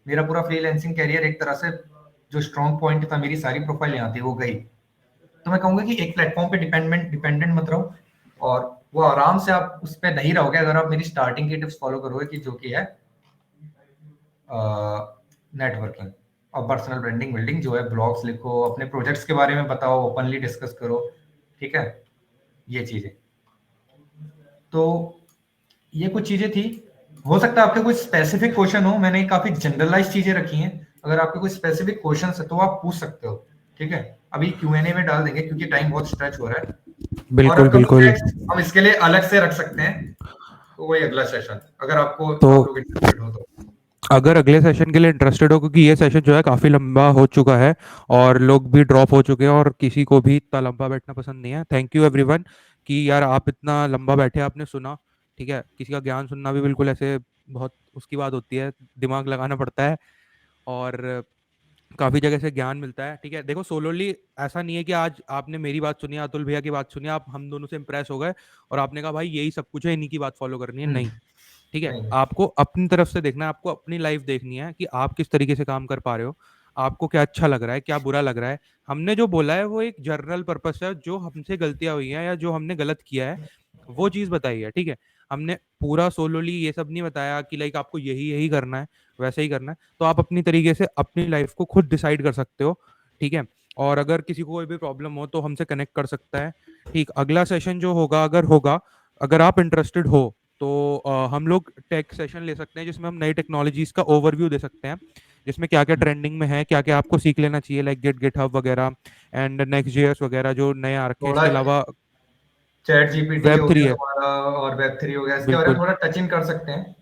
मेरा पूरा फ्रीलांसिंग कैरियर एक तरह से जो स्ट्रॉन्ग पॉइंट था, मेरी सारी प्रोफाइल यहाँ थी वो गई। तो मैं कहूंगा कि एक प्लेटफॉर्म पे डिपेंडेंट मत रहो और वो आराम से आप उस पर नहीं रहोगे अगर आप मेरी स्टार्टिंग की टिप्स फॉलो करोगे कि जो कि है नेटवर्किंग और पर्सनल ब्रांडिंग बिल्डिंग, जो है ब्लॉग्स लिखो, अपने प्रोजेक्ट्स के बारे में बताओ, ओपनली डिस्कस करो, ठीक है, ये चीजें। तो ये कुछ चीजें थी, हो सकता है आपके कुछ स्पेसिफिक क्वेश्चन हो, मैंने काफी जनरलाइज चीजें रखी हैं, अगर आपके कुछ स्पेसिफिक क्वेश्चन है तो आप पूछ सकते हो, ठीक है, अभी Q&A में डाल देंगे क्योंकि टाइम बहुत स्ट्रेच हो रहा है। और बिल्कुल अपकमिंग बिल्कुल। नेक्स्ट हम इसके लिए अलग से रख सकते हैं, तो वही अगला सेशन, अगर आपको तो आप लोग इंटरेस्टेड हो तो। अगर अगले सेशन के लिए इंटरेस्टेड हो, क्योंकि ये सेशन जो है काफ़ी लंबा हो चुका है और लोग भी ड्रॉप हो चुके हैं और किसी को भी इतना लंबा बैठना पसंद नहीं है। थैंक यू एवरीवन कि यार आप इतना लंबा बैठे, आपने सुना, ठीक है। किसी का ज्ञान सुनना भी बिल्कुल ऐसे बहुत उसकी बात होती है, दिमाग लगाना पड़ता है और काफ़ी जगह से ज्ञान मिलता है, ठीक है। देखो सोलोली ऐसा नहीं है कि आज आपने मेरी बात सुनी, अतुल भैया की बात सुनी, आप हम दोनों से इंप्रेस हो गए और आपने कहा भाई यही सब कुछ है, इन्हीं की बात फॉलो करनी है, नहीं, ठीक है। नहीं, आपको अपनी तरफ से देखना है, आपको अपनी लाइफ देखनी है कि आप किस तरीके से काम कर पा रहे हो, आपको क्या अच्छा लग रहा है, क्या बुरा लग रहा है। हमने जो बोला है वो एक जर्नल पर्पस है, जो हमसे गलतियां हुई हैं या जो हमने गलत किया है वो चीज़ बताई है, ठीक है। हमने पूरा सोलोली ये सब नहीं बताया कि लाइक आपको यही यही करना है, वैसे ही करना है। तो आप अपनी तरीके से अपनी लाइफ को खुद डिसाइड कर सकते हो, ठीक है। और अगर किसी को कोई भी प्रॉब्लम हो तो हमसे कनेक्ट कर सकता है, ठीक। अगला सेशन जो होगा, अगर होगा, अगर आप इंटरेस्टेड हो तो हम लोग टेक सेशन ले सकते हैं जिसमें हम नई टेक्नोलॉजीज का ओवरव्यू दे सकते हैं, जिसमें क्या क्या ट्रेंडिंग में है, क्या क्या आपको सीख लेना चाहिए, लाइक गिटहब वगैरह एंड नेक्स्ट जेएस वगैरह जो नए आ रखे हैं। थोड़ा इसके अलावा चैट जीपीटी वेब हो थ्री गया है, तुम्हारा और वेब 3 हो गया, इसके बारे में बिल्कुल, थोड़ा टच इन कर सकते हैं,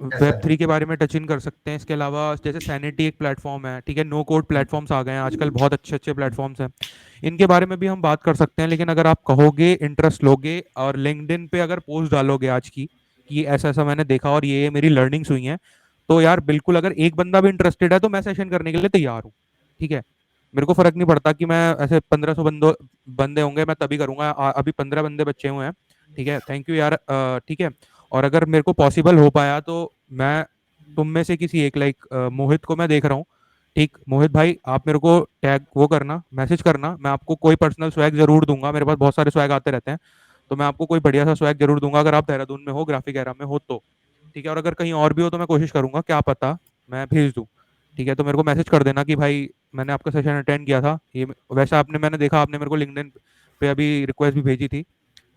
ऐसा वेब है। थ्री के बारे में टच इन कर सकते हैं। इसके अलावा जैसे सैनिटी एक प्लेटफॉर्म है, ठीक है, नो कोड प्लेटफॉर्म्स आ गए हैं आजकल, बहुत अच्छे अच्छे प्लेटफॉर्म्स हैं, इनके बारे में भी हम बात कर सकते हैं। लेकिन अगर आप कहोगे, इंटरेस्ट लोगे और लिंक्डइन पे अगर पोस्ट डालोगे आज की कि ऐसा ऐसा मैंने देखा और ये मेरी लर्निंग्स हुई हैं, तो यार बिल्कुल अगर एक बंदा भी इंटरेस्टेड है तो मैं सेशन करने के लिए तैयार हूँ, ठीक है। मेरे को फर्क नहीं पड़ता कि मैं ऐसे 1500 बंदे होंगे मैं तभी करूंगा, अभी 15 बंदे बचे हुए हैं, ठीक है। थैंक यू यार, ठीक है। और अगर मेरे को पॉसिबल हो पाया तो मैं तुम में से किसी एक, लाइक मोहित को मैं देख रहा हूँ, ठीक, मोहित भाई आप मेरे को टैग वो करना, मैसेज करना, मैं आपको कोई पर्सनल स्वैग जरूर दूंगा, मेरे पास बहुत सारे स्वैग आते रहते हैं, तो मैं आपको कोई बढ़िया सा स्वैग जरूर दूंगा अगर आप देहरादून में हो, ग्राफिक एरा में हो तो, ठीक है। और अगर कहीं और भी हो तो मैं कोशिश करूंगा, क्या पता मैं भेज दूँ, ठीक है। तो मेरे को मैसेज कर देना कि भाई मैंने आपका सेशन अटेंड किया था, ये वैसे आपने, मैंने देखा आपने मेरे को लिंक्डइन पे अभी रिक्वेस्ट भी भेजी थी,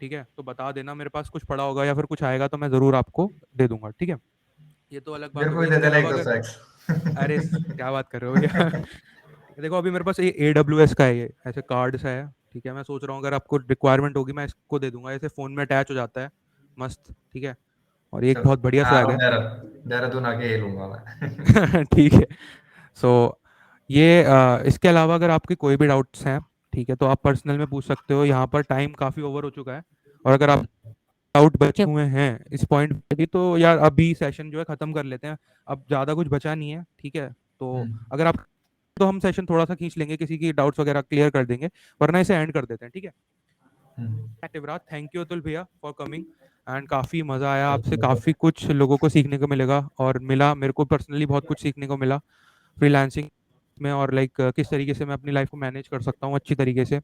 ठीक है। तो बता देना, मेरे पास कुछ पड़ा होगा या फिर कुछ आएगा तो मैं ज़रूर आपको दे दूंगा, ठीक है। ये तो अलग बात मेरे हो को गई। भी दे इसके देना एक अलावा दो अगर, सैक्स। अरे क्या बात कर रहे हो भैया देखो अभी मेरे पास ये AWS का है, ये ऐसे कार्ड सा है, ठीक है। मैं सोच रहा हूँ अगर आपको रिक्वायरमेंट होगी मैं इसको दे दूंगा, ऐसे फ़ोन में अटैच हो जाता है, मस्त, ठीक है। और ये एक चलो बहुत बढ़िया मैं आ स्वैग रहा हूँ है देहरादून आके ये लूंगा मैं। ठीक है। सो ये इसके अलावा अगर आपके कोई भी डाउट्स हैं, ठीक है, तो आप पर्सनल में पूछ सकते हो। यहाँ पर टाइम काफ़ी ओवर हो चुका है और अगर आप डाउट बचे हुए हैं इस पॉइंट पे भी तो यार अभी सेशन जो है ख़त्म कर लेते हैं, अब ज़्यादा कुछ बचा नहीं है, ठीक है। तो हम्म, अगर आप, तो हम सेशन थोड़ा सा खींच लेंगे, किसी की डाउट्स वगैरह क्लियर कर देंगे, वरना इसे एंड कर देते हैं, ठीक है। हम्म। शिवराज, थैंक यू अतुल भैया फॉर कमिंग एंड काफ़ी मज़ा आया आपसे, बिल्कुल। काफ़ी कुछ लोगों को सीखने को मिलेगा और मिला, मेरे को पर्सनली बहुत कुछ सीखने को मिला फ्रीलांसिंग में, और लाइक किस तरीके से मैं अपनी लाइफ को मैनेज कर सकता हूँ अच्छी तरीके से।